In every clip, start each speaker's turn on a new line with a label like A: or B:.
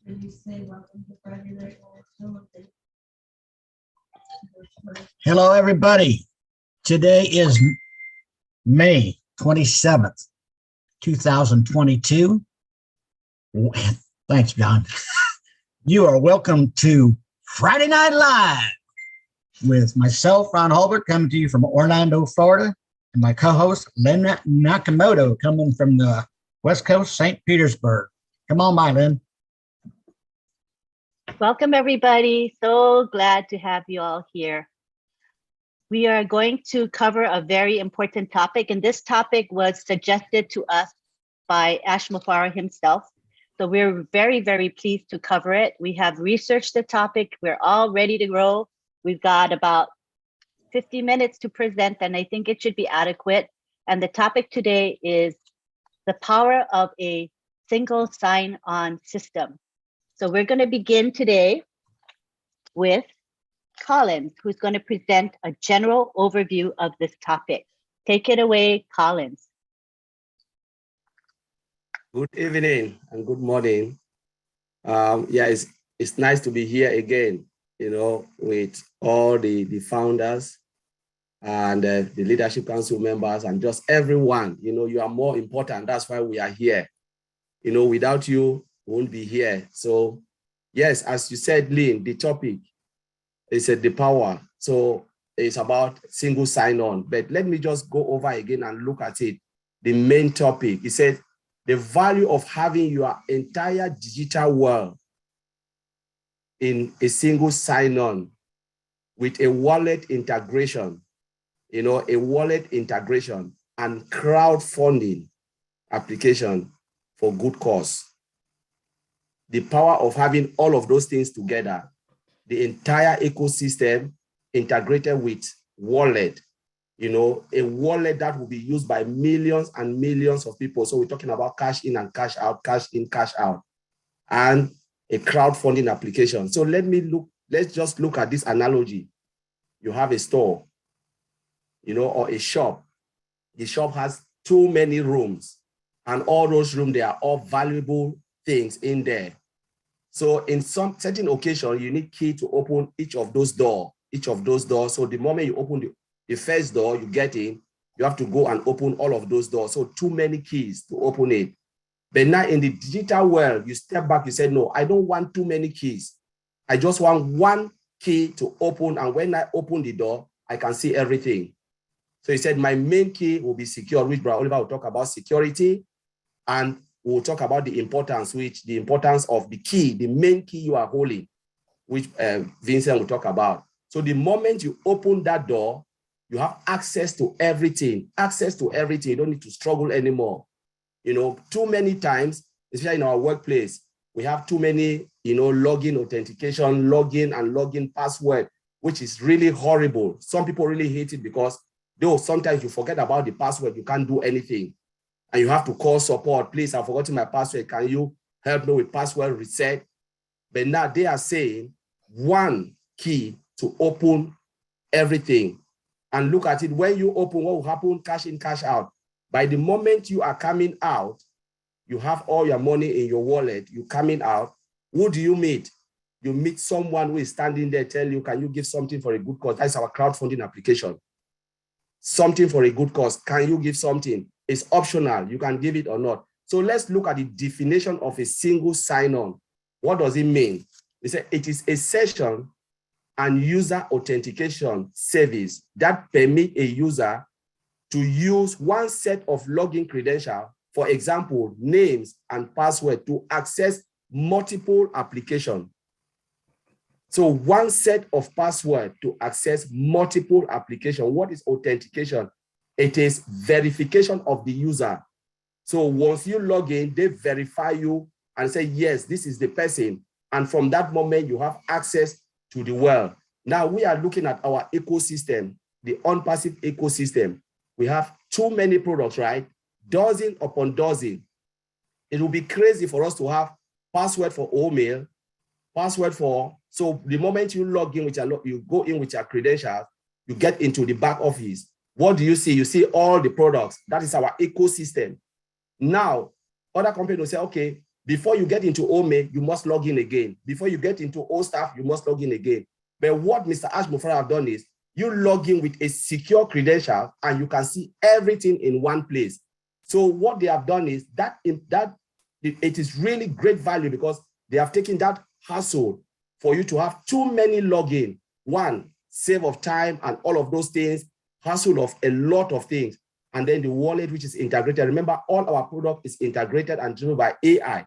A: Did you say welcome to Friday Night Live?
B: Hello, everybody. Today is May 27th, 2022. Thanks, John. You are welcome to Friday Night Live with myself, Ron Hulbert, coming to you from Orlando, Florida, and my co-host, Lynn Nakamoto, coming from the West Coast, St. Petersburg. Come on by, Lynn.
C: Welcome, everybody. So glad to have you all here. We are going to cover a very important topic, and this topic was suggested to us by Mufareh himself. So we're very, very pleased to cover it. We have researched the topic. We're all ready to go. We've got about 50 minutes to present, and I think it should be adequate. And the topic today is the power of a single sign-on system. So we're going to begin today with Collins, who's going to present a general overview of this topic. Take it away, Collins.
D: Good evening and good morning. It's nice to be here again, with all the founders and the leadership council members and just everyone. You are more important. That's why we are here. Without you, we won't be here. So yes, as you said, Lynn, the topic is the power. So it's about single sign-on. But let me just go over again and look at it. The main topic, it says the value of having your entire digital world in a single sign-on with a wallet integration, a wallet integration and crowdfunding application for good cause. The power of having all of those things together, the entire ecosystem integrated with wallet, a wallet that will be used by millions and millions of people. So we're talking about cash in and cash out, cash in, cash out, and a crowdfunding application. So let's just look at this analogy. You have a store, or a shop. The shop has too many rooms, and all those rooms, they are all valuable things in there. So in some certain occasion, you need key to open each of those doors. So the moment you open the first door, you get in, you have to go and open all of those doors. So too many keys to open it. But now in the digital world, you step back, you say, no, I don't want too many keys. I just want one key to open. And when I open the door, I can see everything. So he said, my main key will be secure, which Brother Oliver will talk about security. And we'll talk about the importance of the key, the main key you are holding, which Vincent will talk about. So the moment you open that door, you have access to everything. You don't need to struggle anymore. Too many times, especially in our workplace, we have too many, login authentication, login password, which is really horrible. Some people really hate it because though sometimes you forget about the password, you can't do anything. And you have to call support. Please, I've forgotten my password. Can you help me with password reset? But now they are saying one key to open everything. And look at it. When you open, what will happen? Cash in, cash out. By the moment you are coming out, you have all your money in your wallet. You're coming out. Who do you meet? You meet someone who is standing there, tell you, can you give something for a good cause? That's our crowdfunding application. Something for a good cause. Can you give something? It's optional. You can give it or not. So let's look at the definition of a single sign-on. What does it mean? It is a session and user authentication service that permit a user to use one set of login credentials, for example, names and password, to access multiple applications. So one set of password to access multiple applications. What is authentication? It is verification of the user. So once you log in, they verify you and say, yes, this is the person. And from that moment, you have access to the world. Now we are looking at our ecosystem, the ONPASSIVE ecosystem. We have too many products, right? Dozen upon dozen. It will be crazy for us to have password for email, password for, so the moment you log in with you go in with your credentials, you get into the back office. What do you see? You see all the products. That is our ecosystem. Now, other companies will say, okay, Before you get into OME, you must log in again. Before you get into OSTAF, you must log in again. But what Mr. Mufareh have done is you log in with a secure credential and you can see everything in one place. So what they have done is that it is really great value because they have taken that hassle for you to have too many login. One, save of time and all of those things, hassle of a lot of things. And then the wallet, which is integrated. Remember, all our product is integrated and driven by AI.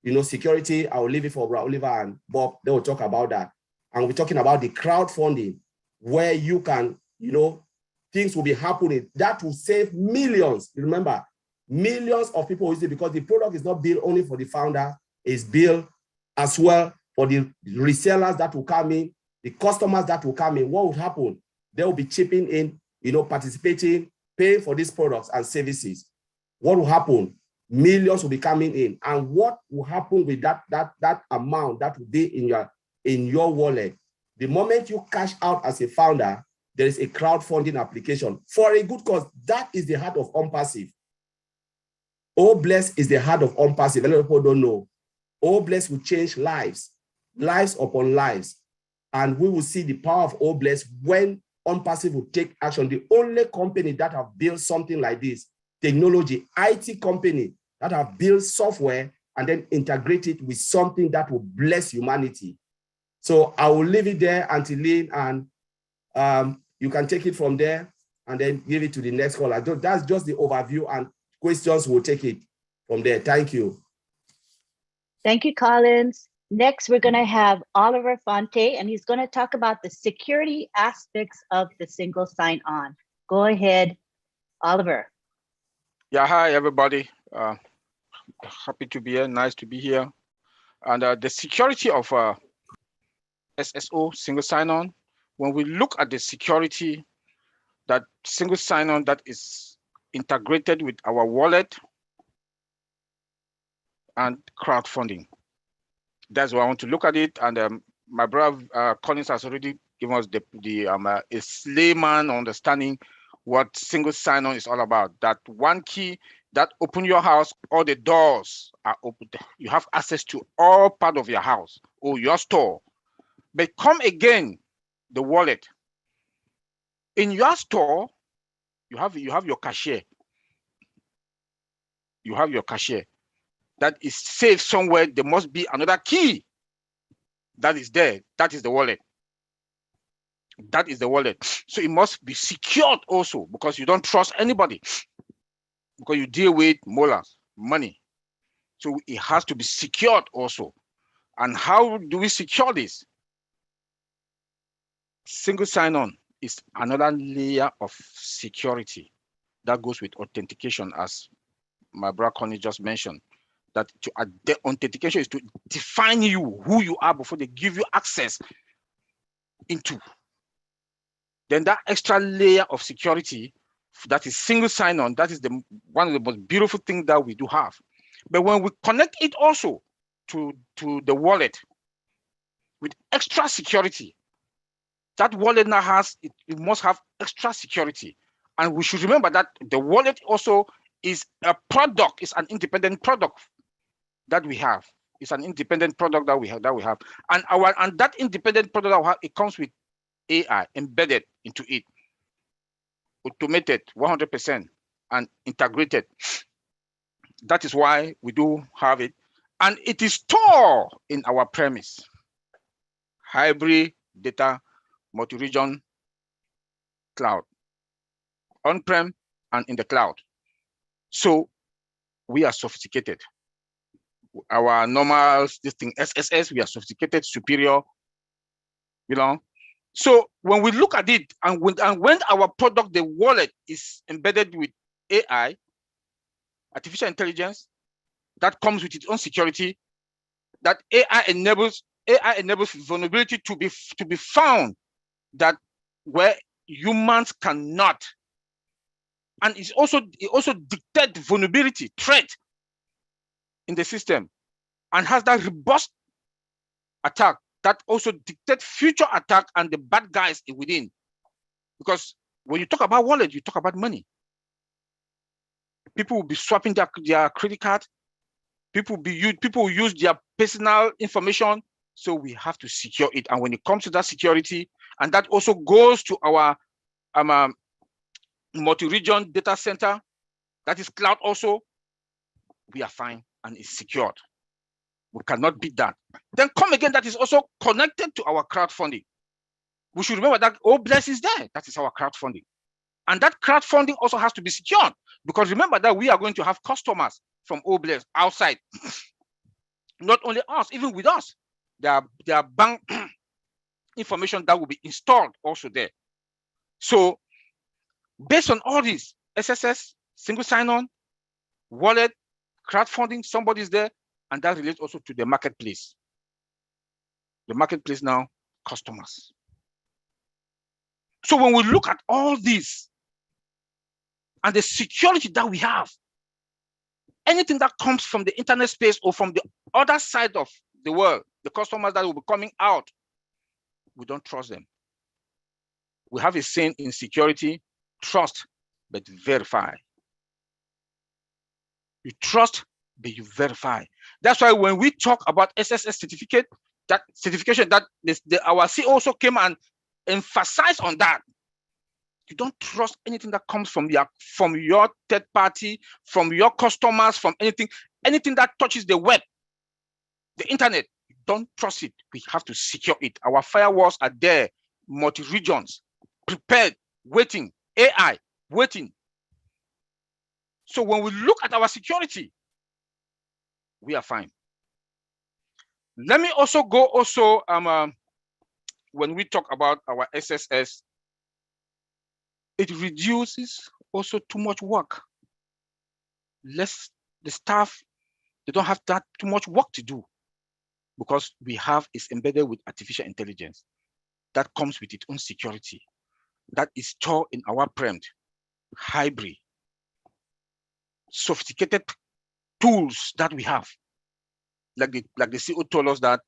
D: You know, security, I will leave it for Oliver and Bob. They will talk about that. And we're talking about the crowdfunding, where you can, you know, things will be happening. That will save millions. Remember, millions of people use it because the product is not built only for the founder, it's built as well for the resellers that will come in, the customers that will come in. What will happen? They will be chipping in, you know, participating, paying for these products and services. What will happen? Millions will be coming in. And what will happen with that amount that will be in your wallet? The moment you cash out as a founder, there is a crowdfunding application for a good cause. That is the heart of ONPASSIVE. Oh Bless is the heart of ONPASSIVE. A lot of people don't know. Oh Bless will change lives, lives upon lives. And we will see the power of Oh Bless when ONPASSIVE will take action. The only company that have built something like this, technology, IT company that have built software and then integrate it with something that will bless humanity. So I will leave it there until Lynn, and you can take it from there and then give it to the next caller. That's just the overview, and questions will take it from there. Thank you.
C: Thank you, Collins. Next, we're going to have Oliver Fonte, and he's going to talk about the security aspects of the single sign-on. Go ahead, Oliver.
E: Yeah, hi, everybody. Happy to be here. Nice to be here. And the security of SSO, single sign-on, when we look at the security, that single sign-on that is integrated with our wallet and crowdfunding. That's why I want to look at it. And my brother Collins has already given us a layman understanding what single sign-on is all about. That one key that open your house, all the doors are open. You have access to all part of your house or your store. But come again, the wallet. In your store, you have your cashier. You have your cashier. That is safe somewhere. There must be another key that is there. That is the wallet. That is the wallet. So it must be secured also, because you don't trust anybody, because you deal with molars, money. So it has to be secured also. And how do we secure this? Single sign-on is another layer of security that goes with authentication, as my brother Connie just mentioned. That the authentication is to define you, who you are, before they give you access into. Then that extra layer of security, that is single sign-on, that is one of the most beautiful things that we do have. But when we connect it also to the wallet with extra security, that wallet now it must have extra security. And we should remember that the wallet also is a product, it's an independent product that we have. It's an independent product that we have. And that independent product that we have, it comes with AI embedded into it, automated 100% and integrated. That is why we do have it. And it is stored in our premise. Hybrid data, multi-region cloud, on-prem and in the cloud. So we are sophisticated. Our normal, this thing, SSS, we are sophisticated, superior, you know. So when we look at it, and when our product, the wallet, is embedded with AI, artificial intelligence, that comes with its own security, that AI enables vulnerability to be found that where humans cannot. And it also dictates vulnerability, threat in the system, and has that robust attack that also dictates future attack and the bad guys within. Because when you talk about wallet, you talk about money. People will be swapping their credit card, People use their personal information, so we have to secure it. And when it comes to that security, and that also goes to our multi-region data center, that is cloud also, we are fine and it's secured. We cannot beat that. Then come again, that is also connected to our crowdfunding. We should remember that OBLES is there. That is our crowdfunding. And that crowdfunding also has to be secured, because remember that we are going to have customers from OBLES outside. Not only us, even with us. There are bank information that will be installed also there. So based on all this, SSS, single sign-on, wallet, crowdfunding, somebody's there, and that relates also to the marketplace. The marketplace now, customers. So when we look at all this and the security that we have, anything that comes from the internet space or from the other side of the world, the customers that will be coming out, we don't trust them. We have a saying in security: trust, but verify. You trust, but you verify. That's why when we talk about SSS certificate, that certification, that our CEO also came and emphasized on that. You don't trust anything that comes from your third party, from your customers, from anything that touches the web, the internet. You don't trust it. We have to secure it. Our firewalls are there, multi-regions, prepared, waiting, AI, waiting. So when we look at our security, we are fine. Let me also go when we talk about our SSS, it reduces also too much work. The staff, they don't have that too much work to do, because it's embedded with artificial intelligence that comes with its own security, that is stored in our prem, hybrid, sophisticated tools that we have. Like the CEO told us that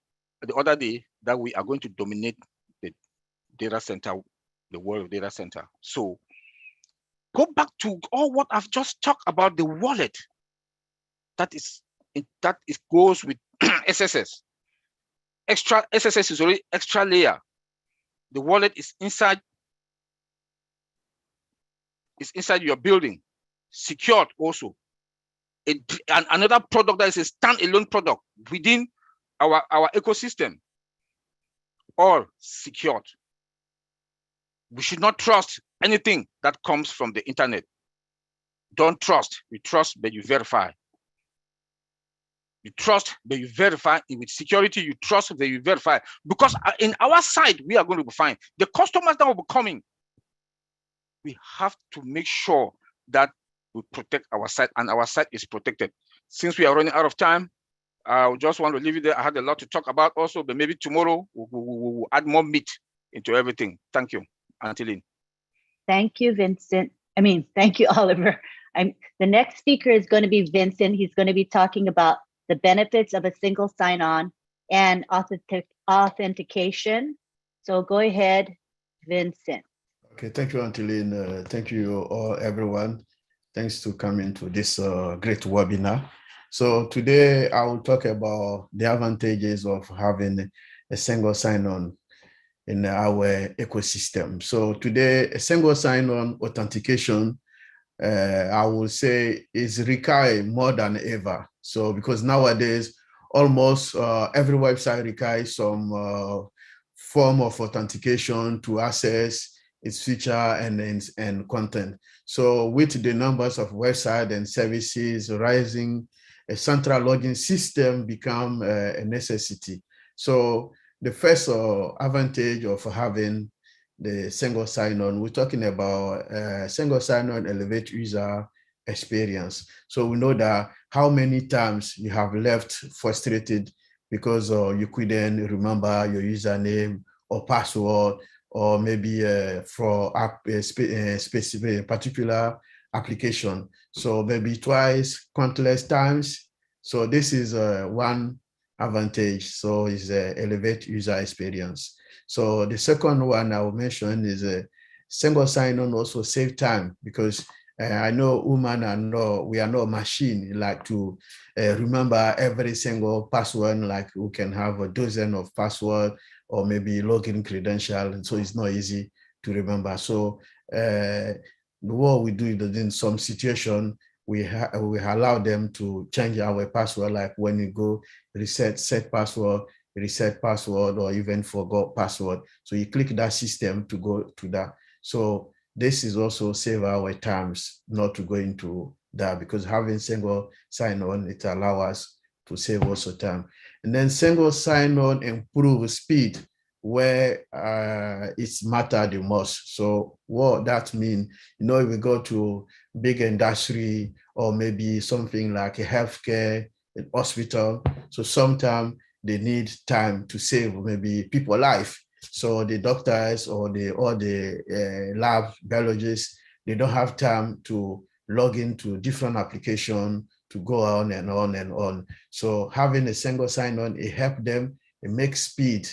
E: the other day, that we are going to dominate the data center, the world of data center. So go back to all what I've just talked about, the wallet. That goes with SSS. Extra SSS is already extra layer. The wallet is inside your building, secured also. And another product that is a standalone product within our ecosystem, all secured. We should not trust anything that comes from the internet. Don't trust. You trust, but you verify. You trust, but you verify. With security, you trust, but you verify. Because in our side, we are going to be fine. The customers that will be coming, we have to make sure that we protect our site, and our site is protected. Since we are running out of time, I just want to leave it there. I had a lot to talk about also, but maybe tomorrow we'll add more meat into everything. Thank you, Auntie Lynn.
C: Thank you, Vincent. Thank you, Oliver. The next speaker is going to be Vincent. He's going to be talking about the benefits of a single sign-on and authentication. So go ahead, Vincent.
F: Okay, thank you, Auntie Lynn. Thank you all, everyone. Thanks to coming to this great webinar. So today I will talk about the advantages of having a single sign-on in our ecosystem. So today, a single sign-on authentication, I will say, is required more than ever. So because nowadays, almost every website requires some form of authentication to access its feature and content. So with the numbers of websites and services rising, a central login system become a necessity. So the first advantage of having the single sign-on, we're talking about single sign-on elevate user experience. So we know that how many times you have left frustrated because you couldn't remember your username or password, or maybe for a specific particular application. So maybe twice, countless times. So this is one advantage. So it's elevate user experience. So the second one I will mention is a single sign-on also save time, because I know human are no, we are not machine like to remember every single password, like we can have a dozen of password or maybe login credential. So it's not easy to remember. So what we do in some situation, we allow them to change our password, like when you go set password, reset password, or even forgot password. So you click that system to go to that. So this is also save our times not to go into that, because having single sign-on, it allows us to save also time. And then single sign-on improve speed where it's matter the most. So what that means, you know, if we go to big industry or maybe something like a healthcare, an hospital, so sometimes they need time to save maybe people life. So the doctors or the lab biologists, they don't have time to log into different applications to go on and on and on. So having a single sign-on, it helps them, it makes speed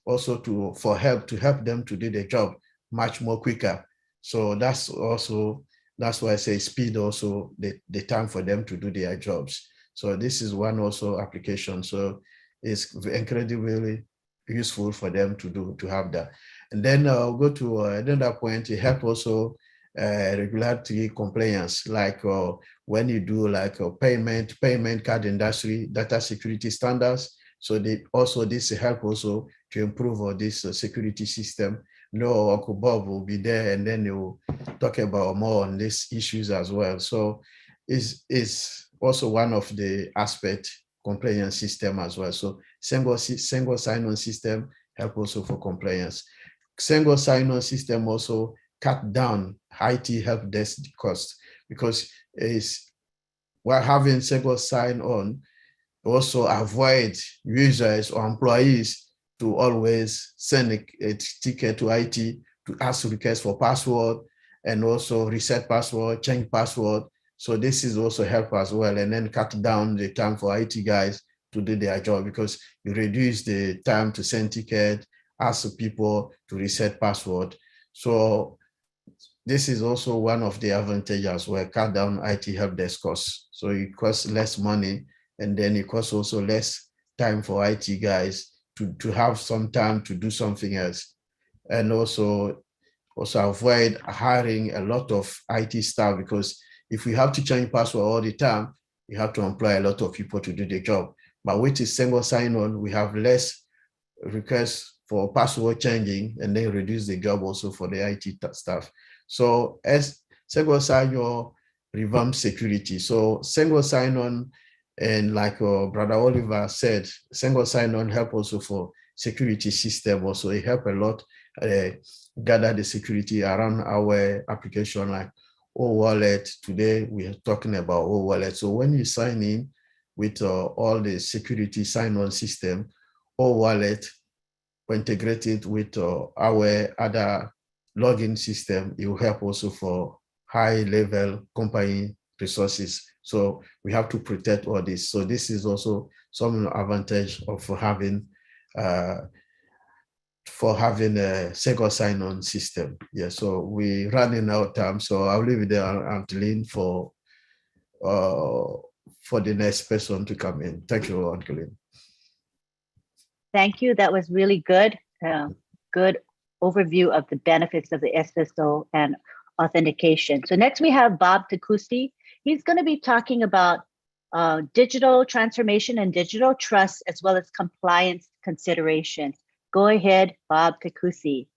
F: also to help them to do their job much more quicker. So that's why I say speed also the time for them to do their jobs. So this is one also application. So it's incredibly useful for them to have that. And then I'll go to another point. It helps also regulatory compliance, like when you do like a payment card industry, data security standards. So this help also to improve this security system. No, Uncle Bob will be there, and then he will talk about more on these issues as well. So is also one of the aspect compliance system as well. So single sign-on system help also for compliance. Single sign-on system also cut down IT help desk cost, because while having single sign-on also avoid users or employees to always send a ticket to IT to ask request for password and also reset password, change password. So this is also help as well, and then cut down the time for IT guys to do their job, because you reduce the time to send ticket, ask people to reset password. So this is also one of the advantages as well, cut down IT help desk costs. So it costs less money, and then it costs also less time for IT guys to have some time to do something else. And also avoid hiring a lot of IT staff, because if we have to change password all the time, you have to employ a lot of people to do the job. But with a single sign-on, we have less requests for password changing, and then reduce the job also for the IT staff. So as single sign-on revamp security. So single sign-on, and like Brother Oliver said, single sign-on help also for security system. Also, it help a lot gather the security around our application, like OWallet. Today we are talking about OWallet. So when you sign in with all the security sign-on system, OWallet integrated with our other login system, it will help also for high-level company resources. So we have to protect all this. So this is also some advantage of having a single sign-on system. Yeah, so we're running out of time, so I'll leave it there until Lynn for the next person to come in. Thank you, Uncle Lynn.
C: Thank you. That was really good. Good overview of the benefits of the SSO and authentication. So next we have Bob Takusi. He's going to be talking about digital transformation and digital trust, as well as compliance considerations. Go ahead, Bob Takusi.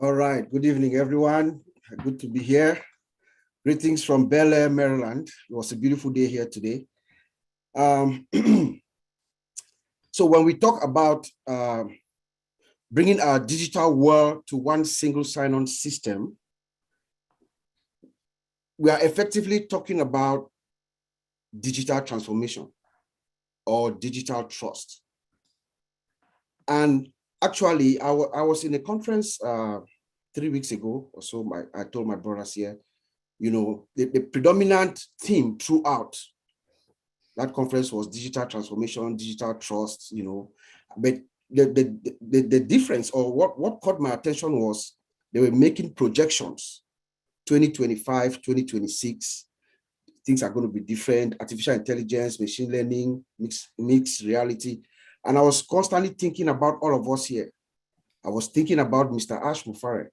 G: All right. Good evening, everyone. Good to be here. Greetings from Bel Air, Maryland. It was a beautiful day here today. So when we talk about bringing our digital world to one single sign-on system, we are effectively talking about digital transformation or digital trust. And actually, I was in a conference 3 weeks ago or so. I told my brothers here, you know, the predominant theme throughout that conference was digital transformation, digital trust, you know. But the difference, or what caught my attention, was they were making projections 2025, 2026, things are going to be different. Artificial intelligence, machine learning, mixed reality. And I was constantly thinking about all of us here. I was thinking about Mr. Ash Mufareh,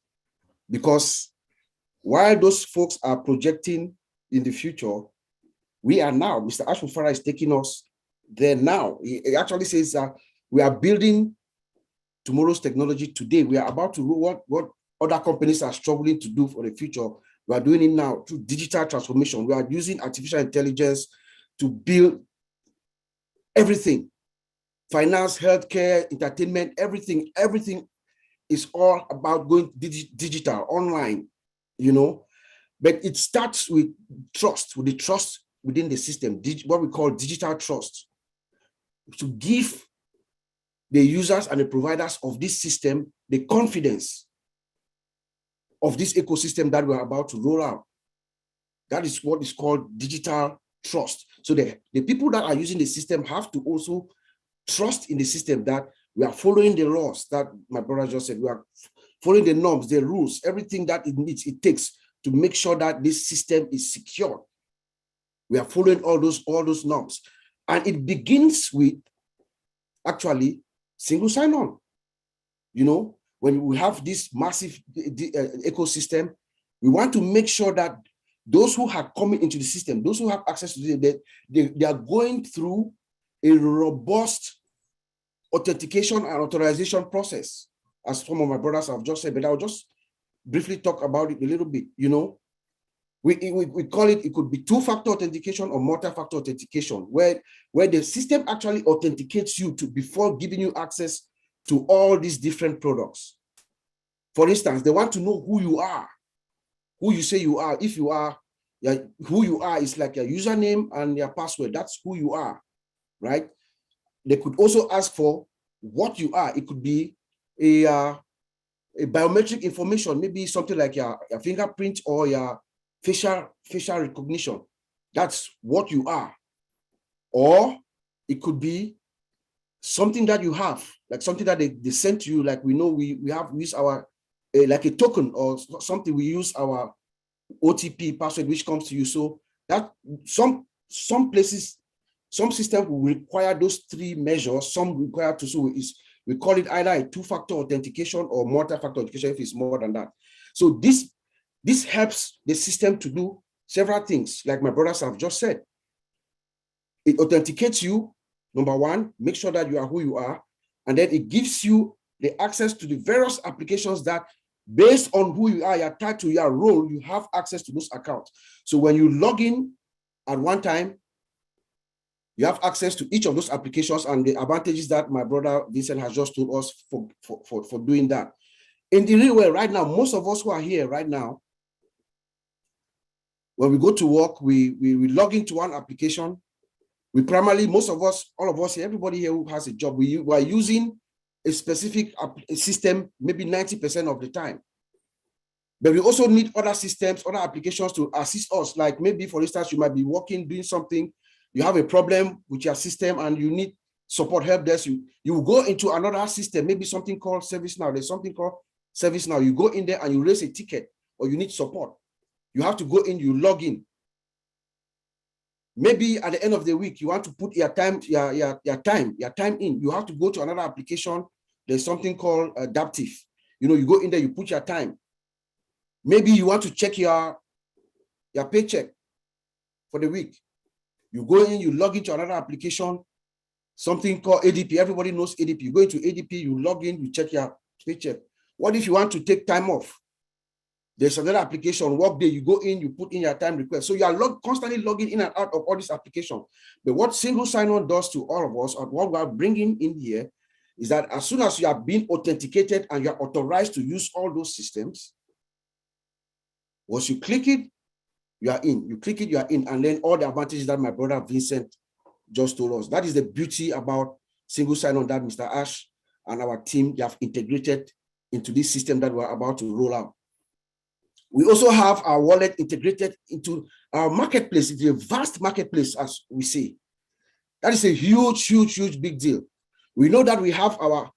G: because while those folks are projecting in the future, we are now, Mr. Ash Mufareh is taking us there now. He actually says we are building tomorrow's technology today. We are about to do what other companies are struggling to do for the future. We are doing it now through digital transformation. We are using artificial intelligence to build everything. Finance, healthcare, entertainment, everything is all about going digital, online, you know. But it starts with trust, with the trust within the system, what we call digital trust, to give the users and the providers of this system the confidence of this ecosystem that we're about to roll out. That is what is called digital trust. So the people that are using the system have to also trust in the system, that we are following the laws that my brother just said. We are following the norms, the rules, everything that it takes to make sure that this system is secure. We are following all those norms. And it begins with actually single sign-on. You know, when we have this massive ecosystem, we want to make sure that those who are coming into the system, those who have access to it, they are going through a robust authentication and authorization process, as some of my brothers have just said, but I'll just briefly talk about it a little bit. You know, we call it could be two-factor authentication or multi-factor authentication, where the system actually authenticates you before giving you access to all these different products. For instance, they want to know who you are, who you say you are. If you are, who you are is like your username and your password. That's who you are, right? They could also ask for what you are. It could be a biometric information, maybe something like your fingerprint or your facial recognition. That's what you are. Or it could be something that you have, like something that they sent to you, like we know we use our, like a token or something, we use our OTP password, which comes to you. So that some places, some systems will require those three measures, some require two. So we call it either a two-factor authentication or multi-factor authentication if it's more than that. So this helps the system to do several things, like my brothers have just said. It authenticates you, number one, make sure that you are who you are, and then it gives you the access to the various applications that, based on who you are, your title, your role, you have access to those accounts. So when you log in at one time, you have access to each of those applications and the advantages that my brother Vincent has just told us for doing that. In the real way, right now, most of us who are here right now, when we go to work, we log into one application. We primarily, most of us, all of us here, everybody here who has a job, we are using a specific system, maybe 90% of the time. But we also need other systems, other applications to assist us. Like maybe, for instance, you might be working, doing something, you have a problem with your system and you need support, help desk. You will go into another system, maybe something called ServiceNow. There's something called ServiceNow. You go in there and you raise a ticket or you need support. You have to go in, you log in. Maybe at the end of the week, you want to put your time in. You have to go to another application. There's something called Adaptive. You know, you go in there, you put your time. Maybe you want to check your paycheck for the week. You go in, you log into another application, something called ADP. Everybody knows ADP. You go into ADP, you log in, you check your paycheck. What if you want to take time off? There's another application, Workday. You go in, you put in your time request. So you are constantly logging in and out of all these applications. But what single sign-on does to all of us, and what we are bringing in here, is that as soon as you are being authenticated and you are authorized to use all those systems, once you click it, you are in. You click it, you are in. And then all the advantages that my brother Vincent just told us. That is the beauty about single sign-on that Mr. Ash and our team have integrated into this system that we're about to roll out. We also have our wallet integrated into our marketplace. It's a vast marketplace, as we say. That is a huge, huge, huge big deal. We know that we have our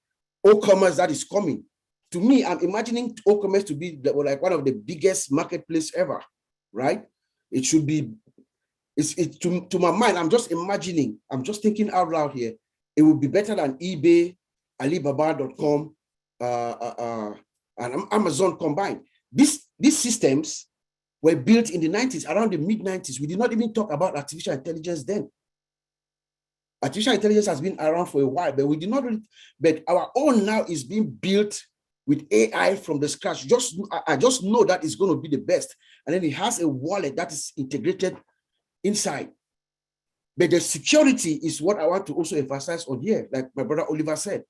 G: e-commerce that is coming. to me, I'm imagining OCommerce to be like one of the biggest marketplace ever, right? It should be, to my mind, I'm just imagining, I'm just thinking out loud here. It would be better than eBay, Alibaba.com, and Amazon combined. These systems were built in the 90s, around the mid-90s. We did not even talk about artificial intelligence then. Artificial intelligence has been around for a while, but we did not really, but our own now is being built with AI from the scratch. I just know that it's going to be the best. And then it has a wallet that is integrated inside. But the security is what I want to also emphasize on here, like my brother Oliver said.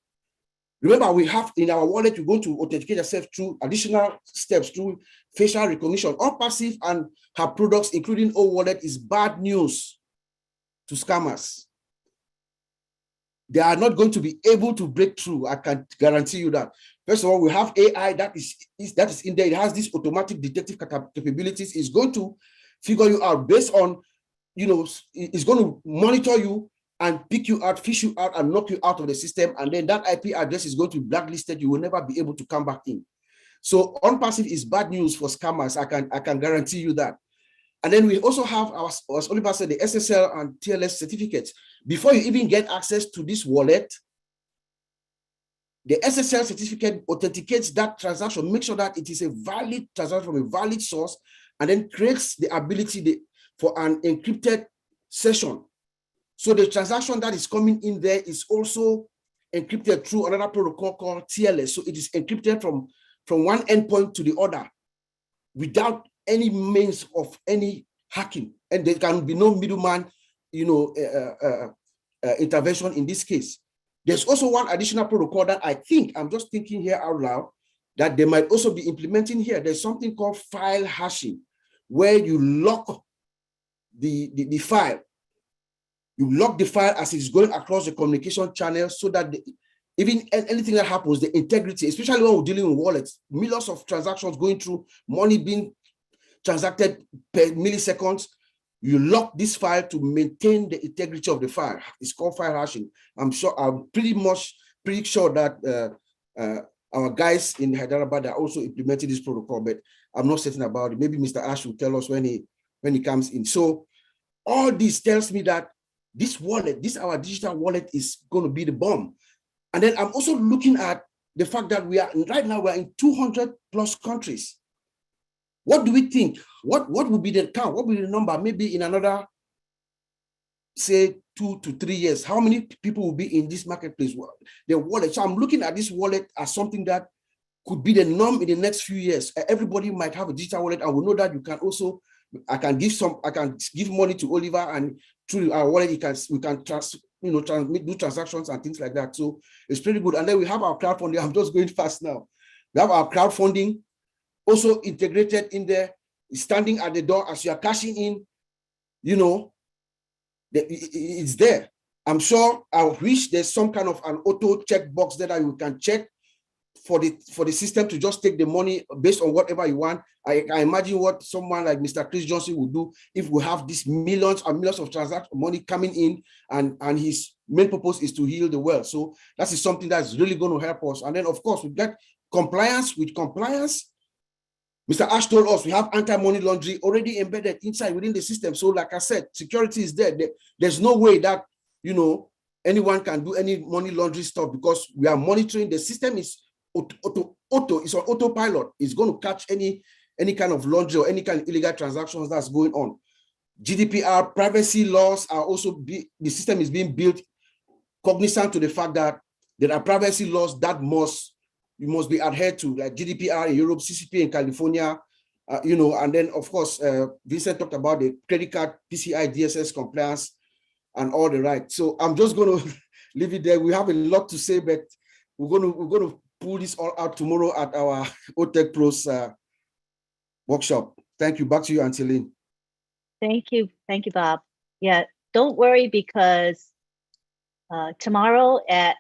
G: Remember, we have in our wallet, you're going to authenticate yourself through additional steps, through facial recognition. ONPASSIVE and her products, including O-Wallet, is bad news to scammers. They are not going to be able to break through. I can guarantee you that. First of all, we have AI that is in there. It has these automatic detective capabilities. It's going to figure you out based on, it's going to monitor you and pick you out, fish you out, and knock you out of the system. And then that IP address is going to be blacklisted. You will never be able to come back in. So ONPASSIVE is bad news for scammers. I can guarantee you that. And then we also have, as Oliver said, the SSL and TLS certificates. Before you even get access to this wallet, the SSL certificate authenticates that transaction, make sure that it is a valid transaction from a valid source, and then creates the ability for an encrypted session. So the transaction that is coming in there is also encrypted through another protocol called TLS. So it is encrypted from one endpoint to the other without any means of any hacking. And there can be no middleman, intervention in this case. There's also one additional protocol that I think, I'm just thinking here out loud, that they might also be implementing here. There's something called file hashing, where you lock the file. You lock the file as it's going across the communication channel so that even anything that happens, the integrity, especially when we're dealing with wallets, millions of transactions going through, money being transacted per milliseconds, you lock this file to maintain the integrity of the file. It's called file hashing. I'm pretty sure that our guys in Hyderabad are also implementing this protocol, but I'm not certain about it. Maybe Mr. Ash will tell us when he comes in. So all this tells me that this wallet, our digital wallet, is going to be the bomb. And then I'm also looking at the fact that right now we're in 200 plus countries. What do we think? What would be the count? What will be the number? Maybe in another, say, 2 to 3 years, how many people will be in this marketplace? The wallet. So I'm looking at this wallet as something that could be the norm in the next few years. Everybody might have a digital wallet, and we know that you can also, I can give money to Oliver, and through our wallet, we can do transactions and things like that. So it's pretty good. And then we have our crowdfunding. I'm just going fast now. We have our crowdfunding also integrated in there, standing at the door as you are cashing in, it's there. I'm sure I wish there's some kind of an auto check box there that you can check for the system to just take the money based on whatever you want. I imagine what someone like Mr. Chris Johnson would do if we have these millions and millions of transaction money coming in, and his main purpose is to heal the world. So that is something that's really going to help us. And then of course we get compliance. With compliance, Mr. Ash told us we have anti-money laundering already embedded inside within the system. So like I said, security is there. There's no way that, anyone can do any money laundering stuff, because we are monitoring. The system is it's on autopilot. It's going to catch any kind of laundry or any kind of illegal transactions that's going on. GDPR, privacy laws are also, the system is being built cognizant to the fact that there are privacy laws that you must be adhered to, like GDPR in Europe, CCP in California, and then of course, Vincent talked about the credit card, PCI DSS compliance and all the right. So I'm just going to leave it there. We have a lot to say, but we're going to pull this all out tomorrow at our OTech Pros workshop. Thank you. Back to you, Auntie Lynn.
C: Thank you, Bob. Yeah, don't worry, because tomorrow at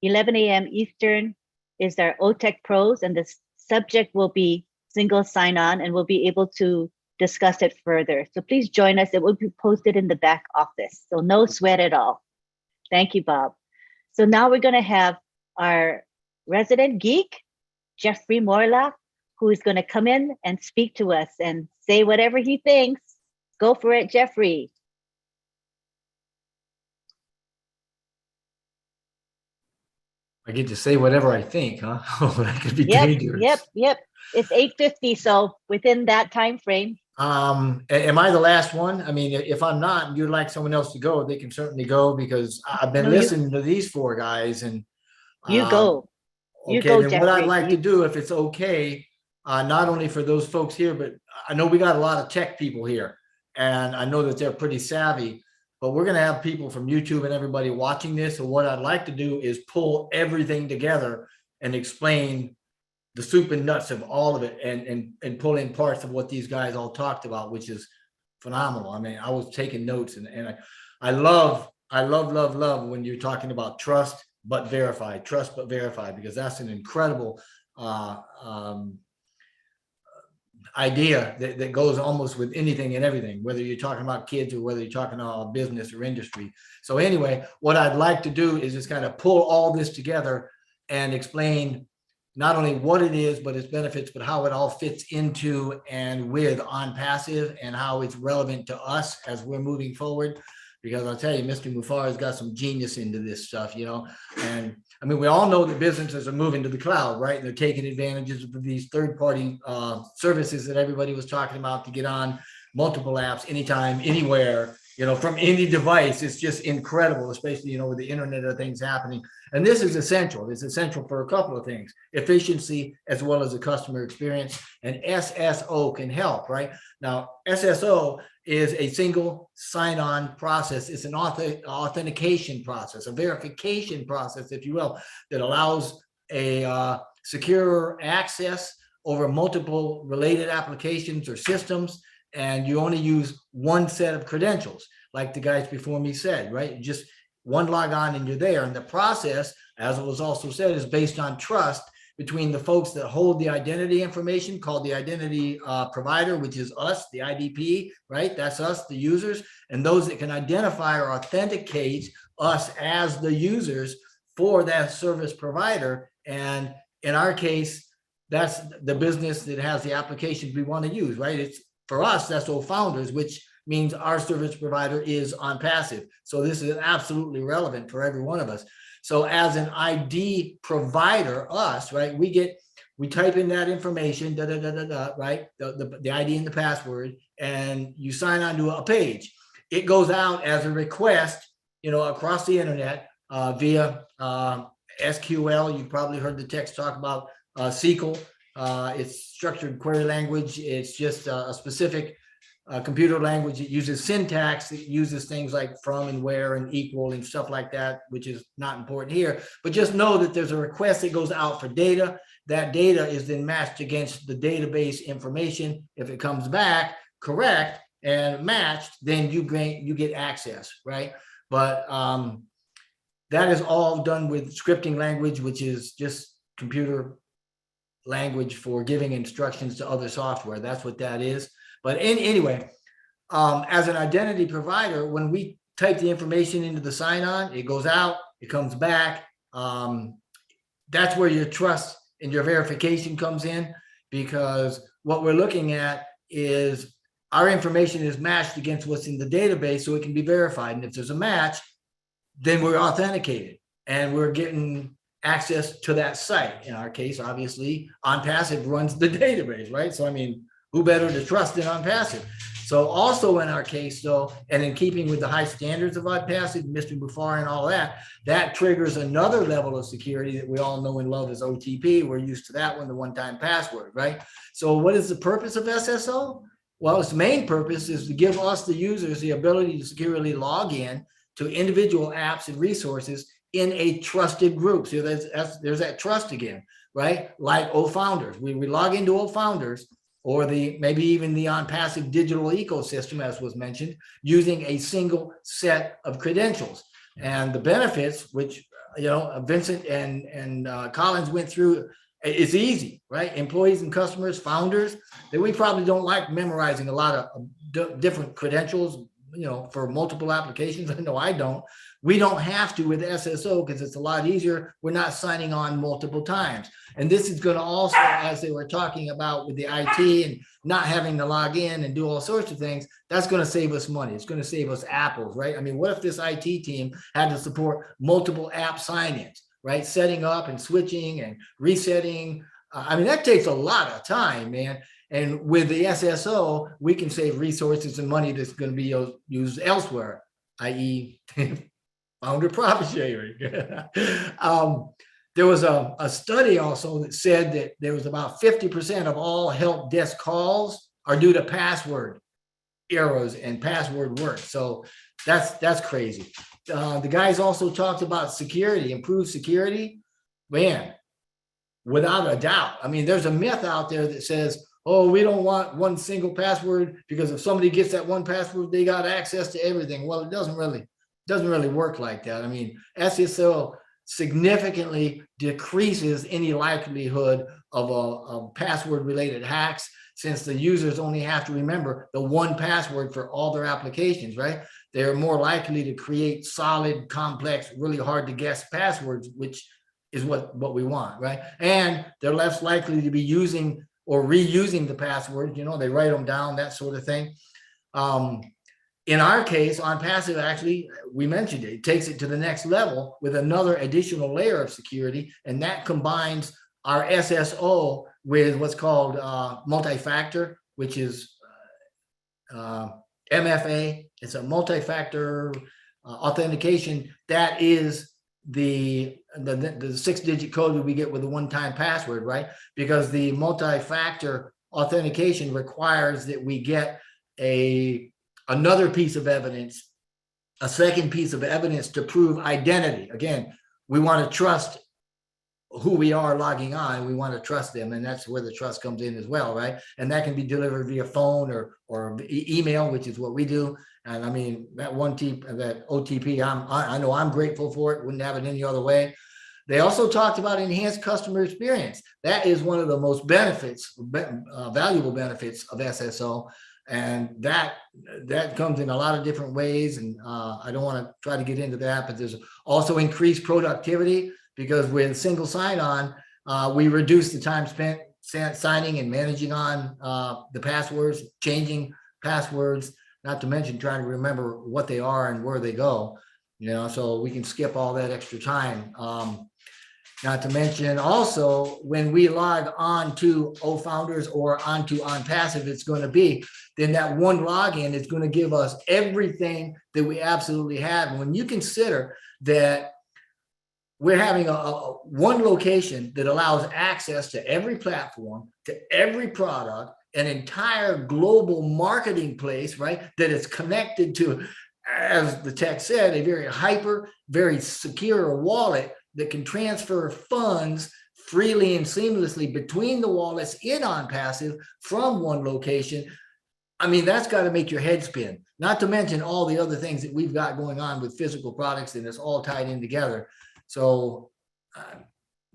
C: 11 a.m. Eastern is our OTech Pros, and the subject will be single sign-on, and we'll be able to discuss it further. So please join us. It will be posted in the back office, so no sweat at all. Thank you, Bob. So now we're going to have our resident geek, Jeffrey Morlock, who is going to come in and speak to us and say whatever he thinks. Go for it, Jeffrey.
H: I get to say whatever I think, huh? Oh, that could be dangerous.
C: Yep. It's 8:50, so within that time frame.
H: Am I the last one? I mean, if I'm not, and you'd like someone else to go, they can certainly go, because I've been listening to these four guys, and
C: you go. You
H: okay,
C: go,
H: then
C: Jeffrey.
H: what I'd like to do, if it's okay, not only for those folks here, but I know we got a lot of tech people here, and I know that they're pretty savvy, but we're going to have people from YouTube and everybody watching this. So what I'd like to do is pull everything together and explain the soup and nuts of all of it, and pull in parts of what these guys all talked about, which is phenomenal. I mean, I was taking notes, and I love when you're talking about trust but verify, because that's an incredible idea that goes almost with anything and everything, whether you're talking about kids or whether you're talking about business or industry. So anyway, what I'd like to do is just kind of pull all this together and explain not only what it is, but its benefits, but how it all fits into and with ONPASSIVE, and how it's relevant to us as we're moving forward. Because I'll tell you, Mr. Mufareh has got some genius into this stuff, you know. And I mean, we all know that businesses are moving to the cloud, right? And they're taking advantages of these third-party services that everybody was talking about to get on multiple apps anytime, anywhere, you know, from any device. It's just incredible, especially, you know, with the Internet of Things happening. And this is essential. It's essential for a couple of things: efficiency as well as the customer experience. And SSO can help, right? Now, SSO is a single sign-on process. It's an authentication process, a verification process, if you will, that allows a secure access over multiple related applications or systems. And you only use one set of credentials, like the guys before me said, right? Just one log on and you're there. And the process, as it was also said, is based on trust between the folks that hold the identity information, called the identity provider, which is us, the IDP, right? That's us, the users, and those that can identify or authenticate us as the users for that service provider. And in our case, that's the business that has the applications we want to use, right? It's for us, that's OFounders, which means our service provider is ONPASSIVE. So this is absolutely relevant for every one of us. So as an ID provider, us, right, we type in that information, right, the ID and the password, and you sign on to a page. It goes out as a request, you know, across the internet via SQL. You probably heard the text talk about SQL. It's structured query language. It's just a specific computer language. It uses syntax. It uses things like from and where and equal and stuff like that, which is not important here. But just know that there's a request that goes out for data. That data is then matched against the database information. If it comes back correct and matched, then you get access, right? But that is all done with scripting language, which is just computer language for giving instructions to other software. That's what that is. But anyway, as an identity provider, when we type the information into the sign-on, it goes out, it comes back. That's where your trust and your verification comes in, because what we're looking at is our information is matched against what's in the database, so it can be verified. And if there's a match, then we're authenticated and we're getting access to that site. In our case, obviously, ONPASSIVE runs the database, right? So, I mean, who better to trust than ONPASSIVE? So also in our case, though, and in keeping with the high standards of ONPASSIVE, Mr. Mufareh and all that, that triggers another level of security that we all know and love as OTP. We're used to that one, the one-time password, right? So what is the purpose of SSO? Well, its main purpose is to give us, the users, the ability to securely log in to individual apps and resources in a trusted group. So there's that trust again, right? Like OFounders. We log into OFounders, or maybe even the ONPASSIVE digital ecosystem, as was mentioned, using a single set of credentials. And the benefits, which, you know, Vincent and Collins went through, it's easy, right? Employees and customers, founders, that we probably don't like memorizing a lot of different credentials, for multiple applications. I know I don't. We don't have to with SSO because it's a lot easier. We're not signing on multiple times. And this is going to also, as they were talking about with the IT and not having to log in and do all sorts of things, that's going to save us money. It's going to save us apples, right? I mean, what if this IT team had to support multiple app sign-ins, right? Setting up and switching and resetting. I mean, that takes a lot of time, man. And with the SSO, we can save resources and money that's going to be used elsewhere, i.e. founder profit sharing. There was a study also that said that there was about 50% of all help desk calls are due to password errors and password work. So that's crazy. The guys also talked about security, improved security. Man, without a doubt. I mean, there's a myth out there that says, oh, we don't want one single password because if somebody gets that one password, they got access to everything. Well, it doesn't really work like that. I mean, SSO significantly decreases any likelihood of a password related hacks, since the users only have to remember the one password for all their applications, right? They're more likely to create solid, complex, really hard to guess passwords, which is what we want, right? And they're less likely to be using or reusing the passwords, they write them down, that sort of thing. In our case, ONPASSIVE, actually, we mentioned it takes it to the next level with another additional layer of security, and that combines our SSO with what's called multi-factor, which is MFA. It's a multi-factor authentication. That is the 6-digit code that we get with a one-time password, right? Because the multi-factor authentication requires that we get another piece of evidence, a second piece of evidence to prove identity. Again, we want to trust who we are logging on. We want to trust them, and that's where the trust comes in as well, right? And that can be delivered via phone or email, which is what we do. And I mean, that OTP, I know I'm grateful for it. Wouldn't have it any other way. They also talked about enhanced customer experience. That is one of the most valuable benefits of SSO. And that comes in a lot of different ways. And I don't want to try to get into that, but there's also increased productivity, because with single sign-on, we reduce the time spent signing and managing on the passwords, changing passwords, not to mention trying to remember what they are and where they go, so we can skip all that extra time. Not to mention also, when we log on to OFounders or onto ONPASSIVE, it's going to be, then that one login is going to give us everything that we absolutely have. And when you consider that we're having one location that allows access to every platform, to every product, an entire global marketing place, right? That is connected to, as the text said, a very secure wallet that can transfer funds freely and seamlessly between the wallets in ONPASSIVE from one location. I mean, that's got to make your head spin, not to mention all the other things that we've got going on with physical products, and it's all tied in together. So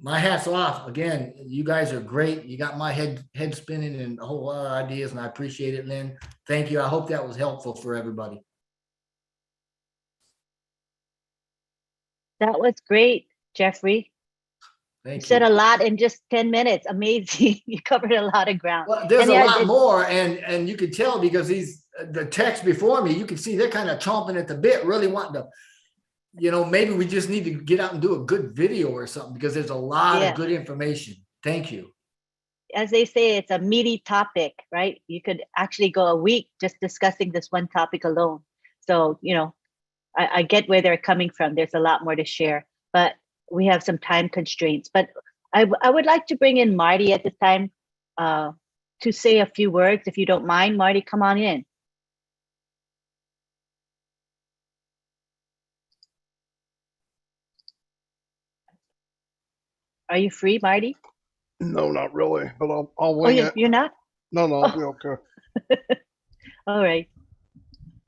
H: my hat's off. Again, you guys are great. You got my head spinning and a whole lot of ideas, and I appreciate it, Lynn. Thank you. I hope that was helpful for everybody.
C: That was great, Jeffrey.
H: Thank you.
C: Said a lot in just 10 minutes. Amazing. You covered a lot of ground.
H: Well, there's a lot more, and you could tell because the text before me, you can see they're kind of chomping at the bit, really wanting to, maybe we just need to get out and do a good video or something, because there's a lot of good information. Thank you.
C: As they say, it's a meaty topic, right? You could actually go a week just discussing this one topic alone. So, I get where they're coming from. There's a lot more to share, but we have some time constraints. But I would like to bring in Marty at this time to say a few words, if you don't mind. Marty, come on in. Are you free, Marty?
I: No, not really, but I'll wing it.
C: You're not?
I: No, I'll be okay.
C: All right.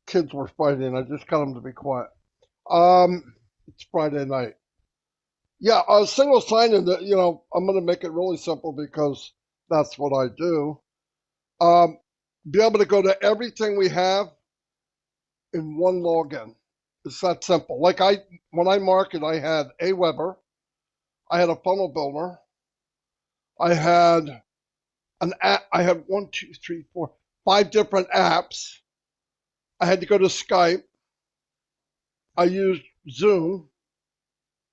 I: Kids were fighting. I just got them to be quiet. It's Friday night. Yeah, a single sign-in. I'm going to make it really simple because that's what I do. Be able to go to everything we have in one login. It's that simple. Like when I market, I had Aweber, I had a funnel builder, I had an app. I had 1, 2, 3, 4, 5 different apps. I had to go to Skype. I used Zoom.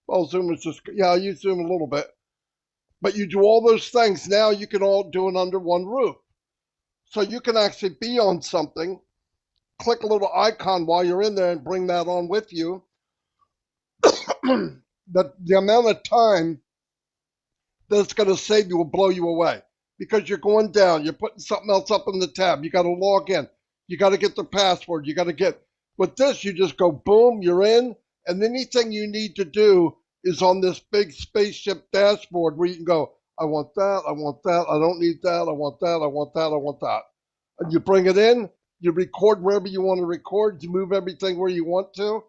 I: Well, Zoom is just, yeah, I use Zoom a little bit. But you do all those things. Now you can all do it under one roof. So you can actually be on something, click a little icon while you're in there and bring that on with you. The amount of time that it's going to save you will blow you away because you're going down, you're putting something else up in the tab. You got to log in. You got to get the password. You got to get, with this, you just go boom, you're in. And anything you need to do is on this big spaceship dashboard where you can go, I want that, I want that, I don't need that, I want that, I want that, I want that. And you bring it in, you record wherever you want to record, you move everything where you want to.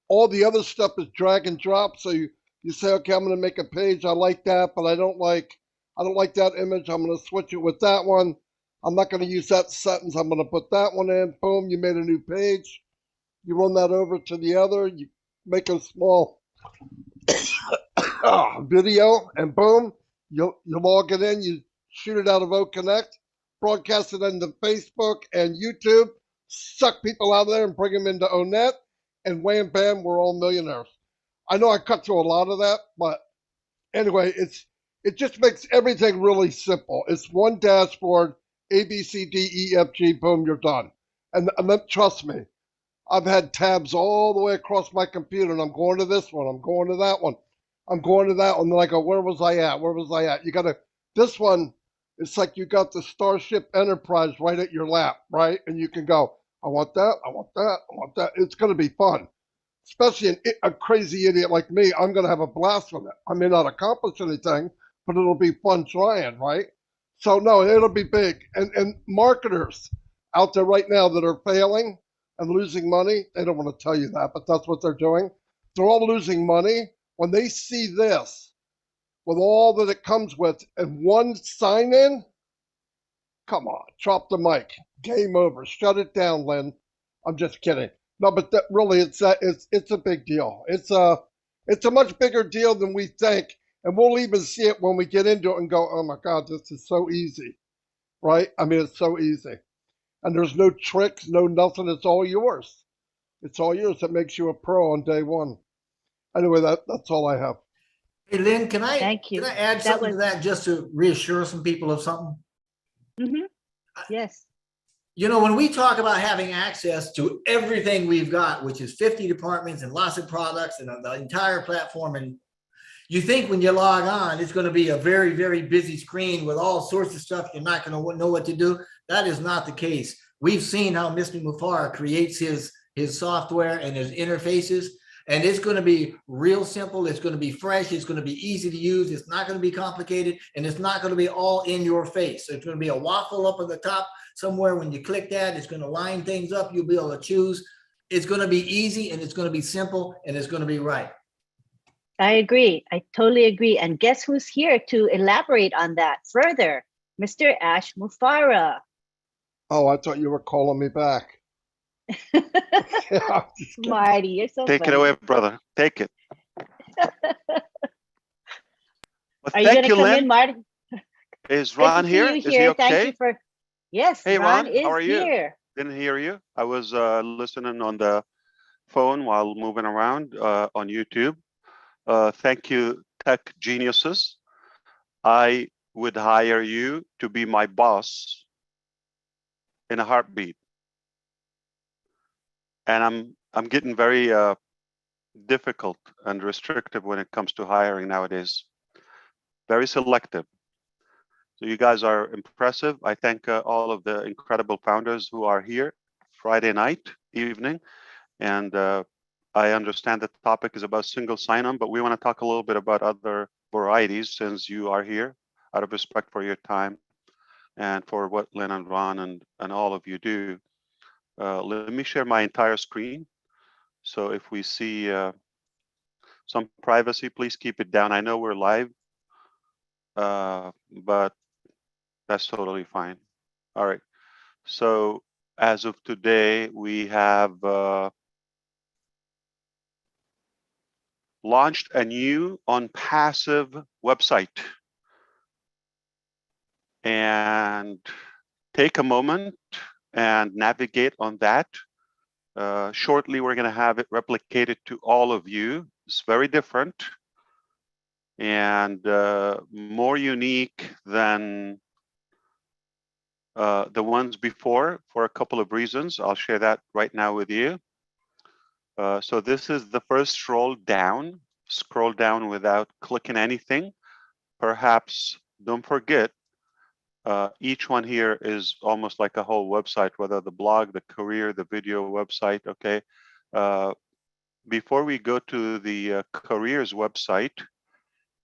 I: All the other stuff is drag and drop. So you say, okay, I'm going to make a page. I like that, but I don't like that image. I'm going to switch it with that one. I'm not going to use that sentence. I'm going to put that one in. Boom, you made a new page. You run that over to the other. You make a small video, and boom, you log it in. You shoot it out of OConnect, broadcast it into Facebook and YouTube, suck people out of there and bring them into ONET, and wham, bam, we're all millionaires. I know I cut through a lot of that, but anyway, it just makes everything really simple. It's one dashboard, A, B, C, D, E, F, G, boom, you're done. And trust me, I've had tabs all the way across my computer, and I'm going to this one, I'm going to that one, I'm going to that one. Then I go, where was I at? Where was I at? You got to, this one, it's like you got the Starship Enterprise right at your lap, right? And you can go, I want that, I want that, I want that. It's going to be fun. Especially a crazy idiot like me, I'm going to have a blast with it. I may not accomplish anything, but it'll be fun trying, right? So no, it'll be big. And marketers out there right now that are failing and losing money, they don't want to tell you that, but that's what they're doing. They're all losing money. When they see this, with all that it comes with, and one sign in, come on, drop the mic. Game over. Shut it down, Lynn. I'm just kidding. No, but that really, it's a big deal. It's a much bigger deal than we think, and we'll even see it when we get into it and go, oh my God, this is so easy, right? I mean, it's so easy, and there's no tricks, no nothing. It's all yours. It's all yours. That makes you a pro on day one. Anyway, that's all I have.
H: Hey, Lynn, can I
C: Thank you.
H: add
C: That
H: something
C: was-
H: to that just to reassure some people of something?
C: Mhm. Yes.
H: You know, when we talk about having access to everything we've got, which is 50 departments and lots of products and the entire platform, and you think when you log on, it's going to be a very, very busy screen with all sorts of stuff. You're not going to know what to do. That is not the case. We've seen how Mr. Mufareh creates his software and his interfaces, and it's going to be real simple. It's going to be fresh. It's going to be easy to use. It's not going to be complicated, and it's not going to be all in your face. So it's going to be a waffle up at the top somewhere. When you click that, it's going to line things up. You'll be able to choose. It's going to be easy, and it's going to be simple, and it's going to be right.
C: I agree. I totally agree. And guess who's here to elaborate on that further? Mr. Ash Mufareh.
I: Oh, I thought you were calling me back. Yeah,
C: Marty, you're so
J: Take
C: funny.
J: it away, brother. Take it. Well,
C: Are you
J: thank
C: going to
J: you,
C: come
J: Lynn.
C: in, Marty?
J: Is
C: Good to
J: Ron
C: see
J: here?
C: you
J: Is he
C: here. Thank
J: okay?
C: you for, yes,
J: Hey,
C: Ron
J: Ron,
C: is
J: how are you?
C: here.
J: Didn't hear you. I was listening on the phone while moving around on YouTube. Thank you, tech geniuses. I would hire you to be my boss in a heartbeat. And I'm getting very difficult and restrictive when it comes to hiring nowadays. Very selective. So you guys are impressive. I thank all of the incredible founders who are here Friday night, evening. And I understand the topic is about single sign-on, but we want to talk a little bit about other varieties since you are here, out of respect for your time and for what Lynn and Ron and all of you do. Let me share my entire screen. So if we see some privacy, please keep it down. I know we're live, but that's totally fine. All right. So as of today, we have launched a new ONPASSIVE website. And take a moment and navigate on that. Shortly, we're going to have it replicated to all of you. It's very different and more unique than the ones before for a couple of reasons. I'll share that right now with you. So this is the first scroll down. Scroll down without clicking anything. Perhaps don't forget, each one here is almost like a whole website, whether the blog, the career, the video website, okay? Before we go to the careers website,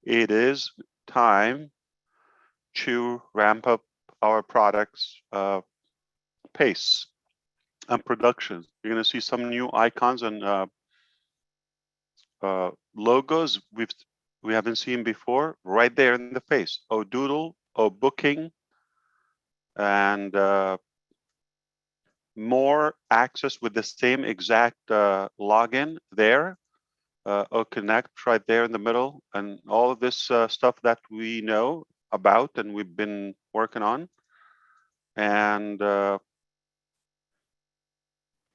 J: it is time to ramp up our products pace and production. You're gonna see some new icons and logos we haven't seen before right there in the face. Oh Doodle, oh Booking, and more access with the same exact login there. Connect right there in the middle, and all of this stuff that we know about and we've been working on. And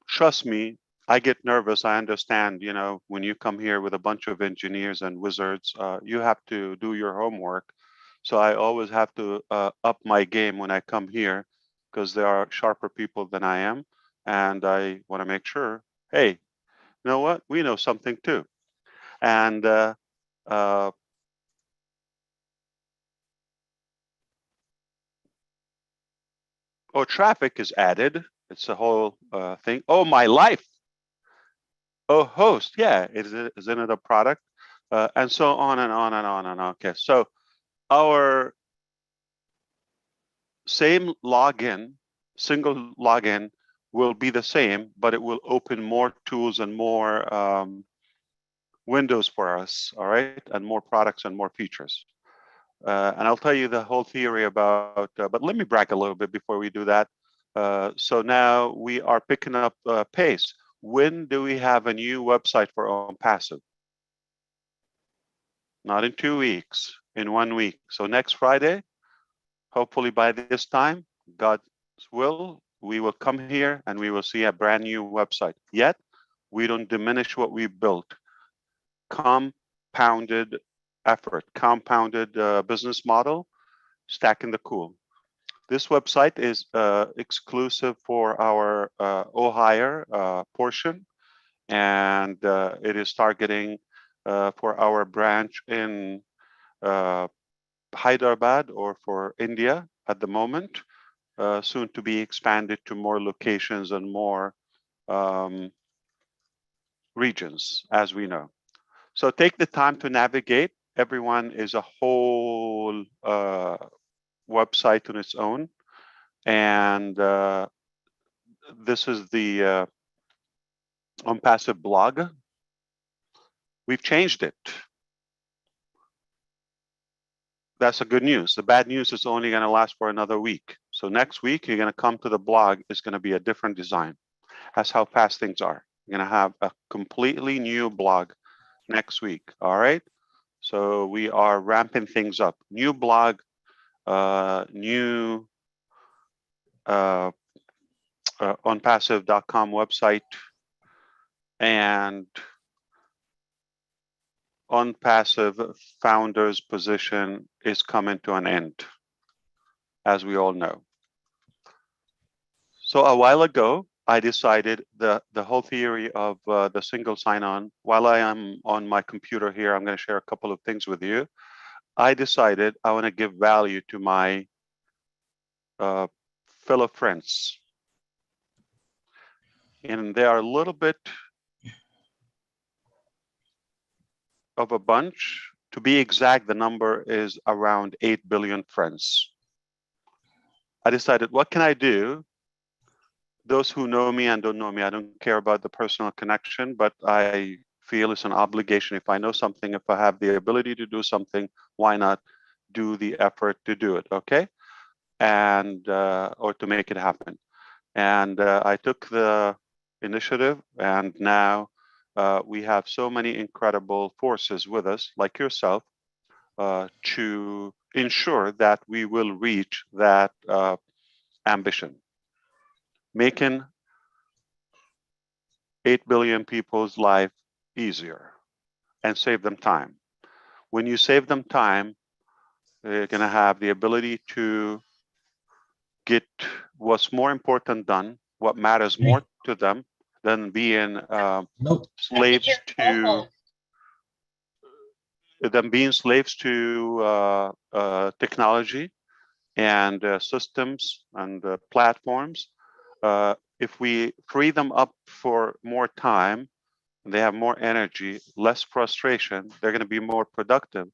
J: trust me, I get nervous. I understand, you know, when you come here with a bunch of engineers and wizards, you have to do your homework. So I always have to up my game when I come here because there are sharper people than I am. And I want to make sure, hey, you know what? We know something too. And oh, traffic is added. It's a whole thing. Oh, my life. Oh, host. Yeah, isn't it a product? And so on and on and on and on. Okay, so our same login, single login will be the same, but it will open more tools and more windows for us, all right? And more products and more features. And I'll tell you the whole theory about, but let me brag a little bit before we do that. So now we are picking up pace. When do we have a new website for ONPASSIVE? Not in 2 weeks, in 1 week. So next Friday, hopefully by this time, God's will, we will come here and we will see a brand new website. Yet, we don't diminish what we built. Compounded effort, compounded business model, stacking the cool. This website is exclusive for our Ohio portion, and it is targeting for our branch in Hyderabad or for India at the moment, soon to be expanded to more locations and more regions, as we know. So take the time to navigate. Everyone is a whole website on its own. And this is the ONPASSIVE blog. We've changed it. That's the good news. The bad news is only going to last for another week. So next week, you're going to come to the blog. It's going to be a different design. That's how fast things are. You're going to have a completely new blog next week. All right. So we are ramping things up. New blog, new ONPASSIVE.com website, and ONPASSIVE founder's position is coming to an end, as we all know. So a while ago, I decided the whole theory of the single sign-on, while I am on my computer here, I'm going to share a couple of things with you. I decided I want to give value to my fellow friends. And they are a little bit of a bunch. To be exact, the number is around 8 billion friends. I decided, what can I do? Those who know me and don't know me, I don't care about the personal connection, but I feel it's an obligation. If I know something, if I have the ability to do something, why not do the effort to do it, okay? And, or to make it happen. And I took the initiative, and now we have so many incredible forces with us, like yourself, to ensure that we will reach that ambition, making 8 billion people's life easier and save them time. When you save them time, they're going to have the ability to get what's more important done, what matters more to them than being
B: Nope.
J: slaves to technology and systems and platforms. If we free them up for more time, they have more energy, less frustration, they're going to be more productive.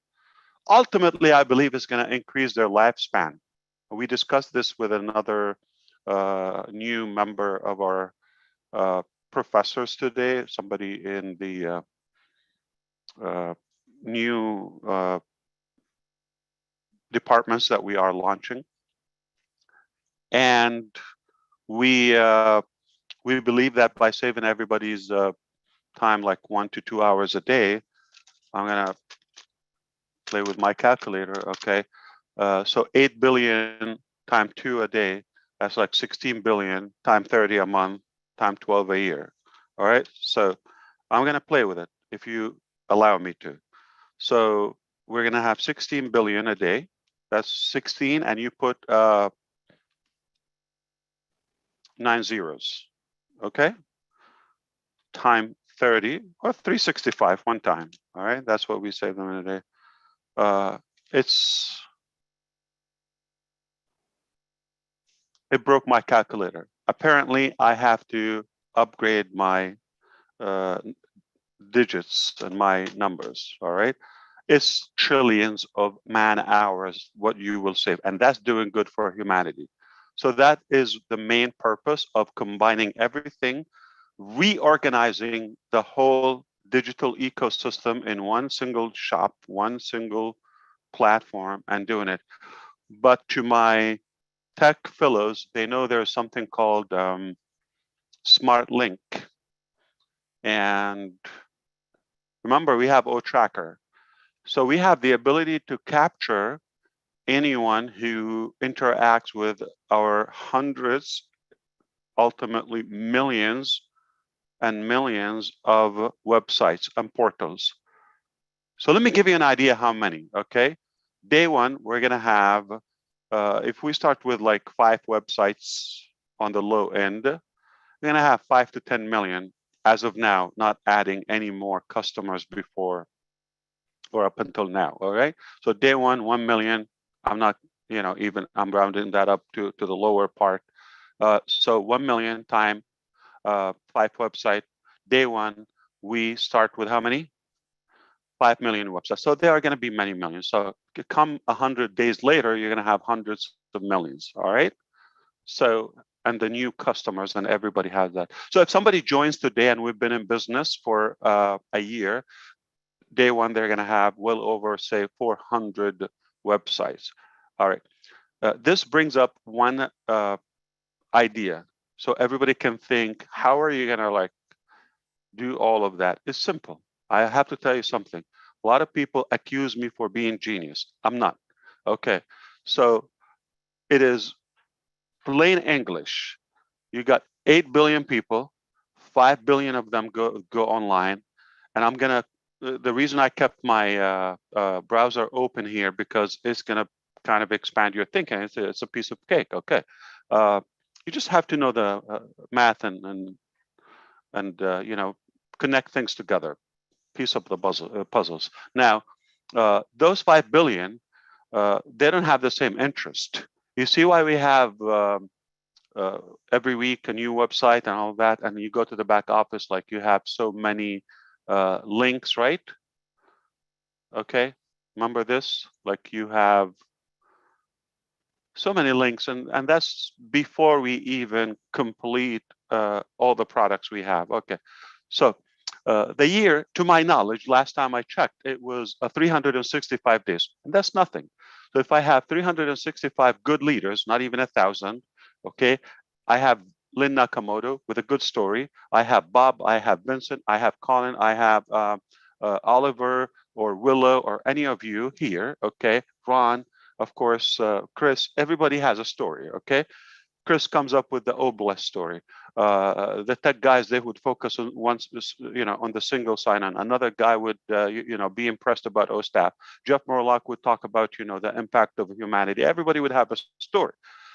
J: Ultimately, I believe it's going to increase their lifespan. We discussed this with another new member of our professors today, somebody in the new departments that we are launching. And we believe that by saving everybody's time, like 1 to 2 hours a day, I'm going to play with my calculator, okay? So 8 billion times 2 a day, that's like 16 billion times 30 a month times 12 a year. All right, so I'm going to play with it if you allow me to. So we're going to have 16 billion a day. That's 16, and you put 9 zeros, okay? Time 30 or 365 one time. All right, that's what we save them in a day. It broke my calculator. Apparently, I have to upgrade my digits and my numbers. All right, it's trillions of man hours what you will save, and that's doing good for humanity. So that is the main purpose of combining everything, reorganizing the whole digital ecosystem in one single shop, one single platform, and doing it. But to my tech fellows, they know there's something called Smart Link. And remember, we have O-Tracker. So we have the ability to capture anyone who interacts with our hundreds, ultimately millions and millions of websites and portals. So let me give you an idea how many, okay? Day one, we're gonna have, if we start with like 5 websites on the low end, we're gonna have 5 to 10 million as of now, not adding any more customers before or up until now, all right? So day one, 1 million, I'm not, I'm rounding that up to the lower part. So 1 million times 5 website. Day one, we start with how many? 5 million websites. So there are going to be many millions. So come 100 days later, you're going to have hundreds of millions. All right. So, and the new customers, and everybody has that. So if somebody joins today, and we've been in business for a year, day one, they're going to have well over, say, 400 websites. All right. This brings up one idea. So everybody can think, how are you going to do all of that? It's simple. I have to tell you something. A lot of people accuse me for being genius. I'm not. Okay. So it is plain English. You got 8 billion people, 5 billion of them go online. And I'm going to, the reason I kept my browser open here, because it's going to kind of expand your thinking. It's a piece of cake. Okay. You just have to know the math and connect things together, piece of the puzzles. Now, those 5 billion, they don't have the same interest. You see why we have every week a new website and all that, and you go to the back office, like you have so many links, right? Okay, remember this? Like you have so many links, and that's before we even complete all the products we have. Okay, so the year, to my knowledge, last time I checked, it was 365 days, and that's nothing. So if I have 365 good leaders, not even 1,000, okay, I have Lynn Nakamoto with a good story. I have Bob, I have Vincent, I have Colin, I have Oliver or Willow or any of you here, okay? Ron, of course, Chris, everybody has a story, okay? Chris comes up with the Oblast story. The tech guys, they would focus on on the single sign-on. Another guy would, be impressed about OSTAP. Jeff Morlock would talk about, the impact of humanity. Everybody would have a story.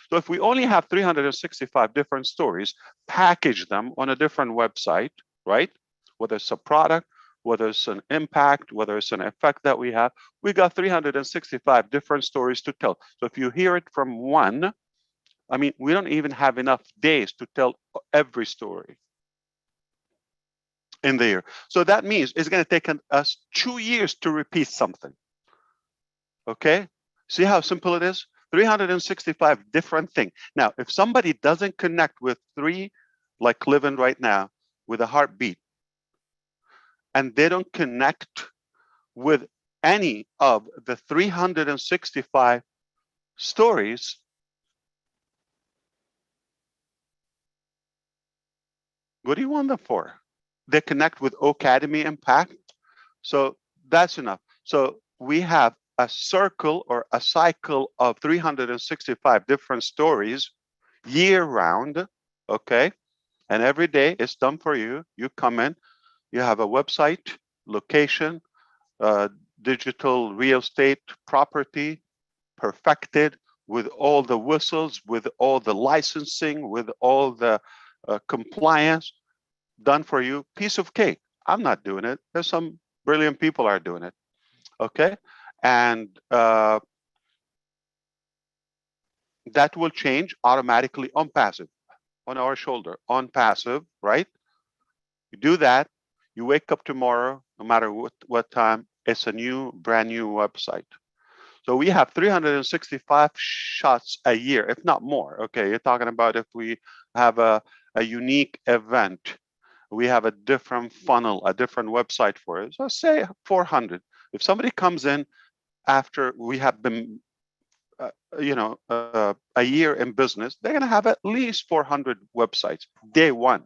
J: So if we only have 365 different stories, package them on a different website, right? Whether it's a product, whether it's an impact, whether it's an effect that we have, we got 365 different stories to tell. So if you hear it from one, I mean, we don't even have enough days to tell every story in the year. So that means it's going to take us 2 years to repeat something. Okay? See how simple it is? 365 different things. Now, if somebody doesn't connect with three, like living right now, with a heartbeat, and they don't connect with any of the 365 stories, what do you want them for? They connect with Academy Impact. So that's enough. So we have a circle or a cycle of 365 different stories year round, okay? And every day it's done for you. You come in, you have a website, location, digital real estate property, perfected with all the whistles, with all the licensing, with all the compliance done for you, piece of cake. I'm not doing it. There's some brilliant people are doing it. Okay. And that will change automatically on passive, on our shoulder, on passive, right? You do that, you wake up tomorrow, no matter what time, it's a brand new website. So we have 365 shots a year, if not more. Okay, you're talking about if we have a unique event, we have a different funnel, a different website for it. So say 400. If somebody comes in after we have been, a year in business, they're going to have at least 400 websites day one,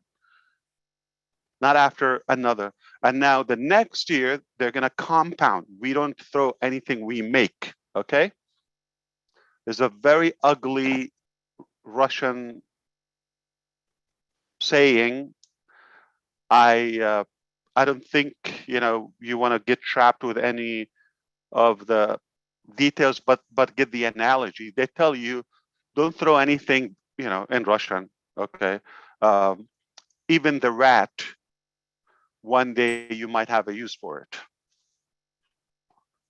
J: not after another. And now the next year, they're going to compound. We don't throw anything we make, okay? There's a very ugly Russian saying, I don't think you want to get trapped with any of the details, but get the analogy. They tell you, don't throw anything in Russian. Okay, even the rat. One day you might have a use for it.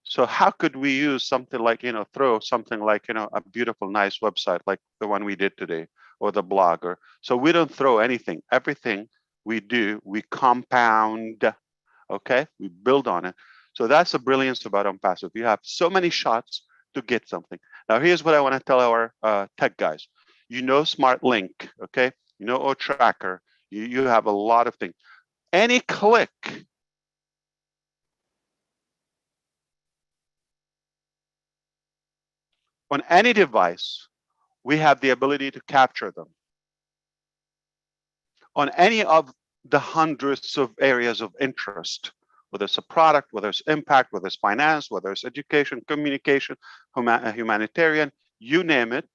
J: So how could we use something like throw something like a beautiful, nice website like the one we did today, or the blog, or so we don't throw anything. Everything we do, we compound. Okay, we build on it. So that's the brilliance about ONPASSIVE. You have so many shots to get something. Now, here's what I want to tell our tech guys. Smart Link, okay? OTracker. You have a lot of things. Any click on any device, we have the ability to capture them. On any of the hundreds of areas of interest, whether it's a product, whether it's impact, whether it's finance, whether it's education, communication, humanitarian, you name it,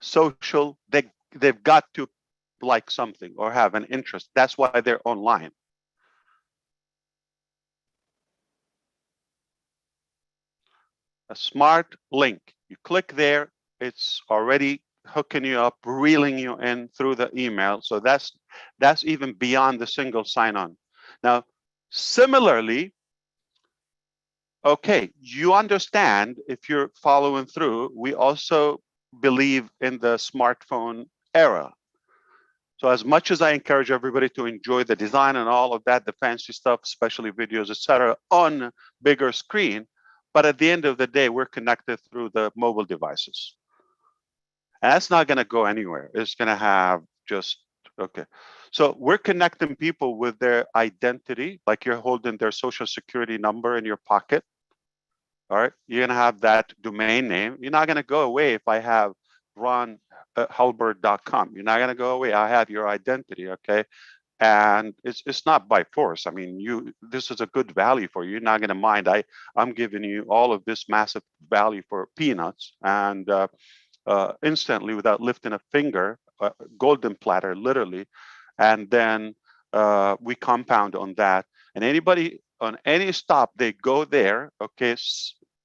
J: social, they've got to like something or have an interest. That's why they're online. A smart link, you click there, it's already hooking you up, reeling you in through the email. So that's even beyond the single sign-on. Now, similarly, okay, you understand if you're following through, we also believe in the smartphone era. So as much as I encourage everybody to enjoy the design and all of that, the fancy stuff, especially videos, etc., on bigger screen, but at the end of the day, we're connected through the mobile devices. And that's not going to go anywhere. It's going to have just, okay. So we're connecting people with their identity, like you're holding their social security number in your pocket. All right, you're going to have that domain name. You're not going to go away if I have ronhulbert.com. You're not going to go away. I have your identity, okay? And it's not by force. I mean, this is a good value for you. You're not going to mind. I'm giving you all of this massive value for peanuts, and instantly, without lifting a finger, golden platter, literally, and then we compound on that. And anybody on any stop, they go there, okay,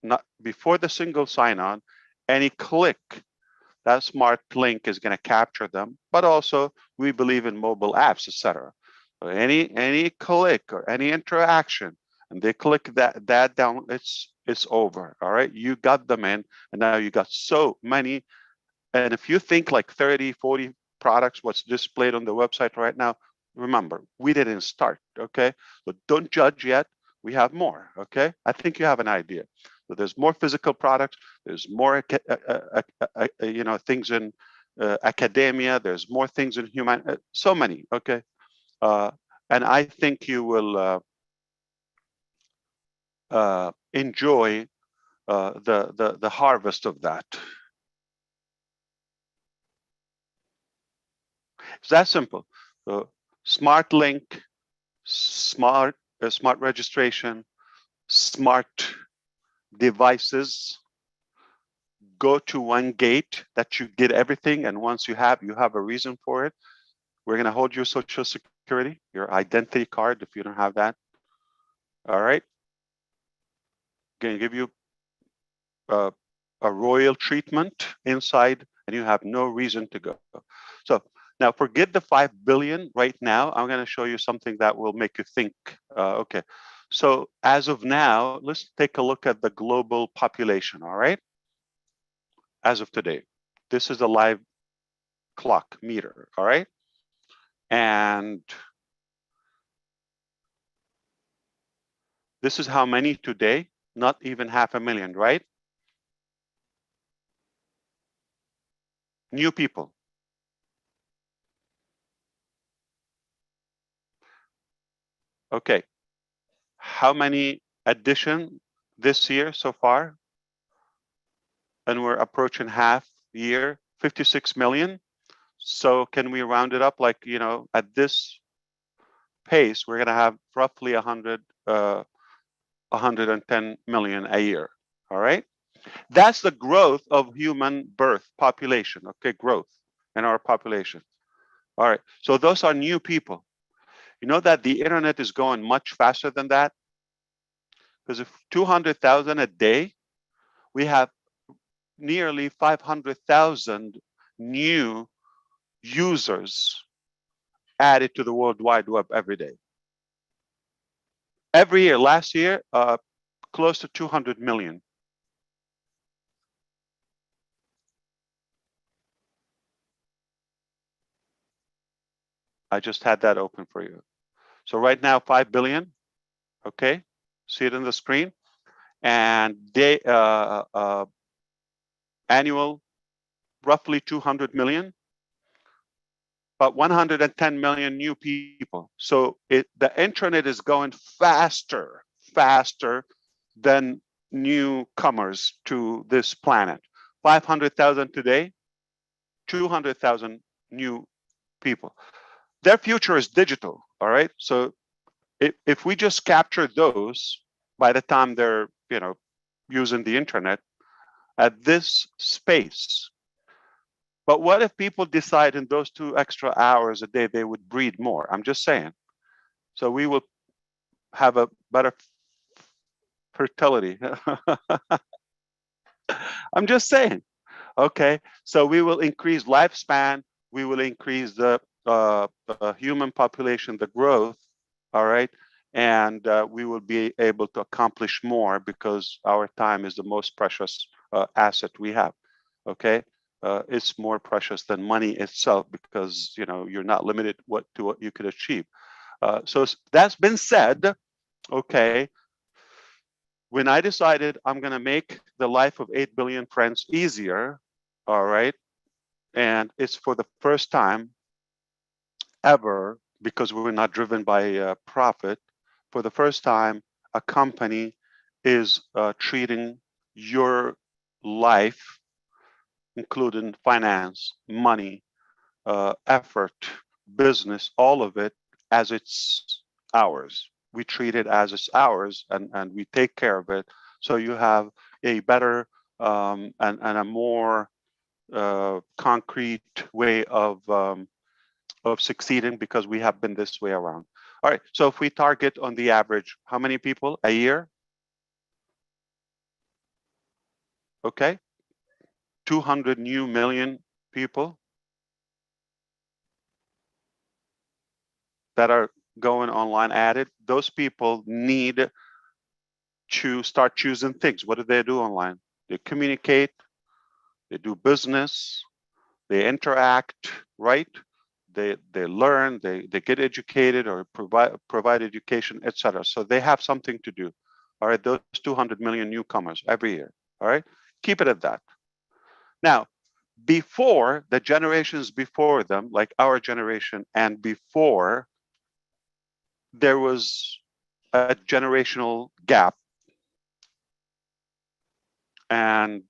J: not before the single sign-on, any click, that smart link is going to capture them. But also, we believe in mobile apps, etc. So any click or any interaction, and they click that down, it's over. All right, you got them in, and now you got so many. And if you think like 30, 40 products, what's displayed on the website right now, remember, we didn't start, okay? But don't judge yet. We have more, okay? I think you have an idea. So there's more physical products. There's more, things in academia. There's more things in human, so many, okay? And I think you will enjoy the harvest of that. It's that simple. Smart link, smart registration, smart devices. Go to one gate that you get everything, and once you have a reason for it. We're going to hold your social security, your identity card if you don't have that. All right. Going to give you a royal treatment inside, and you have no reason to go. So now forget the 5 billion right now. I'm going to show you something that will make you think. Okay. So as of now, let's take a look at the global population. All right. As of today, this is a live clock meter. All right. And this is how many today, not even 500,000, right? New people. Okay. How many addition this year so far? And we're approaching half year, 56 million. So can we round it up like, at this pace, we're going to have roughly 110 million a year. All right. That's the growth of human birth population. Okay. Growth in our population. All right. So those are new people. You know that the internet is going much faster than that? Because if 200,000 a day, we have nearly 500,000 new users added to the World Wide Web every day. Every year, last year, close to 200 million. I just had that open for you. So right now, 5 billion, okay? See it on the screen. And they, annual, roughly 200 million, but 110 million new people. So the internet is going faster than newcomers to this planet. 500,000 today, 200,000 new people. Their future is digital, all right? So if we just capture those by the time they're, using the internet at this space. But what if people decide in those 2 extra hours a day they would breed more? I'm just saying. So we will have a better fertility. I'm just saying. Okay, so we will increase lifespan. We will increase the human population, the growth. All right, and we will be able to accomplish more because our time is the most precious asset we have. Okay, it's more precious than money itself because you're not limited to what you could achieve. So that's been said. Okay. When I decided I'm going to make the life of 8 billion friends easier, all right, and it's for the first time ever, because we're not driven by profit, for the first time, a company is treating your life including finance, money, effort, business, all of it as it's ours. We treat it as it's ours, and we take care of it. So you have a better and a more concrete way of succeeding, because we have been this way around. All right, so if we target on the average, how many people a year? Okay, 200 new million people that are going online added. Those people need to start choosing things. What do they do online? They communicate, they do business, they interact, right? They learn, they get educated or provide education, etc. So they have something to do. All right, those 200 million newcomers every year. All right, keep it at that. Now, before the generations before them, like our generation, and before, there was a generational gap and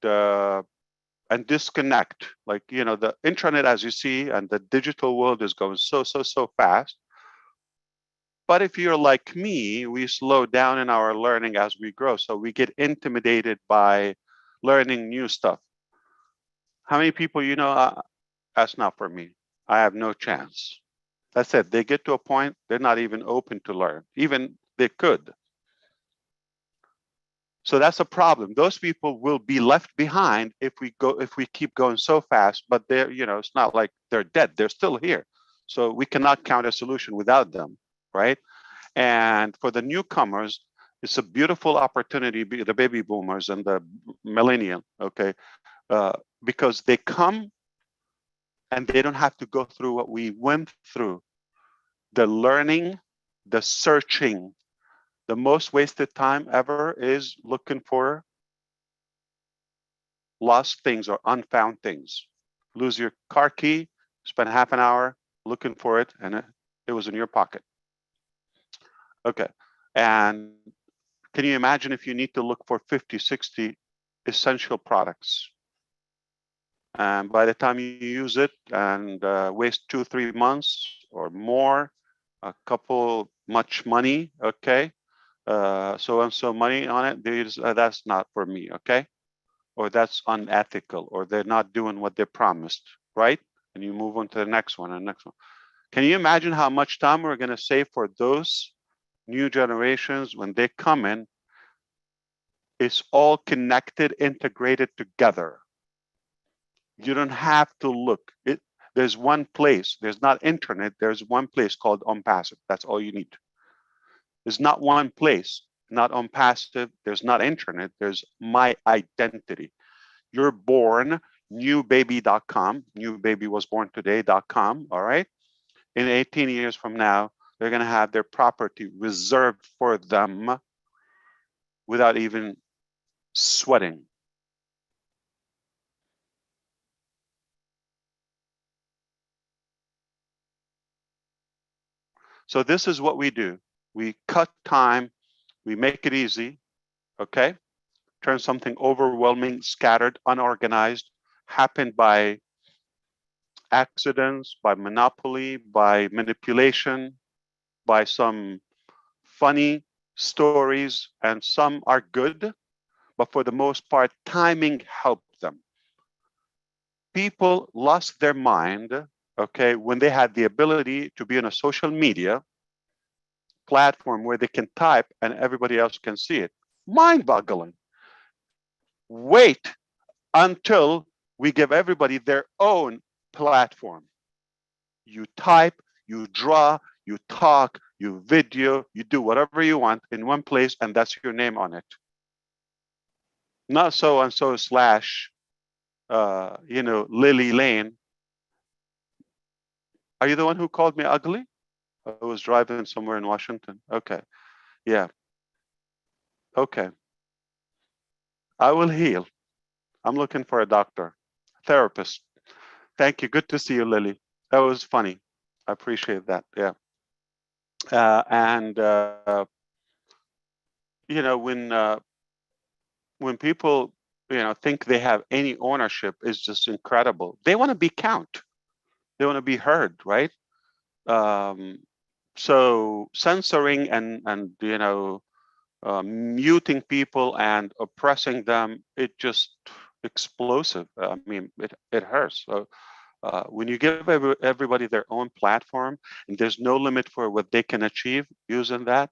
J: disconnect. Like, you know, the internet, as you see, and the digital world is going so fast. But if you're like me, we slow down in our learning as we grow. So we get intimidated by learning new stuff. How many people, you know, that's not for me. I have no chance. That's it. They get to a point, they're not even open to learn. Even they could. So that's a problem. Those people will be left behind if we keep going so fast, but they're, you know, it's not like they're dead. They're still here. So we cannot count a solution without them, right? And for the newcomers, it's a beautiful opportunity, the baby boomers and the millennial, okay? Because they come and they don't have to go through what we went through. The learning, the searching. The most wasted time ever is looking for lost things or unfound things. Lose your car key, spend half an hour looking for it, and it was in your pocket. Okay, and can you imagine if you need to look for 50, 60 essential products? And by the time you use it and waste 2-3 months or more, a couple much money, okay? So and so money on it, that's not for me, okay? Or that's unethical, or they're not doing what they promised, right? And you move on to the next one and next one. Can you imagine how much time we're gonna save for those new generations when they come in? It's all connected, integrated together. You don't have to look. There's one place. There's not internet. There's one place called ONPASSIVE. That's all you need. There's not one place, not ONPASSIVE. There's not internet. There's my identity. You're born, newbaby.com. New baby was born today.com. All right. In 18 years from now, they're going to have their property reserved for them without even sweating. So this is what we do. We cut time, we make it easy, okay? Turn something overwhelming, scattered, unorganized, happened by accidents, by monopoly, by manipulation, by some funny stories, and some are good, but for the most part, timing helped them. People lost their mind, okay, when they had the ability to be on a social media platform where they can type and everybody else can see it. Mind-boggling. Wait until we give everybody their own platform. You type, you draw, you talk, you video, you do whatever you want in one place, and that's your name on it. Not so and so slash, you know, Lily Lane. Are you the one who called me ugly? I was driving somewhere in Washington. Okay. Yeah. Okay. I will heal. I'm looking for a doctor, therapist. Thank you. Good to see you, Lily. That was funny. I appreciate that. Yeah. You know, when people, think they have any ownership is just incredible. They want to be count. They want to be heard, right? So censoring and muting people and oppressing them, it just explosive. I mean, it hurts. So when you give everybody their own platform and there's no limit for what they can achieve using that,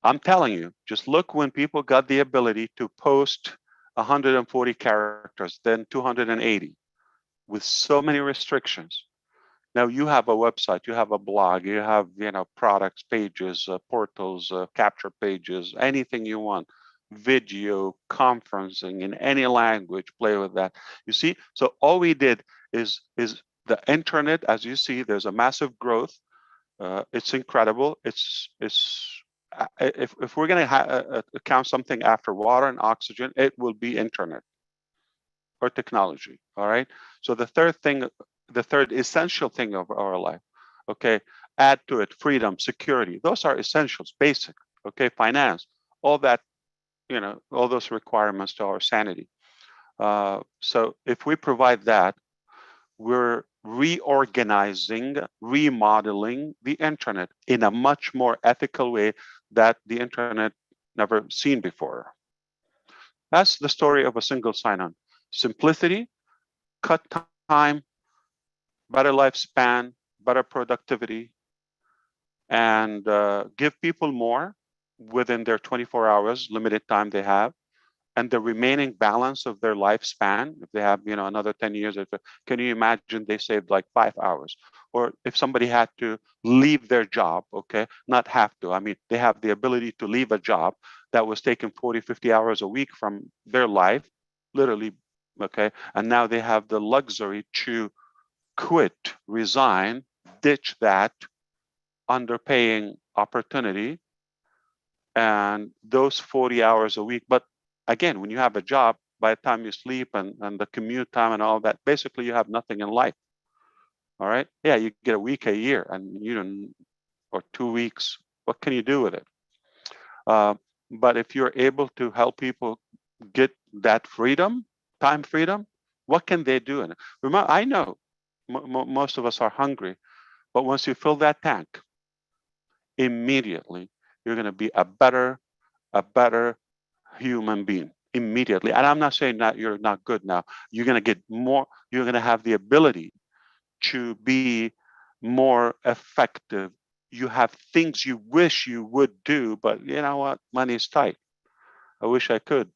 J: I'm telling you, just look when people got the ability to post 140 characters, then 280 with so many restrictions. Now you have a website, you have a blog, you have products pages, portals, capture pages, anything you want, video, conferencing in any language. Play with that. You see, so all we did is the internet. As you see, there's a massive growth. It's incredible. It's if we're going to count something after water and oxygen, it will be internet or technology. All right. So the third essential thing of our life, okay, add to it freedom, security. Those are essentials, basic. Okay, finance, all that, all those requirements to our sanity. So if we provide that, we're reorganizing, remodeling the internet in a much more ethical way that the internet never seen before. That's the story of a single sign-on. Simplicity, cut time, better lifespan, better productivity, and give people more within their 24 hours, limited time they have, and the remaining balance of their lifespan, if they have, another 10 years, can you imagine they saved like 5 hours? Or if somebody had to leave their job, okay, not have to, I mean, they have the ability to leave a job that was taking 40, 50 hours a week from their life, literally, okay, and now they have the luxury to quit, resign, ditch that underpaying opportunity and those 40 hours a week. But again, when you have a job, by the time you sleep and the commute time and all that, basically you have nothing in life. All right. Yeah, you get a week a year and or 2 weeks. What can you do with it? But if you're able to help people get that freedom, time freedom, what can they do in it? Remember, I know most of us are hungry, but once you fill that tank, immediately you're going to be a better human being immediately. And I'm not saying that you're not good now. You're going to get more, you're going to have the ability to be more effective. You have things you wish you would do, but you know what? Money's tight. I wish I could,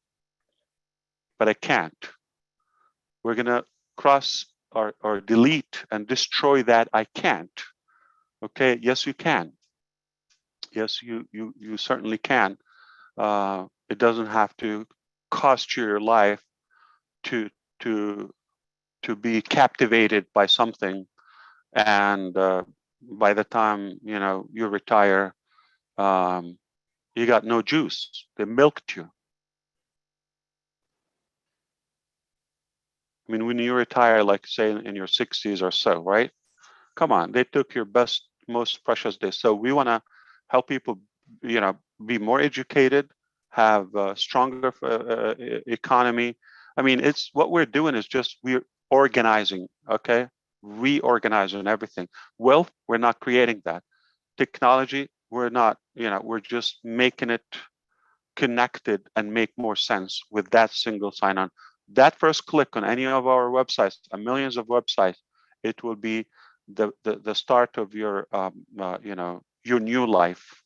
J: but I can't. We're going to cross or delete and destroy that I can't. Okay, yes, you can. Yes, you certainly can. It doesn't have to cost you your life to be captivated by something, and by the time you retire, you got no juice. They milked you. I mean, when you retire, like say in your 60s or so, right? Come on, they took your best, most precious days. So we want to help people, be more educated, have a stronger economy. I mean, it's what we're doing is just we're organizing, okay, reorganizing everything. Wealth, we're not creating that. Technology, we're not, we're just making it connected and make more sense with that single sign-on. That first click on any of our websites, millions of websites, it will be the start of your your new life.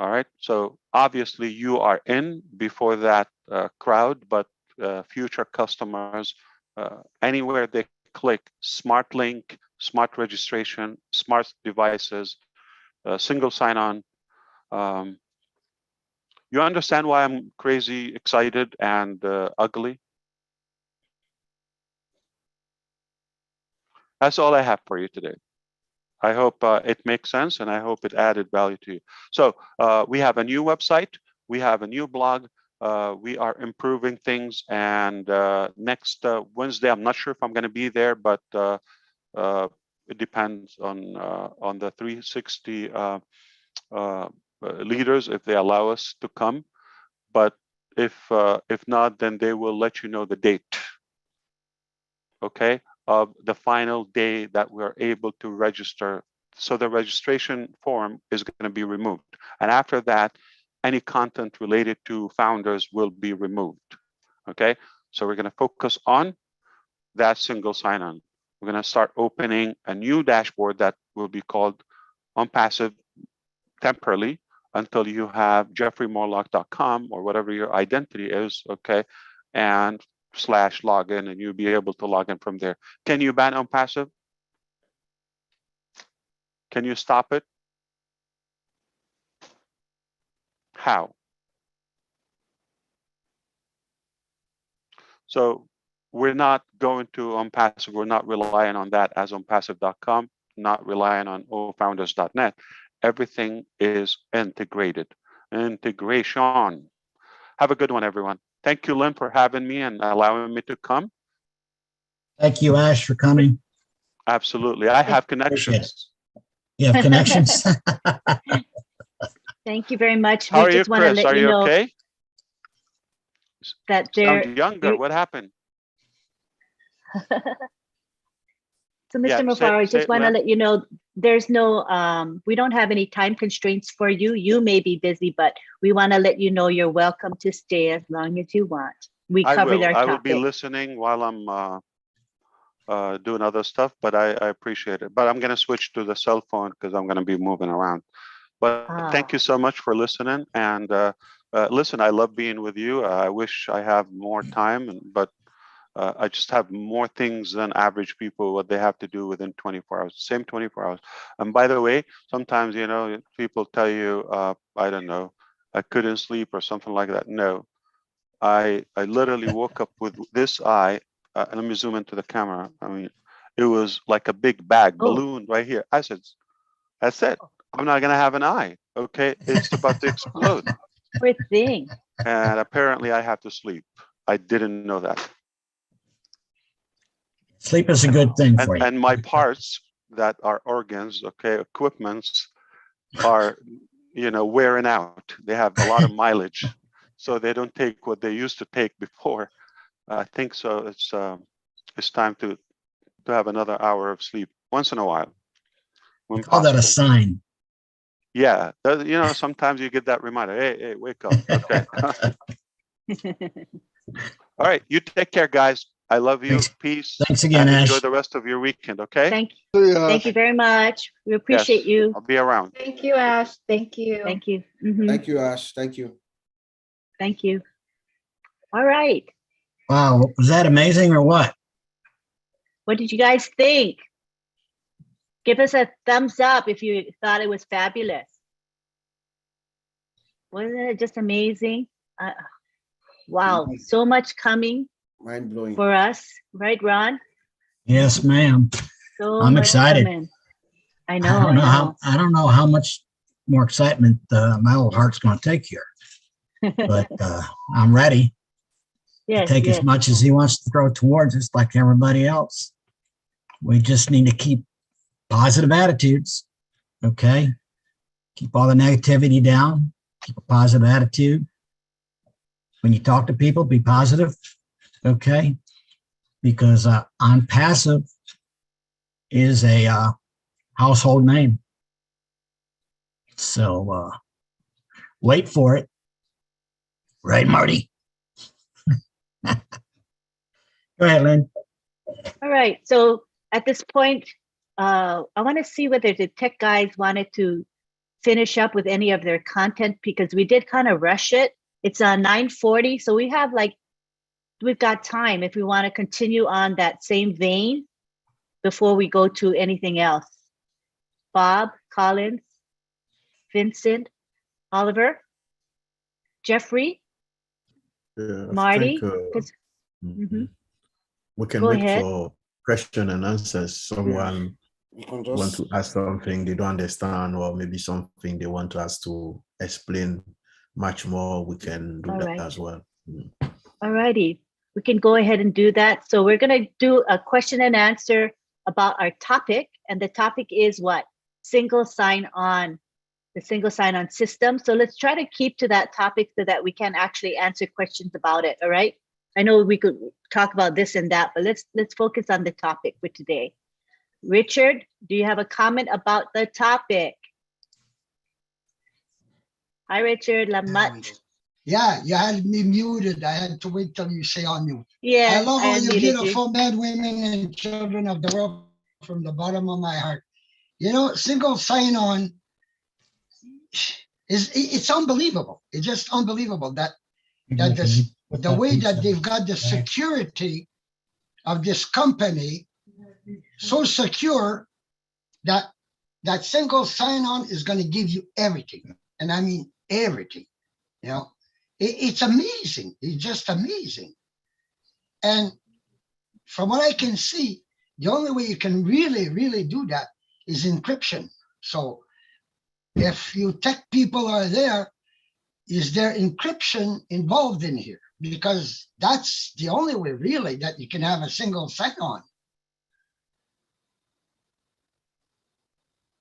J: All right. So obviously you are in before that crowd, but future customers, anywhere they click, smart link, smart registration, smart devices, single sign-on. You understand why I'm crazy excited and ugly? That's all I have for you today. I hope it makes sense, and I hope it added value to you. So we have a new website. We have a new blog. We are improving things. And next Wednesday, I'm not sure if I'm going to be there, but it depends on the 360 leaders if they allow us to come. But If not, then they will let you know the date, okay, of the final day that we're able to register. So the registration form is going to be removed. And after that, any content related to founders will be removed, okay? So we're going to focus on that single sign-on. We're going to start opening a new dashboard that will be called ONPASSIVE temporarily until you have jeffreymorlock.com or whatever your identity is, okay, and /login, and you'll be able to log in from there. Can you ban ONPASSIVE? Can you stop it? How? So we're not going to ONPASSIVE. We're not relying on that as ONPASSIVE.com, not relying on ofounders.net. Everything is integrated. Integration. Have a good one, everyone. Thank you, Lynn, for having me and allowing me to come.
B: Thank you, Ash, for coming.
J: Absolutely. I have
B: Appreciate it.
J: connections.
B: You have connections?
C: Thank you very much.
J: How
C: We
J: are you,
C: just want to
J: Chris?
C: let
J: Are
C: you
J: you
C: know
J: okay?
C: that there.
J: Sound younger. What happened?
C: So, Mr.
J: Yeah,
C: Mufareh, I
J: say
C: just
J: it,
C: want to
J: Lynn.
C: let you know there's no, we don't have any time constraints for you. You may be busy, but we want to let you know you're welcome to stay as long as you want. We covered our
J: I will be
C: topic.
J: listening while I'm doing other stuff, but I appreciate it. But I'm going to switch to the cell phone because I'm going to be moving around. But thank you so much for listening. And listen, I love being with you. I wish I have more time, but I just have more things than average people, what they have to do within 24 hours, same 24 hours. And by the way, sometimes, you know, people tell you, I don't know, I couldn't sleep or something like that. No, I literally woke up with this eye. Let me zoom into the camera. I mean, it was like a big bag balloon right here. I said, that's it. I'm not going to have an eye. Okay. It's about to explode.
C: Poor thing.
J: And apparently I have to sleep. I didn't know that.
B: Sleep is a good thing for you.
J: And my parts that are organs, okay, equipments are, you know, wearing out. They have a lot of mileage. So they don't take what they used to take before. I think so. It's time to have another hour of sleep once in a while. When
B: Call that a
J: possible.
B: sign.
J: Yeah, you know, sometimes you get that reminder. Hey, wake up. Okay. All right, you take care, guys. I love you.
B: Thanks.
J: Peace.
B: Thanks again,
J: and
B: Ash.
J: enjoy the rest of your weekend. Okay.
C: Thank you very much. We appreciate you.
J: I'll be around.
A: Thank you, Ash. Thank you.
C: Thank you. Mhm.
G: Thank you, Ash. Thank you.
C: Thank you. All right.
B: Wow, was that amazing or what?
C: What did you guys think? Give us a thumbs up if you thought it was fabulous. Wasn't it just amazing? Wow, so much coming
G: Mind blowing
C: for us, right, Ron?
B: Yes, ma'am.
C: So
B: I'm
C: much
B: excited.
C: coming. I know.
B: I don't know how much more excitement my old heart's going to take here, but I'm ready to take as much as he wants to throw towards us, like everybody else. We just need to keep positive attitudes. Okay, keep all the negativity down. Keep a positive attitude. When you talk to people, be positive. Okay, because ONPASSIVE is a household name. So wait for it. Right, Marty? Go ahead, Lynn.
C: All right. So at this point, I want to see whether the tech guys wanted to finish up with any of their content because we did kind of rush it. It's 9:40. So we've got time if we want to continue on that same vein before we go to anything else. Bob, Collins, Vincent, Oliver, Jeffrey, Marty.
F: We can
C: Go
F: wait
C: ahead.
F: for question and answers. Someone want to ask something they don't understand, or maybe something they want us to explain much more. We can do that as well.
C: All righty. We can go ahead and do that. So we're going to do a question and answer about our topic. And the topic is what? Single sign-on. the single sign-on system. So let's try to keep to that topic so that we can actually answer questions about it. All right. I know we could talk about this and that, but let's focus on the topic for today. Richard, do you have a comment about the topic? Hi, Richard. Lamat.
K: Yeah, you had me muted. I had to wait till you say unmute.
C: Yeah,
K: I love
C: I
K: all you
C: unmuted
K: beautiful men, women, and children of the world from the bottom of my heart. You know, single sign-on it's unbelievable. It's just unbelievable that the way that they've got the security of this company so secure that that single sign-on is going to give you everything. And I mean everything. You know, it's amazing. It's just amazing. And from what I can see, the only way you can really do that is encryption. So if you tech people are there, is there encryption involved in here? Because that's the only way really that you can have a single sign-on.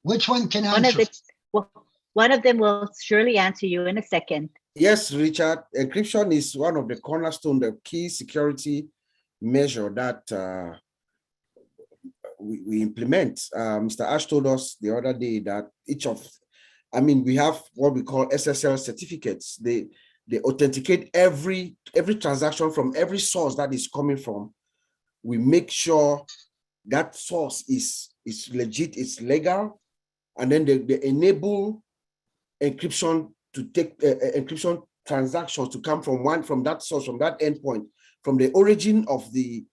K: Which one can answer?
C: One of them will surely answer you in a second.
G: Yes, Richard, encryption is one of the cornerstone, the key security measure that we implement. Mr. Ash told us the other day that we have what we call SSL certificates. They authenticate every transaction from every source that is coming from. We make sure that source is legit, it's legal, and then they enable encryption to take encryption transactions to come from that source, from that endpoint, from the origin of the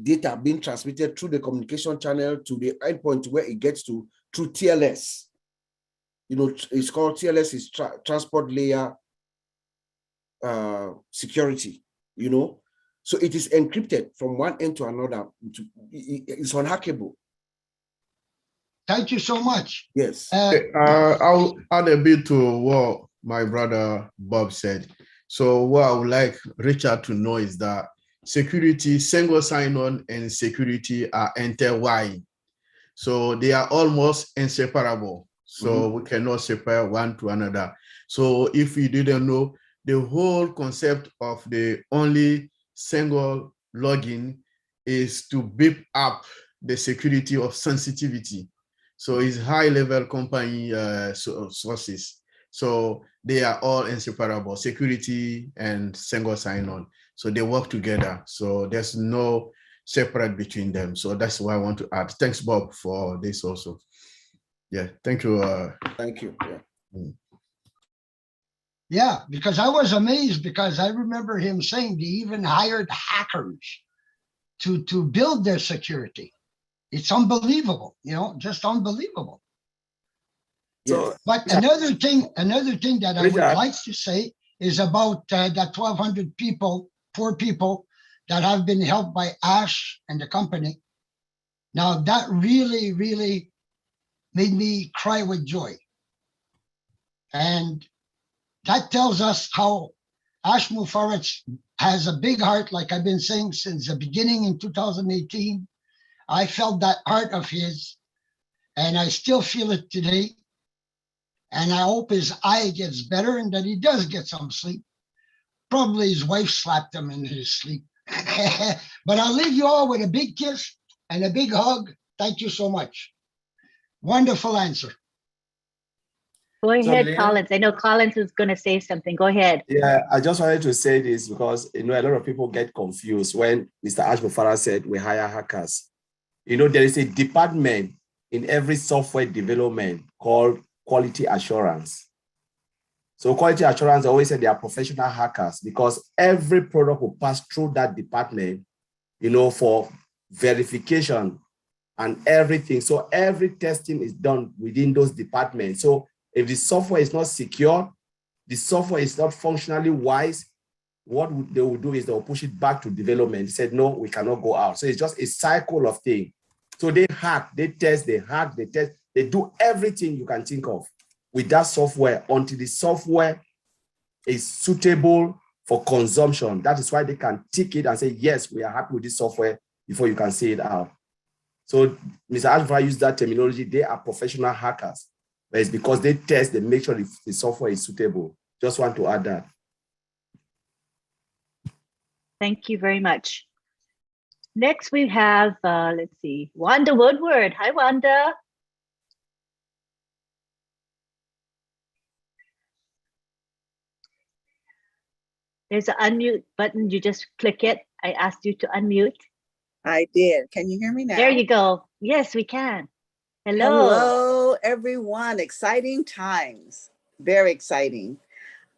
G: data being transmitted through the communication channel to the endpoint where it gets to through TLS. You know, it's called TLS is transport layer security, you know. So it is encrypted from one end to another. It's unhackable.
K: Thank you so much.
G: Yes.
F: I'll add a bit to what my brother Bob said. So what I would like Richard to know is that security, single sign-on and security are intertwined. So they are almost inseparable. So we cannot separate one to another. So if you didn't know, the whole concept of the only single login is to beef up the security of sensitivity. So it's high-level company sources. So they are all inseparable, security and single sign-on. So they work together. So there's no separate between them. So that's why I want to add. Thanks, Bob, for this also. Yeah, thank you.
G: Thank you. Yeah.
K: Yeah, because I was amazed because I remember him saying they even hired hackers to build their security. It's unbelievable, you know, just unbelievable.
D: So,
K: but another thing that I would
D: Richard,
K: like to say is about that 1,200 people, poor people that have been helped by Ash and the company. Now that really made me cry with joy. And that tells us how Ash Mufareh has a big heart, like I've been saying since the beginning in 2018. I felt that heart of his, and I still feel it today. And I hope his eye gets better and that he does get some sleep. Probably his wife slapped him in his sleep. But I'll leave you all with a big kiss and a big hug. Thank you so much. Wonderful answer.
C: Go ahead,
D: Lynn,
C: Collins. I know Collins is going to say something. Go ahead.
D: Yeah, I just wanted to say this because, you know, a lot of people get confused when Mr. Ash Mufareh said we hire hackers. You know, there is a department in every software development called quality assurance. So quality assurance, I always say they are professional hackers because every product will pass through that department, you know, for verification and everything. So every testing is done within those departments. So if the software is not secure, the software is not functionally wise, what they will do is they will push it back to development. They said, no, we cannot go out. So it's just a cycle of things. So they hack, they test, they hack, they test, they do everything you can think of with that software until the software is suitable for consumption. That is why they can tick it and say, yes, we are happy with this software before you can see it out. So Mr. Alpha used that terminology. They are professional hackers. but it's because they test, they make sure the software is suitable. Just want to add that.
C: Thank you very much. Next, we have, let's see, Wanda Woodward. Hi, Wanda. There's an unmute button. You just click it. I asked you to unmute.
L: I did. Can you hear me now?
C: There you go. Yes, we can. Hello.
L: Hello, everyone. Exciting times. Very exciting.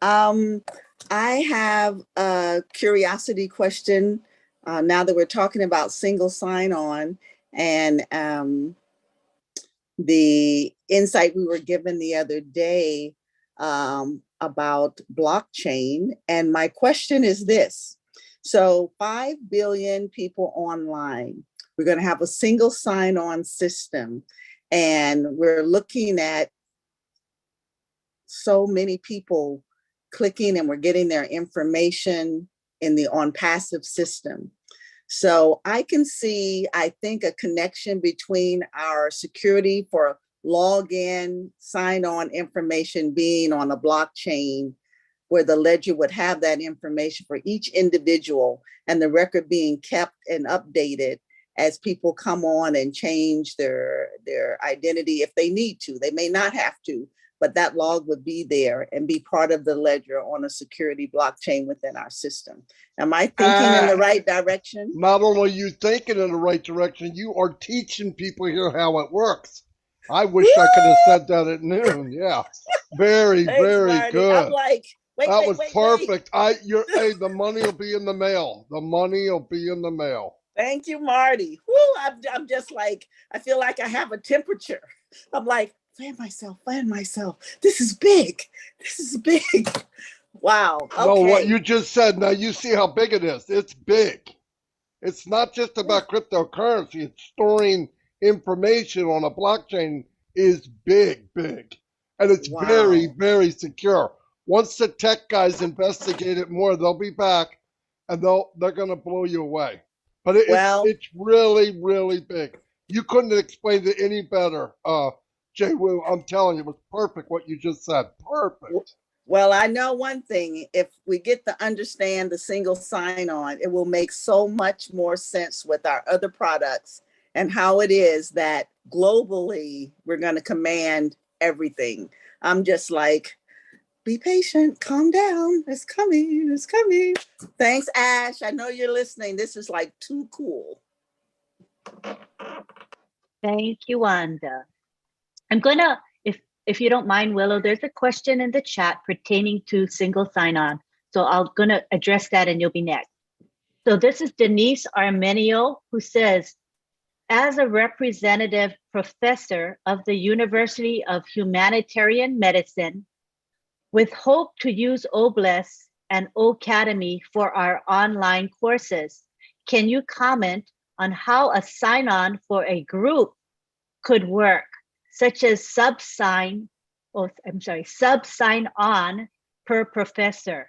L: I have a curiosity question now that we're talking about single sign-on and the insight we were given the other day about blockchain. And my question is this. So 5 billion people online, we're going to have a single sign-on system. And we're looking at so many people clicking and we're getting their information in the ONPASSIVE system. So I can see, I think, a connection between our security for login, sign-on information being on a blockchain where the ledger would have that information for each individual and the record being kept and updated as people come on and change their identity if they need to. They may not have to, but that log would be there and be part of the ledger on a security blockchain within our system. Am I thinking in the right direction?
I: Not only are you thinking in the right direction, you are teaching people here how it works. I wish I could have said that at noon. Yeah, very,
L: Thanks,
I: very
L: Marty.
I: good.
L: I'm like, wait,
I: That
L: wait,
I: was
L: wait,
I: perfect. Hey, the money will be in the mail. The money will be in the mail.
L: Thank you, Marty. Woo, I'm just like, I feel like I have a temperature. I'm like, fan myself. This is big. This is big. Wow. Okay.
I: No, what you just said, now you see how big it is. It's big. It's not just about cryptocurrency. It's storing information on a blockchain is big, big. And it's very, very secure. Once the tech guys investigate it more, they'll be back and they're going to blow you away. But it's really, really big. You couldn't have explained it any better, Jay Wu. I'm telling you, it was perfect what you just said. Perfect.
L: Well, I know one thing. If we get to understand the single sign-on, it will make so much more sense with our other products and how it is that globally we're going to command everything. I'm just like, be patient, calm down. It's coming, it's coming. Thanks, Ash. I know you're listening. This is like too cool.
C: Thank you, Wanda. I'm gonna, if you don't mind, Willow, there's a question in the chat pertaining to single sign-on. So I'm gonna address that and you'll be next. So this is Denise Armenio, who says, as a representative professor of the University of Humanitarian Medicine, with hope to use OBLES and OCademy for our online courses, can you comment on how a sign-on for a group could work, such as sub-sign on per professor?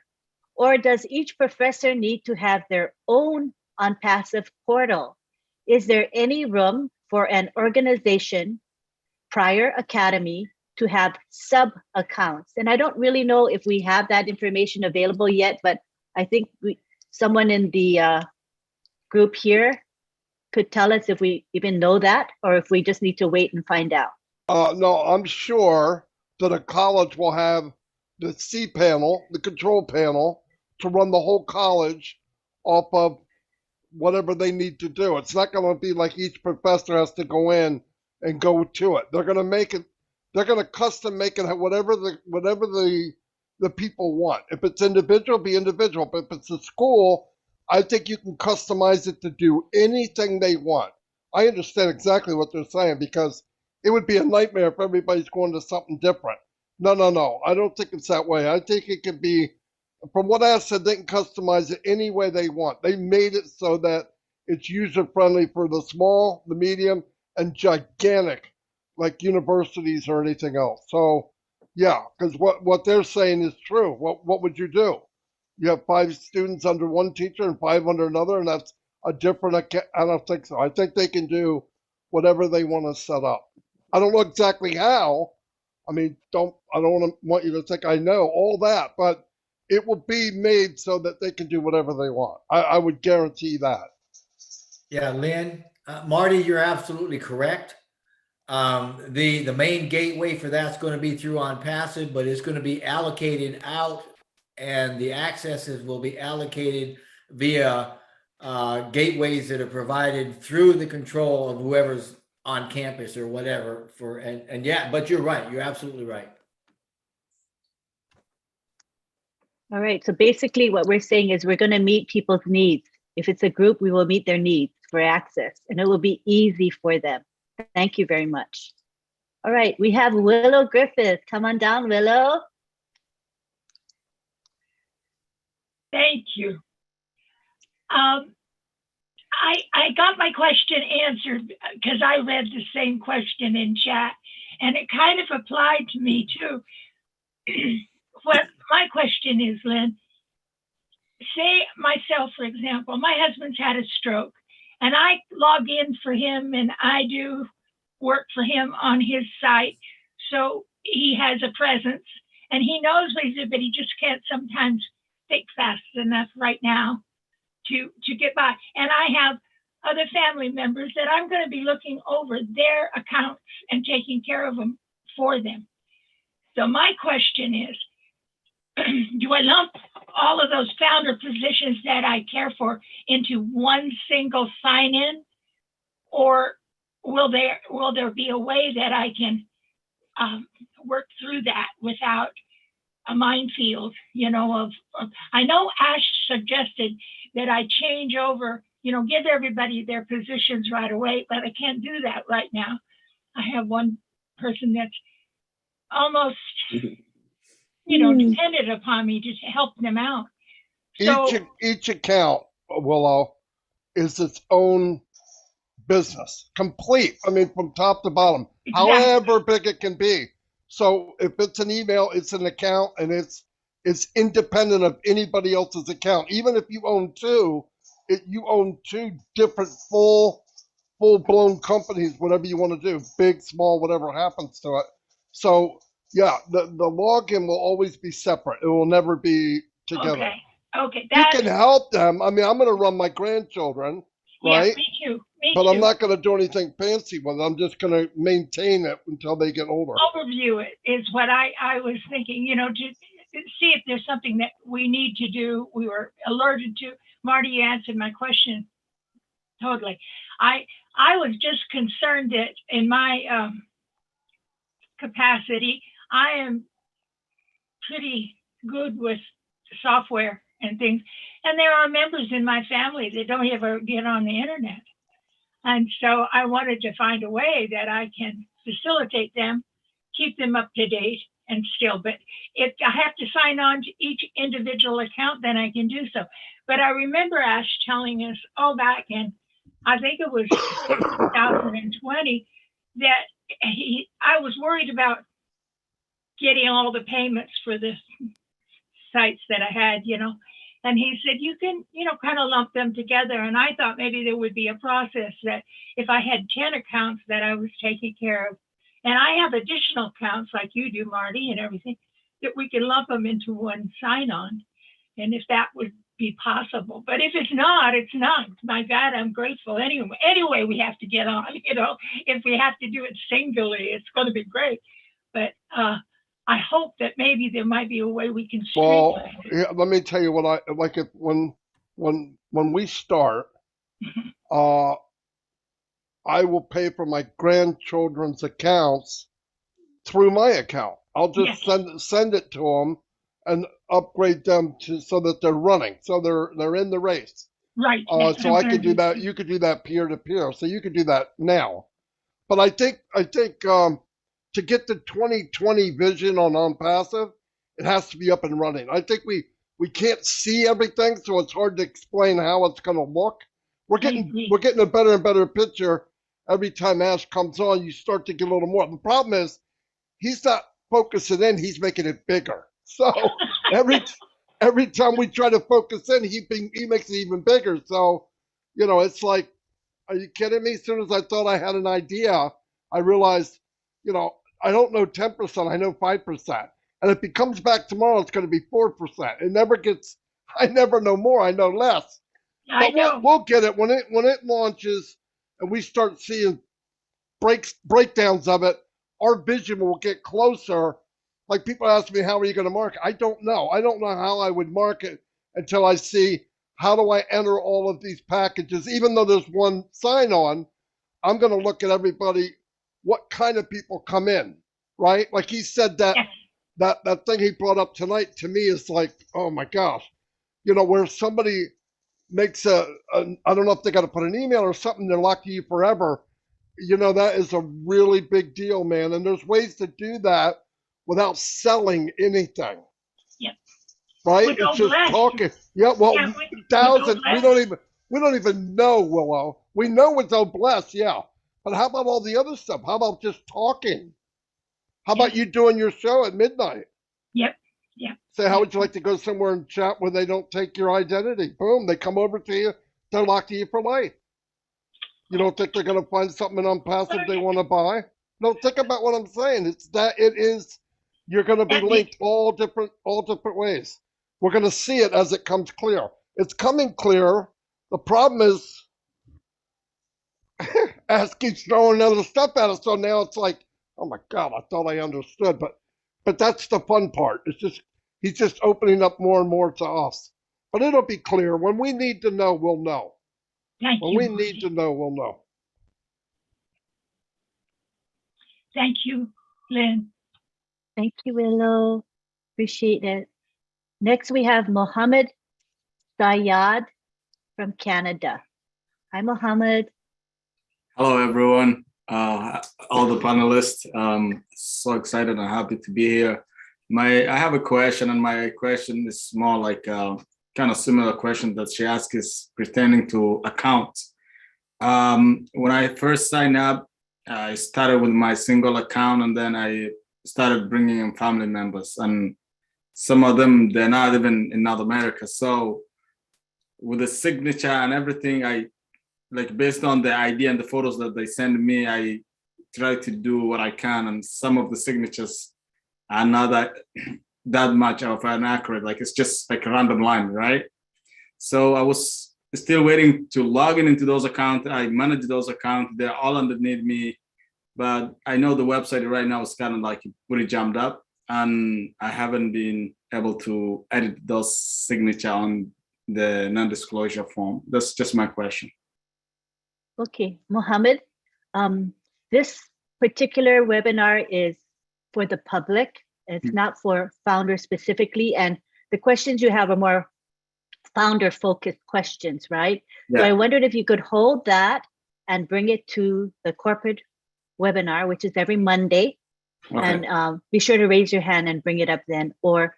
C: Or does each professor need to have their own ONPASSIVE portal? Is there any room for an organization, prior academy, to have sub-accounts? And I don't really know if we have that information available yet, but I think someone in the group here could tell us if we even know that, or if we just need to wait and find out.
I: No, I'm sure that a college will have the C panel, the control panel, to run the whole college off of whatever they need to do. It's not going to be like each professor has to go in and go to it. They're going to make it. They're going to custom make it whatever the people want. If it's individual, be individual. But if it's a school, I think you can customize it to do anything they want. I understand exactly what they're saying because it would be a nightmare if everybody's going to something different. No. I don't think it's that way. I think it could be, from what I said, they can customize it any way they want. They made it so that it's user-friendly for the small, the medium, and gigantic, like universities or anything else. So, yeah, because what they're saying is true. What would you do? You have 5 students under one teacher and 5 under another, and that's a different. I don't think so. I think they can do whatever they want to set up. I don't know exactly how, I mean, I don't want you to think I know all that, but it will be made so that they can do whatever they want. I would guarantee that.
H: Yeah, Lynn, Marty, you're absolutely correct. The main gateway for that's going to be through ONPASSIVE, but it's going to be allocated out, and the accesses will be allocated via gateways that are provided through the control of whoever's on campus or whatever. And yeah, but you're right. You're absolutely right.
C: All right. So basically what we're saying is we're going to meet people's needs. If it's a group, we will meet their needs for access, and it will be easy for them. Thank you very much. All right. We have Willow Griffith. Come on down, Willow.
M: Thank you. I got my question answered because I read the same question in chat, and it kind of applied to me too. What my question is, Lynn, say myself, for example, my husband's had a stroke, and I log in for him and I do work for him on his site. So he has a presence and he knows what he's doing, but he just can't sometimes think fast enough right now to get by. And I have other family members that I'm going to be looking over their accounts and taking care of them for them. So my question is, do I lump all of those founder positions that I care for into one single sign-in, or will there be a way that I can work through that without a minefield, of I know Ash suggested that I change over, give everybody their positions right away, but I can't do that right now. I have one person that's almost, dependent upon me to help them out. So
I: Each account, Willow, is its own business, complete. I mean, from top to bottom,
M: exactly.
I: however big it can be. So if it's an email, it's an account, and it's independent of anybody else's account. Even if you own two, you own two different full-blown companies, whatever you want to do, big, small, whatever happens to it. So yeah, the login will always be separate. It will never be together.
M: Okay.
I: You can help them. I mean, I'm going to run my grandchildren, right?
M: Yeah, me too.
I: But I'm not going to do anything fancy with it. I'm just going to maintain it until they get older.
M: Overview it is what I was thinking, to see if there's something that we need to do. We were alerted to. Marty, you answered my question totally. I was just concerned that in my capacity, I am pretty good with software and things. And there are members in my family that don't ever get on the internet. And so I wanted to find a way that I can facilitate them, keep them up to date and still, but if I have to sign on to each individual account, then I can do so. But I remember Ash telling us back in, I think it was 2020, that I was worried about getting all the payments for the sites that I had, and he said, you can, kind of lump them together. And I thought maybe there would be a process that if I had 10 accounts that I was taking care of, and I have additional accounts like you do, Marty, and everything, that we can lump them into one sign-on. And if that would be possible. But if it's not, it's not. My God, I'm grateful anyway. Anyway, we have to get on, if we have to do it singly, it's going to be great. But I hope that maybe there might be a way we can streamline it.
I: Yeah, let me tell you what I like. If when we start, I will pay for my grandchildren's accounts through my account. I'll just send it to them and upgrade them so that they're running, so they're in the race.
M: Right.
I: So I could do that. You could do that peer to peer. So you could do that now. But I think to get the 2020 vision on ONPASSIVE, it has to be up and running. I think we can't see everything, so it's hard to explain how it's going to look. We're getting a better and better picture every time Ash comes on. You start to get a little more. The problem is he's not focusing in; he's making it bigger. So every time we try to focus in, he makes it even bigger. So it's like, are you kidding me? As soon as I thought I had an idea, I realized, I don't know 10%, I know 5%. And if it comes back tomorrow, it's going to be 4%. It never gets, I never know more, I know less.
M: I
I: But
M: know.
I: we'll get it when it launches and we start seeing breakdowns of it. Our vision will get closer. Like people ask me, how are you going to market? I don't know. I don't know how I would market until I see how do I enter all of these packages. Even though there's one sign on, I'm going to look at everybody, what kind of people come in, right? Like he said that
M: Yes.
I: that thing he brought up tonight to me is like, oh my gosh, you know, where somebody makes I don't know if they got to put an email or something, they're locked to you forever. You know, that is a really big deal, man. And there's ways to do that without selling anything.
M: Yep.
I: Right?
M: With
I: It's
M: no
I: just
M: bless.
I: talking. Yeah, well,
M: Yeah, with
I: thousands.
M: no
I: We don't even know, Willow. We know it's bless, yeah. But how about all the other stuff? How about just talking? How about you doing your show at midnight?
M: Yep. Yep.
I: Say, how would you like to go somewhere and chat where they don't take your identity? Boom, they come over to you. They're locked to you for life. You don't think they're going to find something unpassive they want to buy? No, think about what I'm saying. It's that it is. You're going to be linked all different ways. We're going to see it as it comes clear. It's coming clear. The problem is, Ass keeps throwing other stuff at us. So now it's like, oh my God, I thought I understood, but that's the fun part. It's just he's just opening up more and more to us. But it'll be clear. When we need to know, we'll know. When we need to know, we'll know.
M: Thank you, Lynn.
C: Thank you, Willow. Appreciate it. Next, we have Mohammed Sayad from Canada. Hi, Mohammed.
N: Hello, everyone. All the panelists. So excited and happy to be here. I have a question, and my question is more like kind of similar question that she asked is pertaining to accounts. When I first signed up, I started with my single account, and then I started bringing in family members, and some of them, they're not even in North America. So with the signature and everything, based on the idea and the photos that they send me, I try to do what I can, and some of the signatures are not that much of an accurate, like it's just like a random line, right? So I was still waiting to log into those accounts. I manage those accounts. They're all underneath me, but I know the website right now is kind of like pretty jammed up, and I haven't been able to edit those signature on the non-disclosure form. That's just my question.
C: Okay, Mohammed, this particular webinar is for the public. It's not for founders specifically. And the questions you have are more founder-focused questions, right?
N: Yeah.
C: So I wondered if you could hold that and bring it to the corporate webinar, which is every Monday.
N: Okay.
C: And be sure to raise your hand and bring it up then, or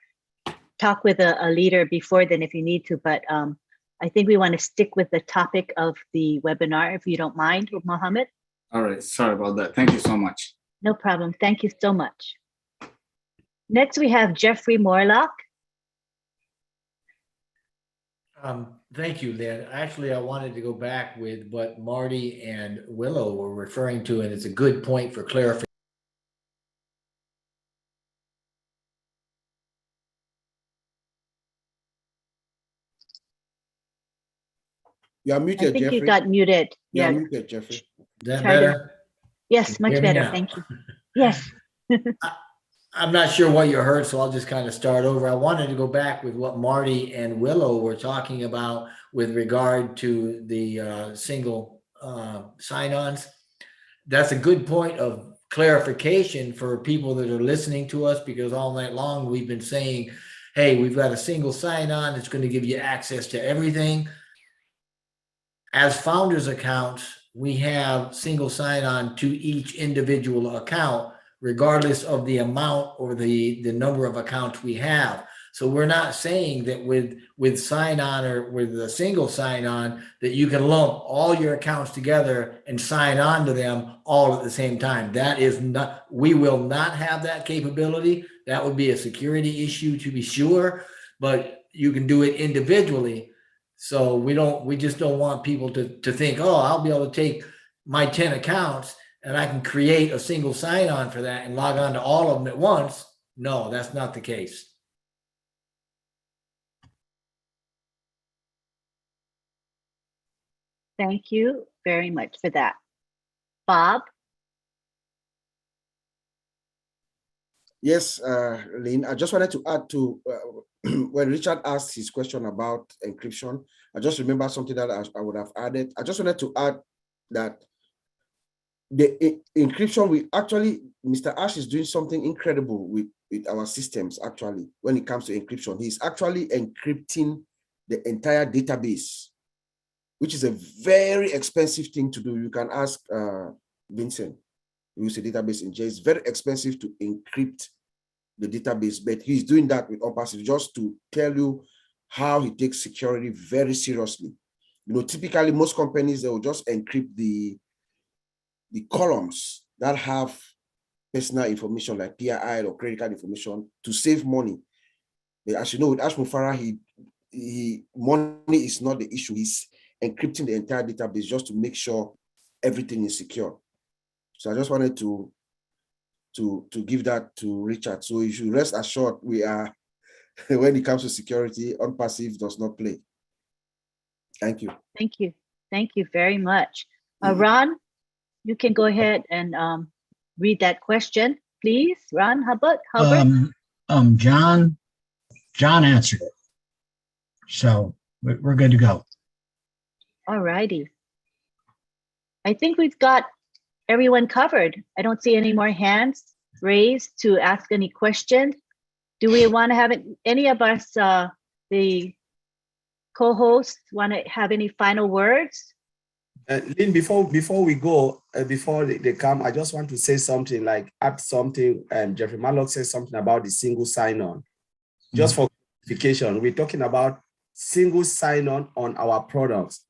C: talk with a leader before then if you need to. But I think we want to stick with the topic of the webinar, if you don't mind, Mohammed.
N: All right, sorry about that. Thank you so much.
C: No problem. Thank you so much. Next, we have Jeffrey Morlock.
H: Thank you, Lynn. Actually, I wanted to go back with what Marty and Willow were referring to, and it's a good point for clarification.
G: You are
C: I
G: muted,
C: think
G: Jeffrey.
C: you got muted.
G: You are
C: Yeah.
G: muted, Jeffrey.
H: Is that
C: Try to-
H: better?
C: Yes,
H: Can you
C: much
H: hear me
C: better.
H: now?
C: Thank you. Yes.
H: I'm not sure what you heard, so I'll just kind of start over. I wanted to go back with what Marty and Willow were talking about with regard to the single sign-ons. That's a good point of clarification for people that are listening to us, because all night long we've been saying, hey, we've got a single sign-on that's going to give you access to everything. As founders accounts, we have single sign-on to each individual account, regardless of the amount or the number of accounts we have. So we're not saying that with sign-on or with a single sign-on that you can lump all your accounts together and sign on to them all at the same time. That is not, we will not have that capability. That would be a security issue to be sure, but you can do it individually. So we just don't want people to think, oh, I'll be able to take my 10 accounts and I can create a single sign-on for that and log on to all of them at once. No, that's not the case.
C: Thank you very much for that. Bob?
G: Yes, Lynn, I just wanted to add to when Richard asked his question about encryption, I just remember something that I would have added. I just wanted to add that the encryption, we actually, Mr. Ash is doing something incredible with our systems, actually, when it comes to encryption. He's actually encrypting the entire database, which is a very expensive thing to do. You can ask Vincent, who uses a database in J. It's very expensive to encrypt the database, but he's doing that with ONPASSIVE just to tell you how he takes security very seriously. You know, typically most companies, they will just encrypt the columns that have personal information like PII or credit card information to save money. But as you know, with Mufareh, money is not the issue. He's encrypting the entire database just to make sure everything is secure. So I just wanted to give that to Richard. So you should rest assured we are, when it comes to security, ONPASSIVE does not play. Thank you.
C: Thank you. Thank you very much. Ron, you can go ahead and read that question, please. Ron, Hulbert?
B: John answered it. So we're good to go.
C: All righty. I think we've got everyone covered. I don't see any more hands raised to ask any questions. Do we want to have any of us, the co-hosts, want to have any final words?
D: Lynn, before we go, before they come, I just want to say something, like add something. Jeffrey Morlock says something about the single sign-on. Just for clarification, we're talking about single sign-on on our products.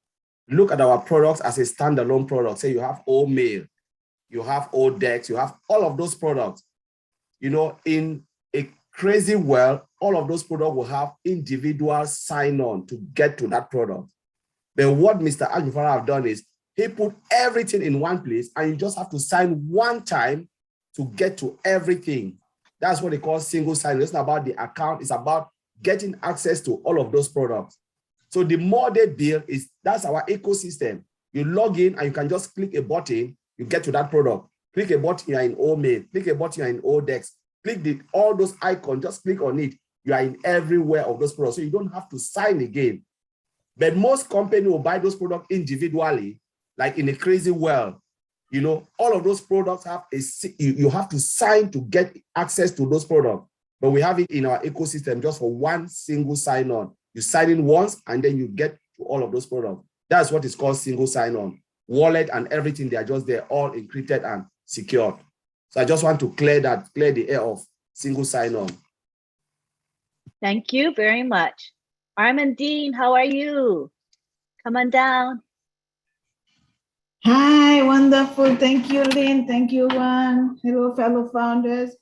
D: Look at our products as a standalone product. Say you have mail, you have DEX, you have all of those products. You know, in a crazy world, all of those products will have individual sign-on to get to that product. But what Mr. Mufareh have done is he put everything in one place and you just have to sign one time to get to everything. That's what they call single sign-on. It's not about the account, it's about getting access to all of those products. So the more they build, that's our ecosystem. You log in and you can just click a button, you get to that product. Click a button, you're in mail. Click a button, you're in DEX. Click all those icons, just click on it. You are in everywhere of those products. So you don't have to sign again. But most companies will buy those products individually, like in a crazy world. You know, all of those products have you have to sign to get access to those products. But we have it in our ecosystem just for one single sign-on. You sign in once and then you get to all of those products. That's what is called single sign-on. Wallet and everything, they are just there, all encrypted and secured. So I just want to clear the air of single sign-on.
C: Thank you very much. Armandine, how are you? Come on down.
O: Hi, wonderful. Thank you, Lynn. Thank you, Juan. Hello, fellow founders.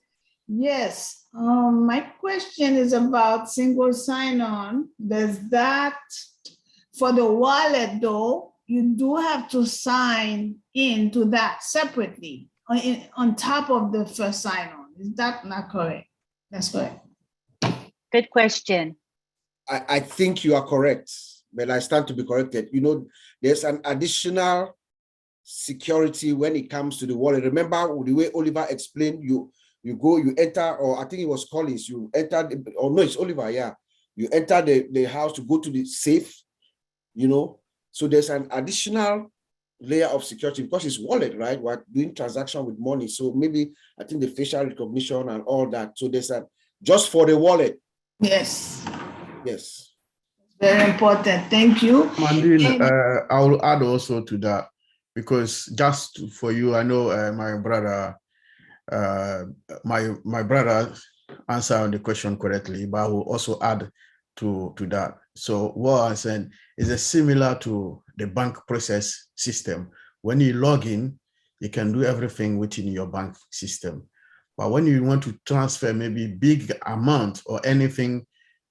O: Yes, my question is about single sign-on. Does that, for the wallet though, you do have to sign into that separately on top of the first sign-on. Is that not correct? That's correct.
C: Good question.
G: I think you are correct, but I stand to be corrected. You know, there's an additional security when it comes to the wallet. Remember the way Oliver explained, you go, you enter, or I think it was Collins, you enter, or no, it's Oliver, yeah. You enter the house to go to the safe, you know. So there's an additional layer of security because it's wallet, right? We're doing transaction with money. So maybe I think the facial recognition and all that. So there's just for the wallet.
O: Yes.
G: Yes.
O: Very important. Thank you.
F: Mandine, I will add also to that, because just for you, I know my brother answered the question correctly, but I will also add to that. So what I'm saying is similar to the bank process system. When you log in, you can do everything within your bank system. But when you want to transfer maybe big amount or anything,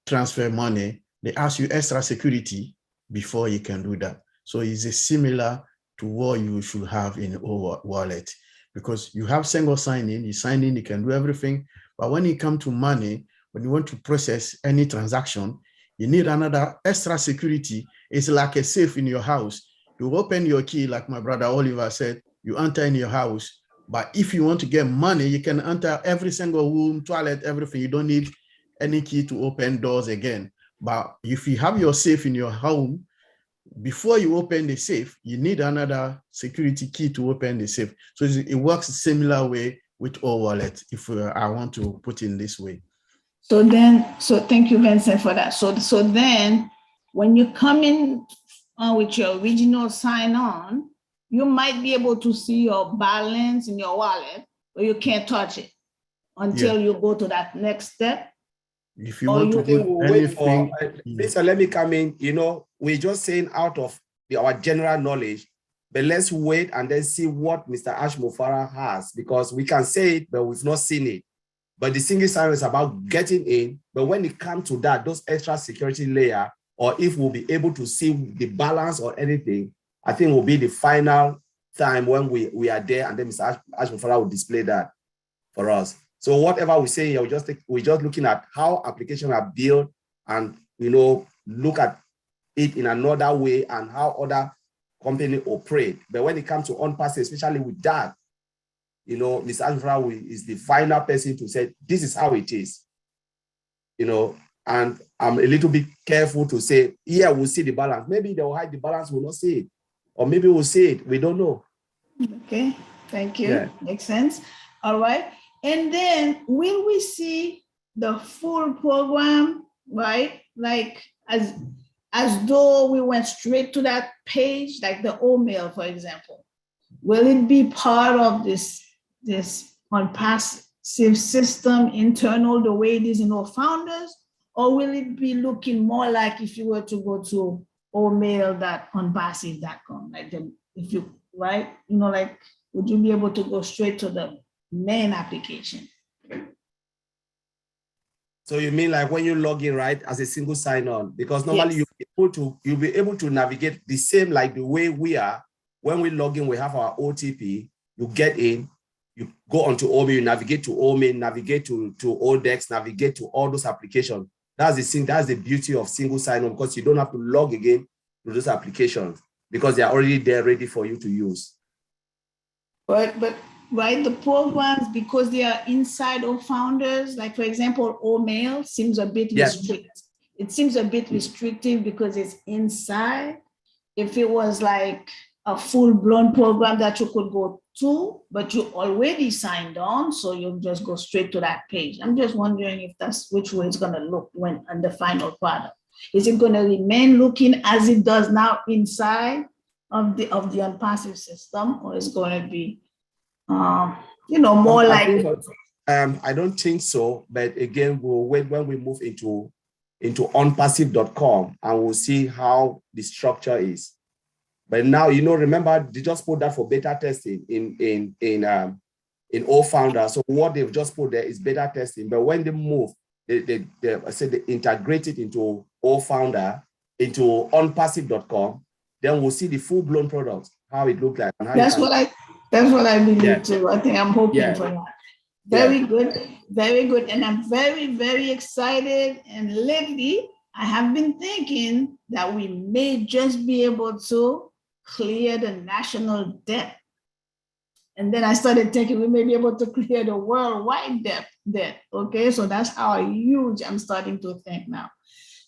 F: transfer money, they ask you extra security before you can do that. So it's similar to what you should have in our wallet. because you have single sign-in, you sign in, you can do everything. But when it comes to money, when you want to process any transaction, you need another extra security. It's like a safe in your house. You open your key, like my brother Oliver said, you enter in your house. But if you want to get money, you can enter every single room, toilet, everything. You don't need any key to open doors again. But if you have your safe in your home, before you open the safe, you need another security key to open the safe. So it works a similar way with all wallets, if I want to put in this way.
O: So thank you, Vincent, for that. So then when you come in with your original sign-on, you might be able to see your balance in your wallet, but you can't touch it until you go to that next step.
F: If you want to put anything,
D: Lisa, let me come in. You know, we're just saying out of our general knowledge, but let's wait and then see what Mr. Mufareh has, because we can say it, but we've not seen it. But the single sign is about getting in. But when it comes to that, those extra security layer, or if we'll be able to see the balance or anything, I think will be the final time when we are there, and then Mr. Mufareh will display that for us. So whatever we say here, we're just looking at how applications are built, and look at it in another way and how other companies operate. But when it comes to ONPASSIVE, especially with that, Mr. Mufareh is the final person to say this is how it is. And I'm a little bit careful to say, yeah, we'll see the balance. Maybe they'll hide the balance, we'll not see it, or maybe we'll see it. We don't know.
O: Okay, thank you.
D: Yeah.
O: Makes sense. All right. And then will we see the full program, right? Like as though we went straight to that page, like the OMail, for example. Will it be part of this ONPASSIVE system internal, the way it is in our founders, or will it be looking more like if you were to go to omail.onpassive.com, like would you be able to go straight to the main application?
D: So you mean like when you log in, right, as a single sign-on? Because normally you'll be able to navigate the same like the way we are. When we log in, we have our OTP. You get in, you go onto OME, you navigate to OME, navigate to ODEX, navigate to all those applications. That's the beauty of single sign-on, because you don't have to log again to those applications because they're already there ready for you to use.
O: But right, the programs, because they are inside of founders, like for example, OMail seems a bit restricted. It seems a bit restrictive because it's inside. If it was like a full-blown program that you could go to, but you already signed on, so you'll just go straight to that page. I'm just wondering if that's which way it's going to look when on the final product. Is it going to remain looking as it does now inside of the ONPASSIVE system, or is going to be more like?
D: I don't think so, but again, we'll wait when we move into onpassive.com and we'll see how the structure is. But now, remember, they just put that for beta testing in all founders. So what they've just put there is beta testing. But when they move, they integrate it into all founder, into onpassive.com, then we'll see the full-blown products, how it looks like. And how
O: that's what I believe too. I think I'm hoping for that. Very good, very good. And I'm very, very excited. And lately, I have been thinking that we may just be able to clear the national debt. And then I started thinking we may be able to clear the worldwide debt. Okay, so that's how huge I'm starting to think now.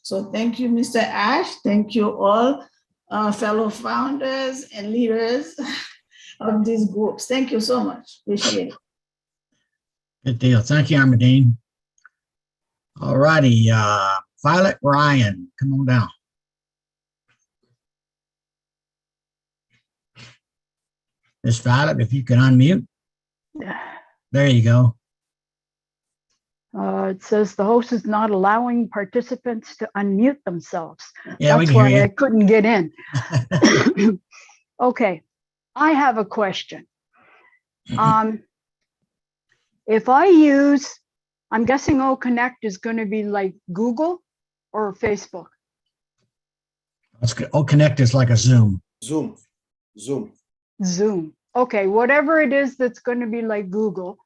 O: So thank you, Mr. Ash. Thank you all, fellow founders and leaders of these groups. Thank you so much. Appreciate it.
B: Good deal. Thank you, Armadine. All righty. Violet Ryan, come on down. Miss Violet, if you can unmute. There you go.
P: It says the host is not allowing participants to unmute themselves.
B: Yeah,
P: that's why I couldn't get in. Okay, I have a question. If I use, I'm guessing OConnect is going to be like Google or Facebook.
B: That's good. OConnect is like a Zoom.
G: Zoom.
P: Zoom. okay, whatever it is that's going to be like Google,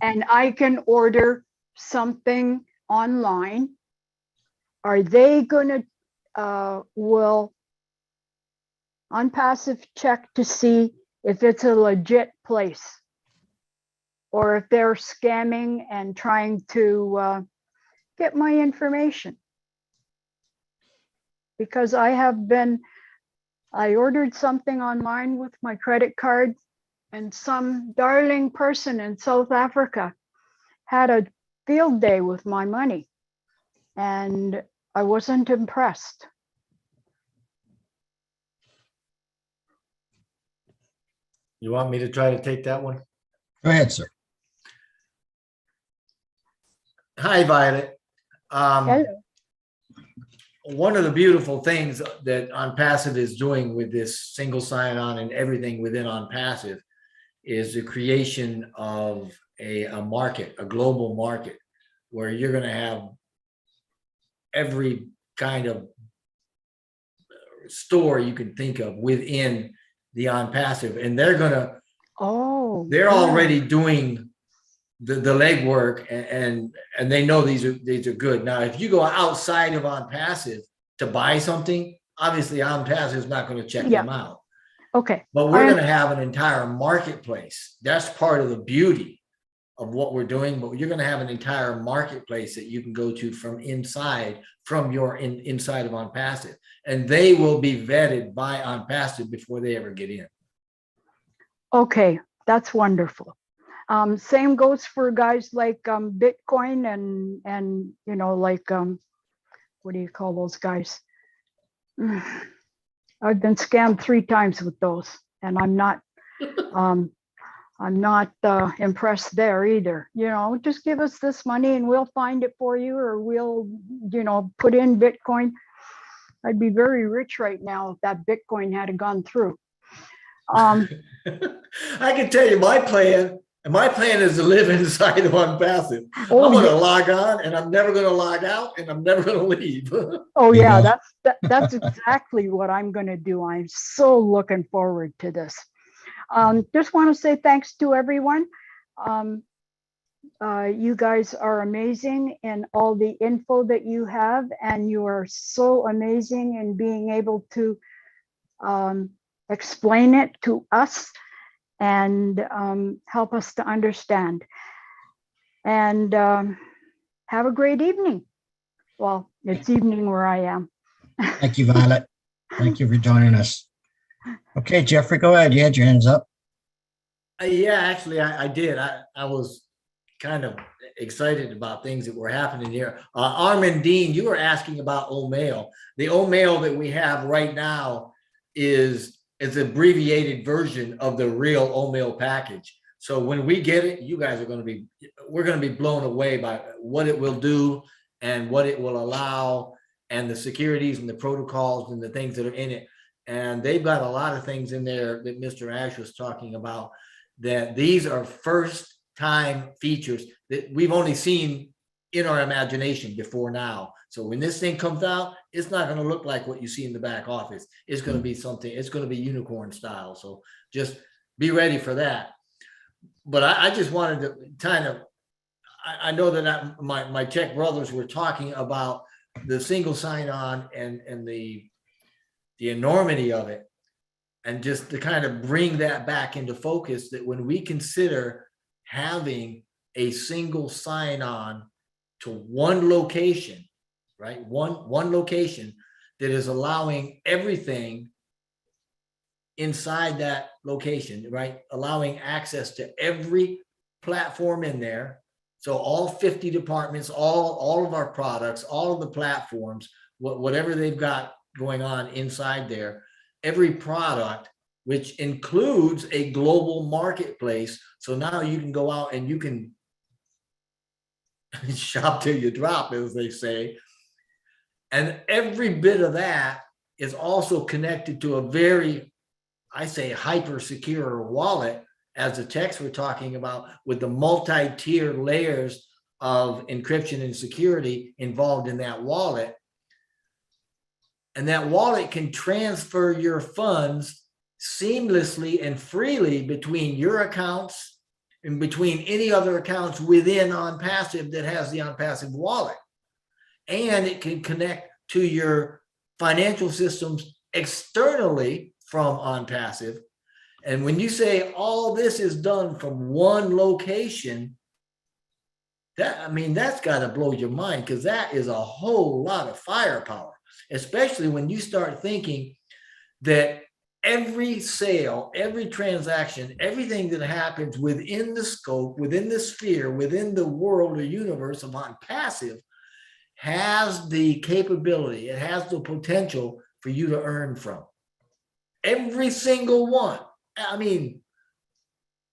P: and I can order something online, are they going to, will ONPASSIVE check to see if it's a legit place or if they're scamming and trying to get my information? Because I ordered something online with my credit card, and some darling person in South Africa had a field day with my money, and I wasn't impressed.
H: You want me to try to take that one?
B: Go ahead, sir.
H: Hi, Violet.
P: Hello.
H: One of the beautiful things that ONPASSIVE is doing with this single sign-on and everything within ONPASSIVE is the creation of a market, a global market, where you're going to have every kind of store you can think of within the ONPASSIVE, and they're going to, they're already doing the legwork, and they know these are good. Now, if you go outside of ONPASSIVE to buy something, obviously ONPASSIVE is not going to check them out.
P: Okay.
H: But we're going to have an entire marketplace. That's part of the beauty of what we're doing. But you're going to have an entire marketplace that you can go to from inside, from your inside of ONPASSIVE, and they will be vetted by ONPASSIVE before they ever get in.
P: Okay, that's wonderful. Same goes for guys like Bitcoin and you know, like what do you call those guys? I've been scammed 3 times with those, and I'm not impressed there either. You know, just give us this money and we'll find it for you, or we'll, you know, put in Bitcoin. I'd be very rich right now if that Bitcoin had gone through.
H: I can tell you my plan. And my plan is to live inside of ONPASSIVE. I'm going to log on, and I'm never going to log out, and I'm never going to leave.
P: Oh yeah, that's exactly what I'm going to do. I'm so looking forward to this. Just want to say thanks to everyone. You guys are amazing in all the info that you have, and you are so amazing in being able to explain it to us and help us to understand. And have a great evening. Well, it's evening where I am.
B: Thank you, Violet. Thank you for joining us. Okay, Jeffrey, go ahead. You had your hands up.
H: Yeah, actually, I did. I was kind of excited about things that were happening here. Armin Dean, you were asking about OMail. The OMail that we have right now is an abbreviated version of the real OMail package. So when we get it, you guys are going to be, we're going to be blown away by what it will do and what it will allow, and the securities and the protocols and the things that are in it. And they've got a lot of things in there that Mr. Ash was talking about, that these are first time features that we've only seen in our imagination before now. So when this thing comes out, it's not going to look like what you see in the back office. It's going to be something, it's going to be unicorn style. So just be ready for that. But I just wanted to kind of, I know that my tech brothers were talking about the single sign-on and the enormity of it, and just to kind of bring that back into focus, that when we consider having a single sign-on to one location, right? One location that is allowing everything inside that location, right? Allowing access to every platform in there. So all 50 departments, all of our products, all of the platforms, whatever they've got going on inside there, every product, which includes a global marketplace. So now you can go out and you can shop till you drop, as they say. And every bit of that is also connected to a very, I say, hyper secure wallet, as the techs were talking about, with the multi-tier layers of encryption and security involved in that wallet. And that wallet can transfer your funds seamlessly and freely between your accounts and between any other accounts within ONPASSIVE that has the ONPASSIVE wallet. And it can connect to your financial systems externally from ONPASSIVE. And when you say all this is done from one location, that's got to blow your mind, because that is a whole lot of firepower, especially when you start thinking that every sale, every transaction, everything that happens within the scope, within the sphere, within the world or universe of ONPASSIVE has the capability, it has the potential for you to earn from. Every single one. I mean,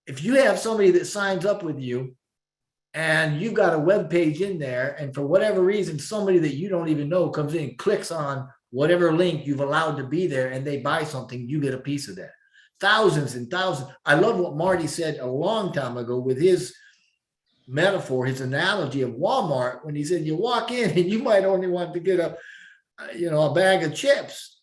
H: if you have somebody that signs up with you and you've got a web page in there, and for whatever reason, somebody that you don't even know comes in, clicks on whatever link you've allowed to be there, and they buy something, you get a piece of that. Thousands and thousands. I love what Marty said a long time ago with his metaphor, his analogy of Walmart, when he said you walk in and you might only want to get a bag of chips,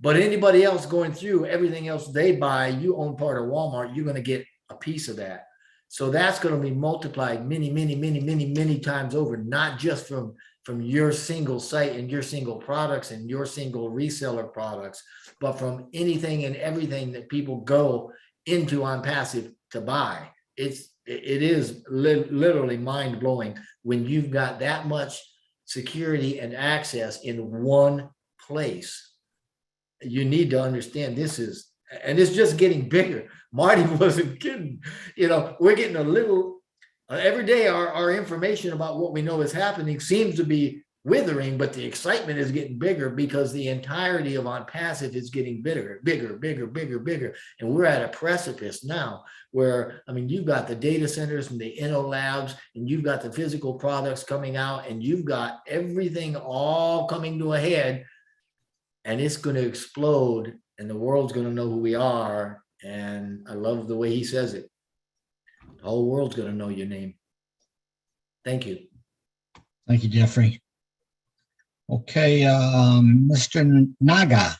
H: but anybody else going through, everything else they buy, you own part of Walmart, you're going to get a piece of that. So that's going to be multiplied many times over, not just from your single site and your single products and your single reseller products, but from anything and everything that people go into ONPASSIVE to buy. It is literally mind-blowing when you've got that much security and access in one place. You need to understand this is, and it's just getting bigger. Marty wasn't kidding. We're getting a little, every day our information about what we know is happening seems to be withering, but the excitement is getting bigger because the entirety of ONPASSIVE is getting bigger. And we're at a precipice now where, you've got the data centers and the Inno labs, and you've got the physical products coming out, and you've got everything all coming to a head, and it's going to explode, and the world's going to know who we are. And I love the way he says it. The whole world's going to know your name. Thank you.
B: Thank you, Jeffrey. Okay, Mr. Naga,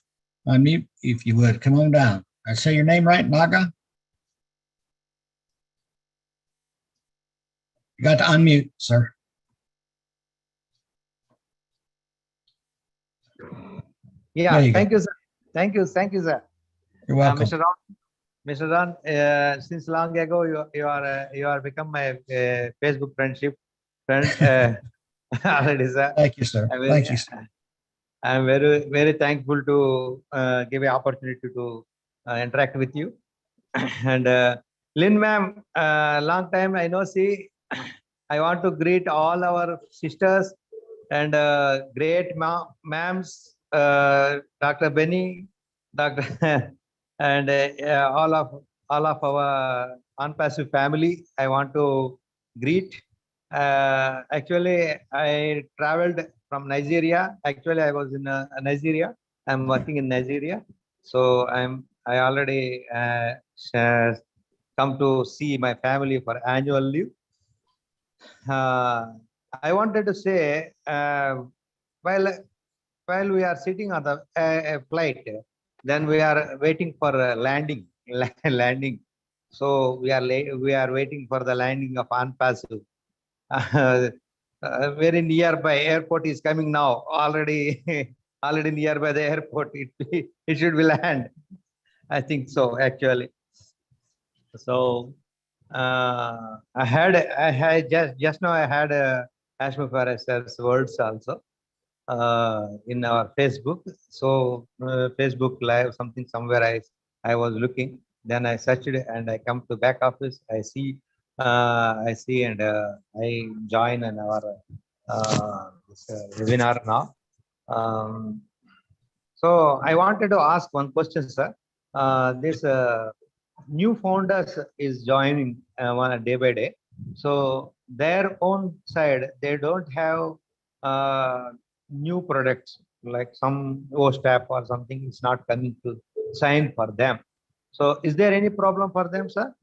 B: unmute if you would. Come on down. I say your name right, Naga? You got to unmute, sir.
Q: Yeah,
B: you
Q: thank you, sir. Thank you, sir.
B: You're welcome.
Q: Mr. Ron, since long ago, you are become my Facebook friend. Already, sir.
B: Thank you, sir. Thank you, sir.
Q: I'm very thankful to give an opportunity to interact with you. And Lynn, ma'am, long time I know. See, I want to greet all our sisters and great ma'ams, Dr. Benny, Dr. and all of our ONPASSIVE family. I want to greet. Actually, I traveled from Nigeria. Actually, I was in Nigeria. I'm working in Nigeria, so I already come to see my family for annual leave. I wanted to say, while we are sitting on the flight, then we are waiting for landing. So we are waiting for the landing of ONPASSIVE. Very nearby airport is coming now. Already nearby the airport. It should be land. I think so, actually. So I had just now I had Ash Mufareh sir's words also in our Facebook. So Facebook Live, somewhere I was looking. Then I searched it and I come to back office. I see and I join in our this, webinar now. So I wanted to ask one question, sir. This new founders is joining day by day. So their own side, they don't have new products like some OSTAP or something is not coming to sign for them. So is there any problem for them, sir?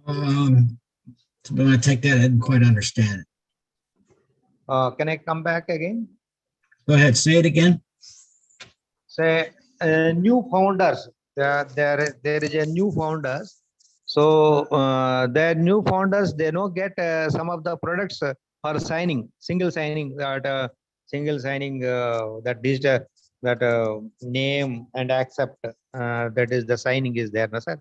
B: When I take that, I didn't quite understand it.
Q: Can I come back again?
B: Go ahead, say it again.
Q: say new founders. There is a new founders. So their new founders, they don't get some of the products for signing, single signing, that digital, that name and accept, that is the signing is there, no, sir?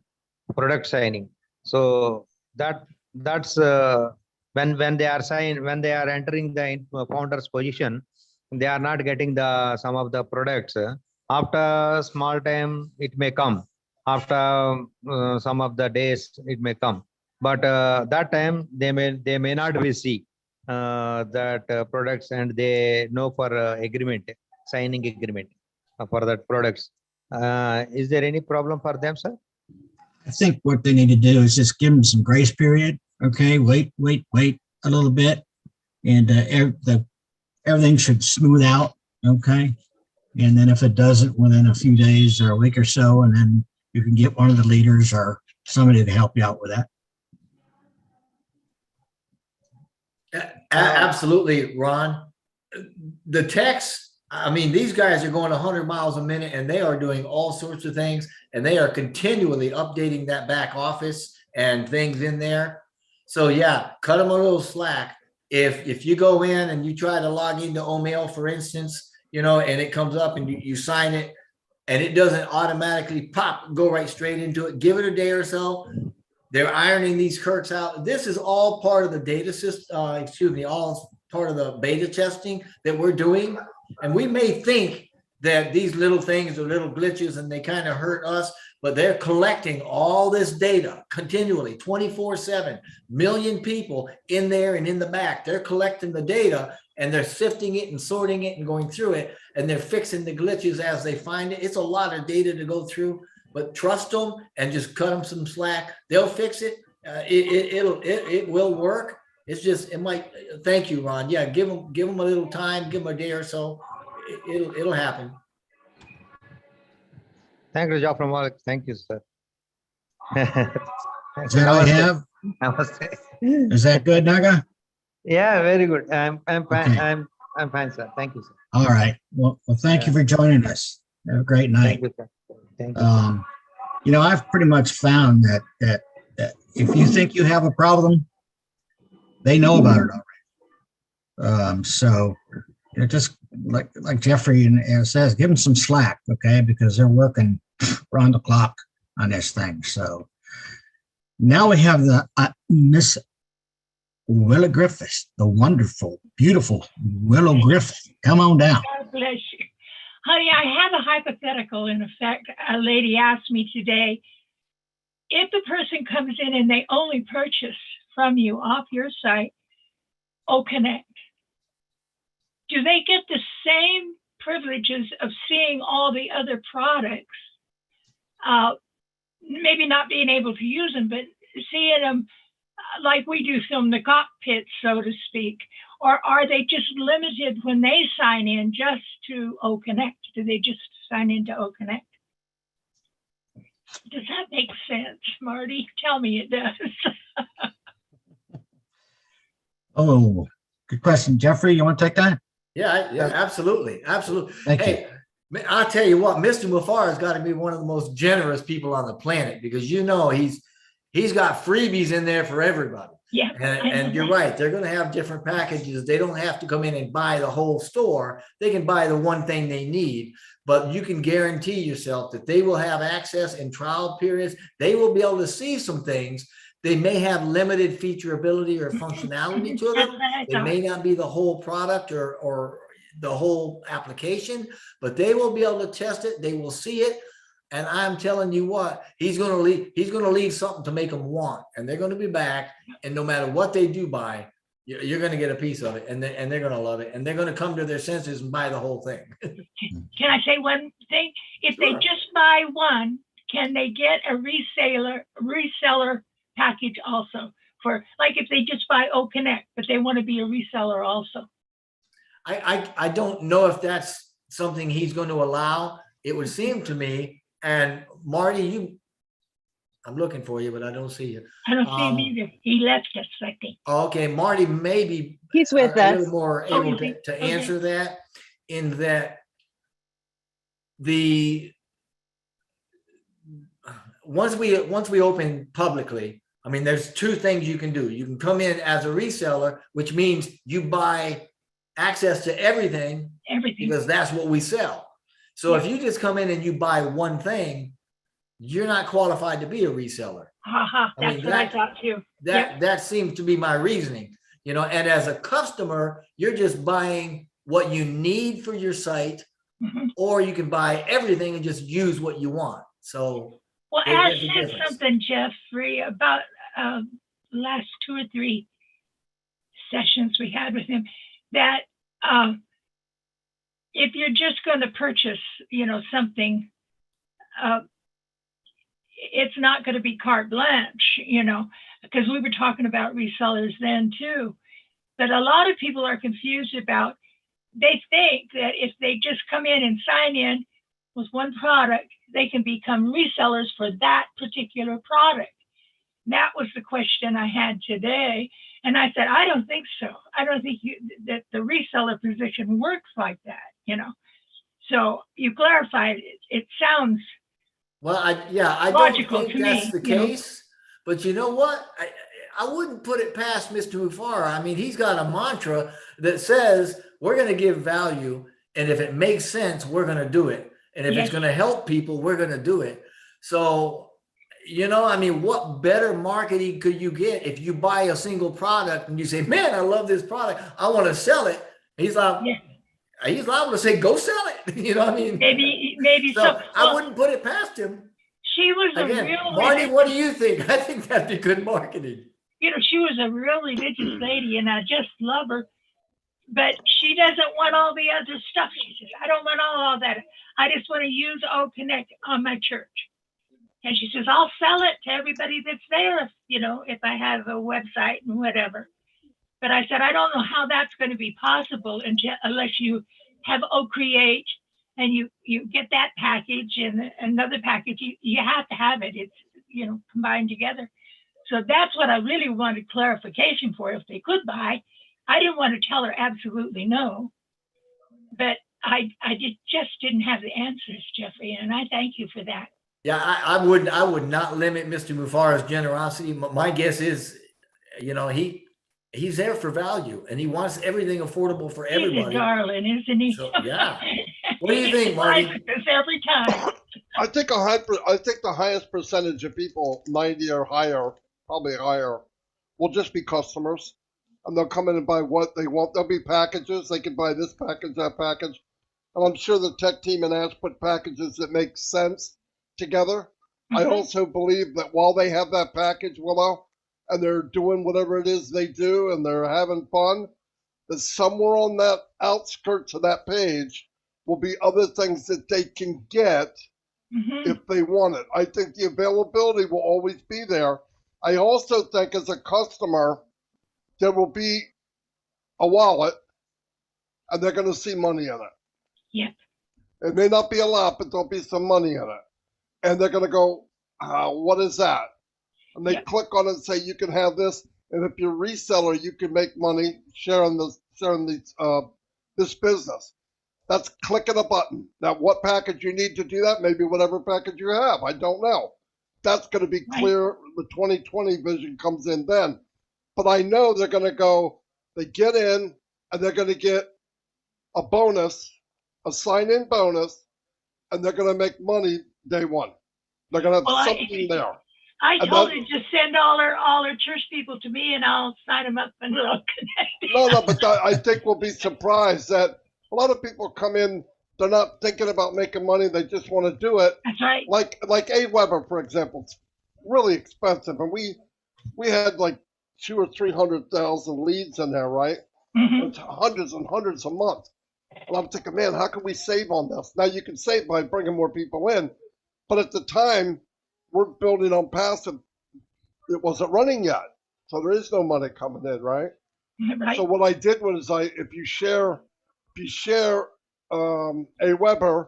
Q: Product signing. So that's when they are when they are entering the founder's position, they are not getting the some of the products. After small time, it may come. After some of the days, it may come. But that time they may not receive that products, and they know for agreement, signing agreement for that products. Is there any problem for them, sir?
B: I think what they need to do is just give them some grace period. Okay, wait a little bit, and everything should smooth out. Okay, and then if it doesn't within a few days or a week or so, and then you can get one of the leaders or somebody to help you out with that.
H: Absolutely, Ron. The text, I mean, these guys are going 100 miles a minute, and they are doing all sorts of things, and they are continually updating that back office and things in there. So yeah, cut them a little slack. If you go in and you try to log into OMail, for instance, you know, and it comes up and you sign it, and it doesn't automatically go right straight into it, give it a day or so. They're ironing these quirks out. This is all part of the data system, all part of the beta testing that we're doing. And we may think that these little things are little glitches and they kind of hurt us, but they're collecting all this data continually, 24/7, million people in there and in the back. They're collecting the data and they're sifting it and sorting it and going through it, and they're fixing the glitches as they find it. It's a lot of data to go through, but trust them and just cut them some slack. They'll fix it. It will work. It's just, it might. Thank you, Ron. Yeah, give them a little time, give them a day or so. It'll happen.
Q: Thank you, Job from Morlock. Thank you, sir.
B: Is that all you have? Is that good, Naga?
Q: Yeah, very good. I'm fine.
B: Okay.
Q: I'm fine, sir. Thank you, sir.
B: All right. Well, thank you for joining us. Have a great night.
Q: Thank you, sir. Thank you.
B: You know, I've pretty much found that if you think you have a problem, they know about it already. So you know, just like Jeffrey says, give them some slack, okay? Because they're working around the clock on this thing. So now we have the Miss Willa Griffiths, the wonderful, beautiful Willow Griffith. Come on down.
M: God bless you. Honey, I have a hypothetical. In effect, a lady asked me today, if the person comes in and they only purchase from you off your site, OConnect, do they get the same privileges of seeing all the other products? Maybe not being able to use them, but seeing them like we do from the cockpit, so to speak? Or are they just limited when they sign in just to OConnect? Do they just sign into OConnect? Does that make sense, Marty? Tell me it does.
B: Oh, good question. Jeffrey, you want to take that?
H: Yeah, absolutely. Absolutely.
B: Thank
H: you. I'll tell you what, Mr. Mufareh has got to be one of the most generous people on the planet, because you know he's got freebies in there for everybody.
M: Yeah.
H: And you're right. They're going to have different packages. They don't have to come in and buy the whole store. They can buy the one thing they need, but you can guarantee yourself that they will have access in trial periods. They will be able to see some things. They may have limited featureability or functionality to them. It may not be the whole product or the whole application, but they will be able to test it. They will see it. And I'm telling you what, he's going to leave something to make them want, and they're going to be back. And no matter what they do buy, you're going to get a piece of it, and they're going to love it, and they're going to come to their senses and buy the whole thing.
M: Can I say one thing? If they just buy one, can they get a reseller package also? For like if they just buy OConnect, but they want to be a reseller also.
H: I don't know if that's something he's going to allow. It would seem to me. And Marty, I'm looking for you, but I don't see you.
M: I don't see him either. He left us, I think.
H: Okay, Marty, maybe
C: he's with us.
H: A little more able to answer that. In that, once we open publicly, I mean, there's two things you can do. You can come in as a reseller, which means you buy access to everything because that's what we sell. So if you just come in and you buy one thing, you're not qualified to be a reseller.
M: That's what I thought too.
H: That seems to be my reasoning, you know, and as a customer, you're just buying what you need for your site, or you can buy everything and just use what you want. So,
M: well, Ash said something, Jeffrey, about last 2 or 3 sessions we had with him, that if you're just going to purchase, you know, something, it's not going to be carte blanche, you know, because we were talking about resellers then too. But a lot of people are confused about, they think that if they just come in and sign in with one product, they can become resellers for that particular product. That was the question I had today. And I said, I don't think so. I don't think that the reseller position works like that, you know. So you clarified it. It sounds
H: I don't think that's the case. But you know what? I wouldn't put it past Mr. Mufareh. I mean, he's got a mantra that says we're going to give value, and if it makes sense, we're going to do it. And if it's going to help people, we're going to do it. So, you know, I mean, what better marketing could you get if you buy a single product and you say, man, I love this product, I want to sell it. He's like, he's liable to say, go sell it. You know what I mean?
M: Maybe so.
H: Well, I wouldn't put it past him.
M: She was
H: Again,
M: a real
H: Marty, what do you think? I think that'd be good marketing.
M: You know, she was a real religious lady, and I just love her. But she doesn't want all the other stuff. She says, I don't want all that. I just want to use OConnect on my church. And she says, I'll sell it to everybody that's there, if, you know, if I have a website and whatever. But I said, I don't know how that's going to be possible unless you have OCreate and you get that package and another package. You have to have it. It's, you know, combined together. So that's what I really wanted clarification for, if they could buy. I didn't want to tell her absolutely no, but I just didn't have the answers, Jeffrey, and I thank you for that.
H: Yeah, I would not limit Mr. Mufareh's generosity. My guess is, you know, he's there for value, and he wants everything affordable for everybody.
M: He's a darling, isn't he?
H: So, yeah. What do you think, Marty?
M: Every time.
I: I think the highest percentage of people, 90 or higher, probably higher, will just be customers. And they'll come in and buy what they want. There'll be packages. They can buy this package, that package. And I'm sure the tech team and Ash put packages that make sense together. I also believe that while they have that package, Willow, and they're doing whatever it is they do and they're having fun, that somewhere on that outskirts of that page will be other things that they can get if they want it. I think the availability will always be there. I also think as a customer, there will be a wallet and they're going to see money in it.
M: Yep.
I: It may not be a lot, but there'll be some money in it. And they're going to go, what is that? And they click on it and say, you can have this. And if you're a reseller, you can make money sharing this business. That's clicking a button. Now, what package you need to do that? Maybe whatever package you have. I don't know. That's going to be clear. The 2020 vision comes in then. But I know they're going to go, they get in, and they're going to get a bonus, a sign-in bonus, and they're going to make money day one. They're going to have something there.
M: I told her to send all her church people to me, and I'll sign them up and they'll connect.
I: No, but I think we'll be surprised that a lot of people come in, they're not thinking about making money, they just want to do it.
M: That's right.
I: Like Aweber, for example, it's really expensive, and we had like 200,000 or 300,000 leads in there, right? It's hundreds and hundreds a month. And I'm thinking, man, how can we save on this? Now you can save by bringing more people in, but at the time we're building on passive. It wasn't running yet, so there is no money coming in, right? So what I did was if you share Aweber,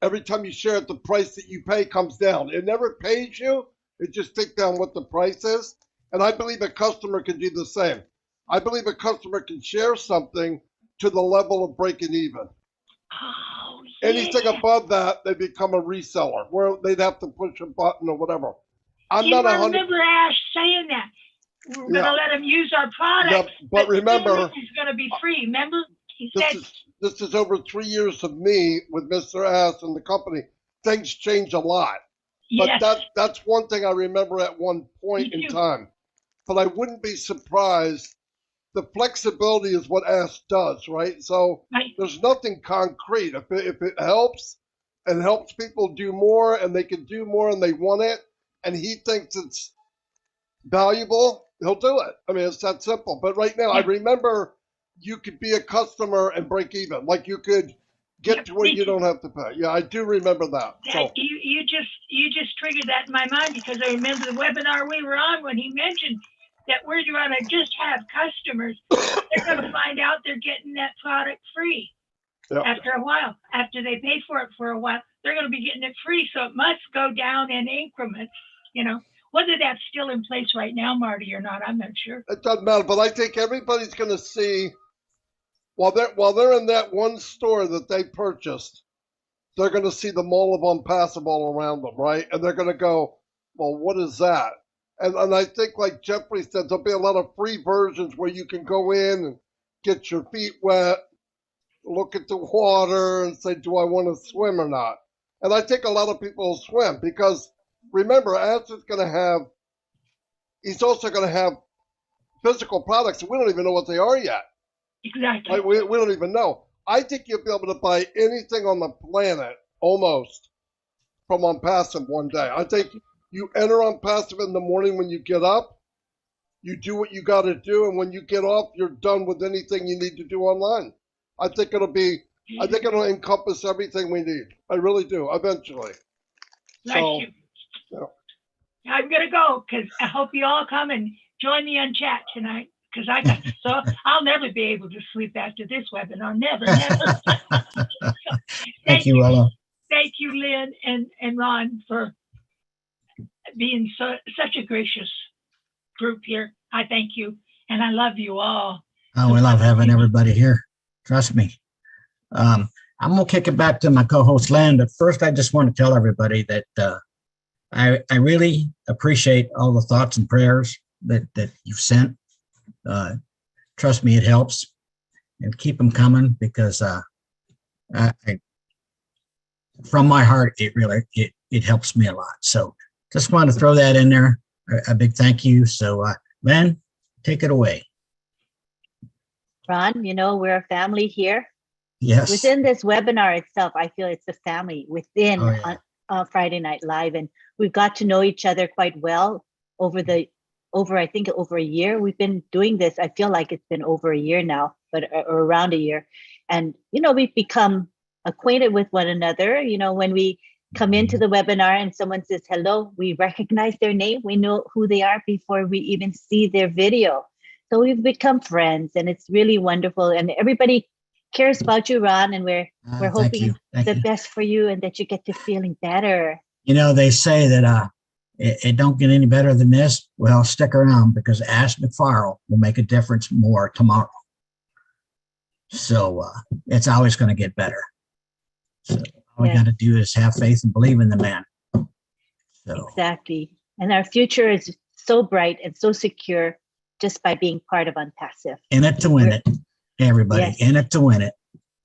I: every time you share it, the price that you pay comes down. It never pays you. It just takes down what the price is. And I believe a customer can do the same. I believe a customer can share something to the level of breaking even.
M: Oh,
I: Anything above that, they become a reseller where they'd have to push a button or whatever. I'm not
M: I
I: 100.
M: remember Ash saying that. We're
I: Yeah.
M: gonna let them use our products,
I: But remember,
M: it's gonna be free. Remember? He
I: this
M: said,
I: this is over 3 years of me with Mr. S and the company. Things change a lot.
M: yes.
I: But that's one thing I remember at one point in time. But I wouldn't be surprised. The flexibility is what Ask does, right? So there's nothing concrete. If it helps and helps people do more and they can do more and they want it and he thinks it's valuable, he'll do it. I mean, it's that simple. But right now, I remember you could be a customer and break even. Like you could get to where you don't have to pay. Yeah, I do remember that. So
M: You just triggered that in my mind because I remember the webinar we were on when he mentioned that we're going to just have customers. They're going to find out they're getting that product free after a while. After they pay for it for a while, they're going to be getting it free. So it must go down in increments, you know. Whether that's still in place right now, Marty, or not, I'm not sure.
I: it doesn't matter. But I think everybody's going to see while they're in that one store that they purchased, they're going to see the mall of ONPASSIVE all around them, right? And they're going to go, well, what is that? And I think, like Jeffrey said, there'll be a lot of free versions where you can go in and get your feet wet, look at the water, and say, do I want to swim or not? And I think a lot of people will swim because, remember, Ash is going to have, he's also going to have physical products. We don't even know what they are yet.
M: Exactly.
I: Like, we don't even know. I think you'll be able to buy anything on the planet, almost, from ONPASSIVE one day. I think you enter ONPASSIVE in the morning when you get up, you do what you got to do, and when you get off, you're done with anything you need to do online. I think it'll encompass everything we need. I really do, eventually.
M: Like I'm going to go because I hope you all come and join me on chat tonight because I'll never be able to sleep after this webinar. Never.
B: Thank you, Ella.
M: Thank you, Lynn and Ron, for being such a gracious group here. I thank you, and I love you all.
B: Oh, we love having everybody here. Trust me. I'm gonna kick it back to my co-host Lynn, but first I just want to tell everybody that I really appreciate all the thoughts and prayers that you've sent. Trust me, it helps, and keep them coming because from my heart, it helps me a lot. So just wanted to throw that in there. A big thank you. So Lynn, take it away.
C: Ron, you know, we're a family here.
B: Yes.
C: Within this webinar itself, I feel it's a family within Friday Night Live. And we've got to know each other quite well over I think over a year. We've been doing this. I feel like it's been over a year now, but or around a year. And, you know, we've become acquainted with one another. You know, when we come into the webinar and someone says hello, we recognize their name. We know who they are before we even see their video. So we've become friends, and it's really wonderful. And everybody cares about you, Ron, and we're hoping the best for you and that you get to feeling better.
B: You know, they say that it don't get any better than this. Well, stick around because Ash Mufareh will make a difference more tomorrow. So it's always going to get better. So all we got to do is have faith and believe in the man. So.
C: Exactly. And our future is so bright and so secure just by being part of ONPASSIVE.
B: In it to win it, everybody.
C: Yes.
B: In it to win it.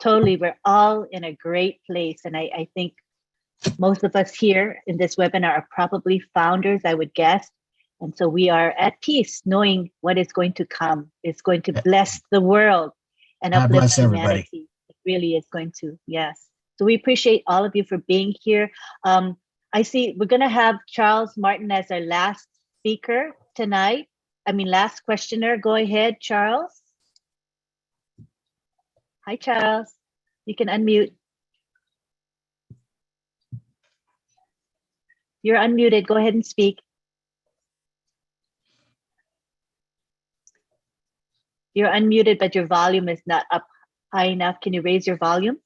C: Totally. We're all in a great place. And I think most of us here in this webinar are probably founders, I would guess. And so we are at peace knowing what is going to come. It's going to bless the world and uplift humanity. It really is going to, yes. So we appreciate all of you for being here. I see we're going to have Charles Martin as our last speaker tonight. Last questioner. Go ahead, Charles. Hi, Charles. You can unmute. You're unmuted. Go ahead and speak. You're unmuted, but your volume is not up high enough. Can you raise your volume?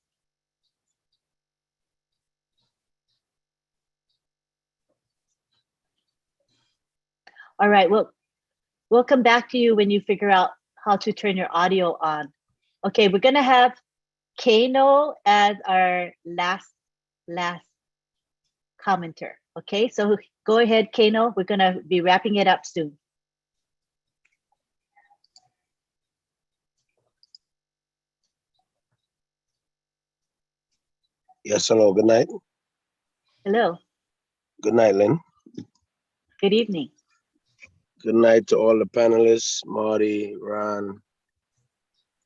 C: All right. Well, we'll come back to you when you figure out how to turn your audio on. Okay, we're going to have Kano as our last commenter. Okay, so go ahead, Kano. We're gonna be wrapping it up soon.
R: Yes, hello, good night.
C: Hello.
R: Good night, Lynn.
C: Good evening.
R: Good night to all the panelists, Marty, Ron,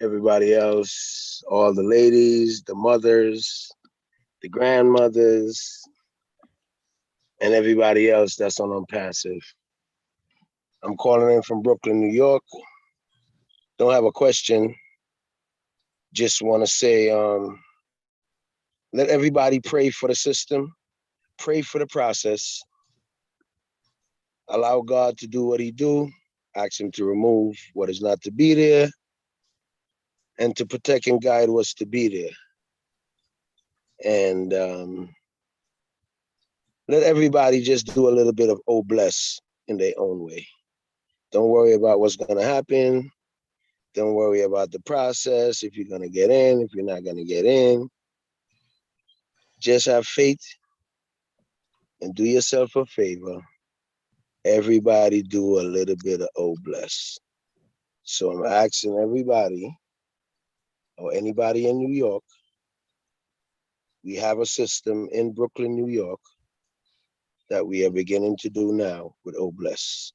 R: everybody else, all the ladies, the mothers, the grandmothers, and everybody else that's on Unpassive. I'm calling in from Brooklyn, New York. Don't have a question. Just want to say, let everybody pray for the system, pray for the process, allow God to do what he do, ask him to remove what is not to be there, and to protect and guide what's to be there. And let everybody just do a little bit of oh bless in their own way. Don't worry about what's going to happen. Don't worry about the process, if you're going to get in, if you're not going to get in. Just have faith and do yourself a favor. Everybody do a little bit of oh bless. So I'm asking everybody or anybody in New York, we have a system in Brooklyn, New York that we are beginning to do now with oh bless.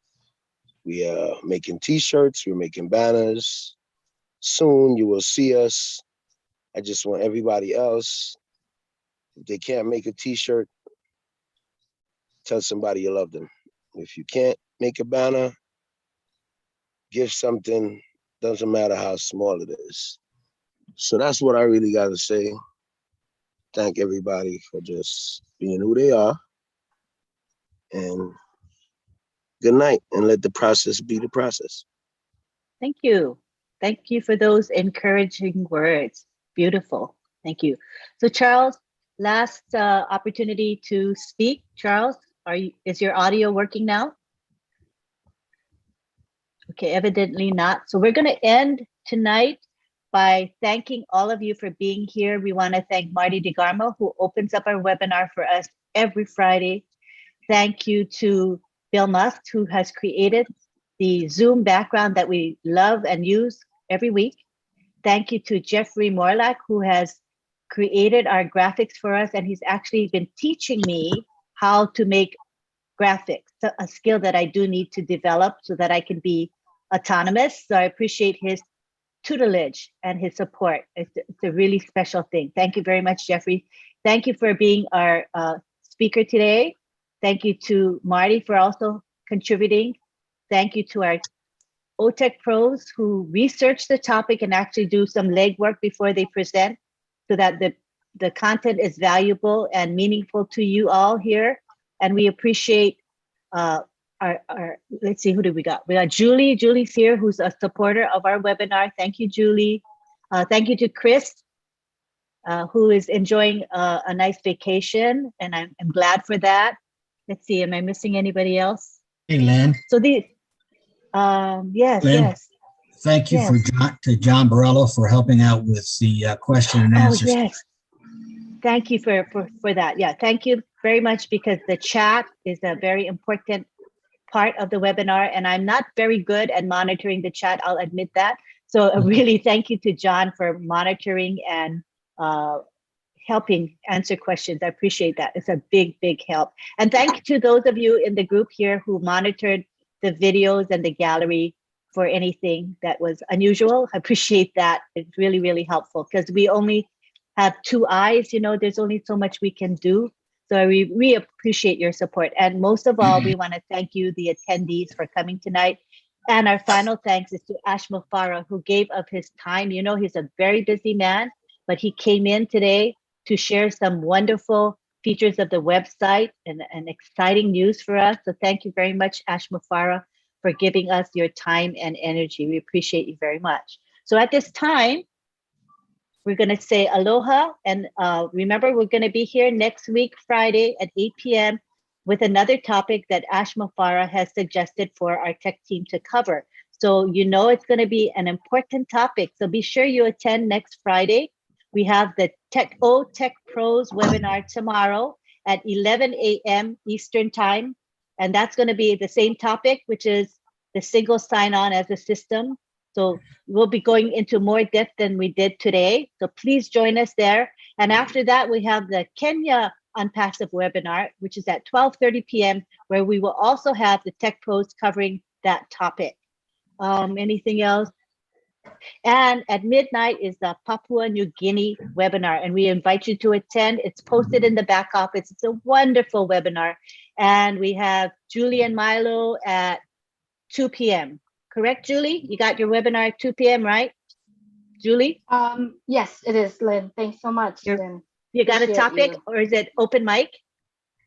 R: We are making t-shirts, we're making banners. Soon you will see us. I just want everybody else, if they can't make a t-shirt, tell somebody you love them. If you can't make a banner, give something, doesn't matter how small it is. So that's what I really got to say. Thank everybody for just being who they are. And good night, and let the process be the process.
C: Thank you. Thank you for those encouraging words. Beautiful. Thank you. So Charles, last opportunity to speak. Charles, is your audio working now? Okay, evidently not. So we're going to end tonight by thanking all of you for being here. We want to thank Marty DeGarmo, who opens up our webinar for us every Friday. Thank you to Bill Musk, who has created the Zoom background that we love and use every week. Thank you to Jeffrey Morlock, who has created our graphics for us, and he's actually been teaching me how to make graphics, a skill that I do need to develop so that I can be autonomous. So I appreciate his tutelage and his support. It's a really special thing. Thank you very much, Jeffrey. Thank you for being our speaker today. Thank you to Marty for also contributing. Thank you to our OTech pros who research the topic and actually do some legwork before they present so that the content is valuable and meaningful to you all here. And we appreciate our let's see, who do we got? We got Julie. Julie's here, who's a supporter of our webinar. Thank you, Julie. Thank you to Chris, who is enjoying a nice vacation, and I'm glad for that. Let's see, am I missing anybody else?
B: Hey, Lynn.
C: So the yes,
B: Lynn,
C: yes.
B: thank you
C: Yes.
B: to John Borello for helping out with the question and answer.
C: Oh, yes. Thank you for that. Yeah, thank you very much, because the chat is a very important part of the webinar, and I'm not very good at monitoring the chat, I'll admit that. So really thank you to John for monitoring and helping answer questions. I appreciate that. It's a big, big help. And thank you to those of you in the group here who monitored the videos and the gallery for anything that was unusual. I appreciate that. It's really, really helpful, because we only have two eyes, you know, there's only so much we can do. So we appreciate your support. And most of all, we want to thank you, the attendees, for coming tonight. And our final thanks is to Ash Mufareh, who gave of his time. You know, he's a very busy man, but he came in today to share some wonderful features of the website and exciting news for us. So thank you very much, Ash Mufareh, for giving us your time and energy. We appreciate you very much. So at this time, we're going to say aloha, and remember, we're going to be here next week, Friday at 8 p.m. with another topic that Ash Mufareh has suggested for our tech team to cover. So you know it's going to be an important topic. So be sure you attend next Friday. We have the Tech Pros webinar tomorrow at 11 a.m. Eastern Time. And that's going to be the same topic, which is the single sign-on as a system. So we'll be going into more depth than we did today. So please join us there. And after that, we have the Kenya Unpassive webinar, which is at 12:30 p.m., where we will also have the Tech Pros covering that topic. Anything else? And at midnight is the Papua New Guinea webinar, and we invite you to attend. It's posted in the back office. It's a wonderful webinar. And we have Julie and Milo at 2 p.m. Correct, Julie? You got your webinar at 2 p.m., right? Julie?
P: Yes, it is, Lynn. Thanks so much, Lynn.
C: You got a
P: Appreciate
C: topic,
P: you.
C: or is it open mic?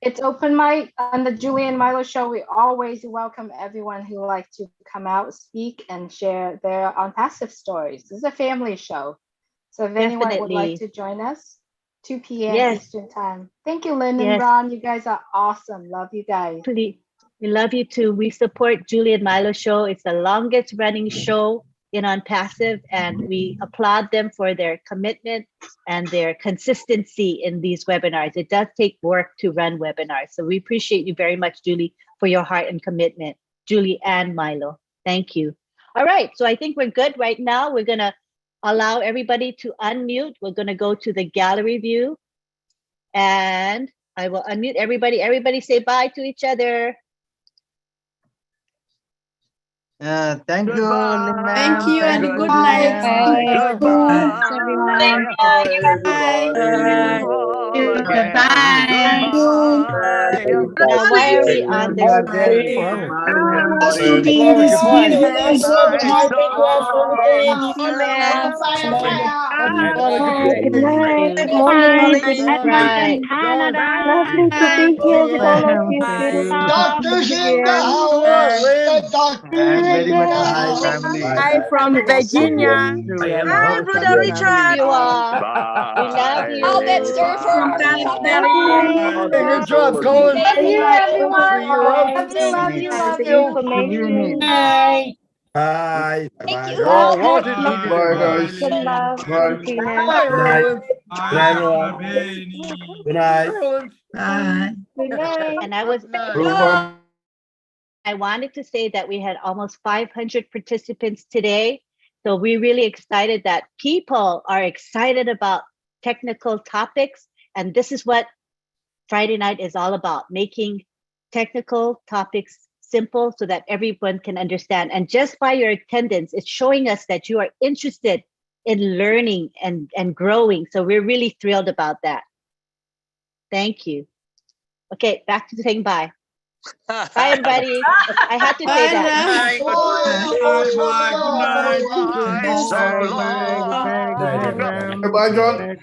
P: It's open mic on the Julie and Milo show. We always welcome everyone who likes to come out, speak, and share their Unpassive stories. This is a family show. So if anyone would like to join us, 2 p.m.
C: Yes.
P: Eastern Time. Thank you, Lynn and
C: Yes.
P: Ron. You guys are awesome. Love you guys.
C: Please. We love you too. We support Julie and Milo show. It's the longest running show in Unpassive, and we applaud them for their commitment and their consistency in these webinars. It does take work to run webinars. So we appreciate you very much, Julie, for your heart and commitment. Julie and Milo, thank you. All right, so I think we're good right now. We're gonna allow everybody to unmute. We're gonna go to the gallery view, and I will unmute everybody. Everybody say bye to each other.
Q: Thank you, Lynn ma'am.
O: Thank you and
Q: you,
O: good
Q: Julie
O: night.
Q: ma'am.
O: Goodbye.
C: Now, why are we on
Q: You are there
C: this?
Q: for
P: Good night.
C: Good
P: morning. Good
C: Right.
P: Lovely to be here with all of you.
K: Doctors in the house. The doctors
Q: And
K: in
Q: very much
K: the
Q: hi
K: house.
Q: family.
S: Hi from Virginia.
M: Hi, Brother
C: Love you all. We love you.
S: All that stir for our
I: Good job, Colin.
P: Thank you, everyone.
C: Love you.
P: The information.
D: Bye.
S: Thank you,
I: Oh,
S: love.
I: what did you do?
F: Bye, guys.
P: Good love.
F: Bye.
P: Happiness.
I: Hi, Roland.
D: Good night, everyone. Good night.
I: Roland.
P: Good night.
C: And I wanted to say that we had almost 500 participants today. So we're really excited that people are excited about technical topics. And this is what Friday night is all about, making technical topics simple so that everyone can understand. And just by your attendance, it's showing us that you are interested in learning and growing. So we're really thrilled about that. Thank you. Okay, back to saying bye. Bye, everybody. I had to say that.
F: Bye, John.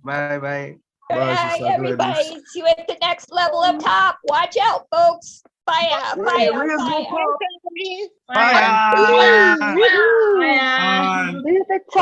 Q: Bye bye.
S: Bye, everybody. See you at the next level up top. Watch out, folks. Bye. Bye.
P: Bye.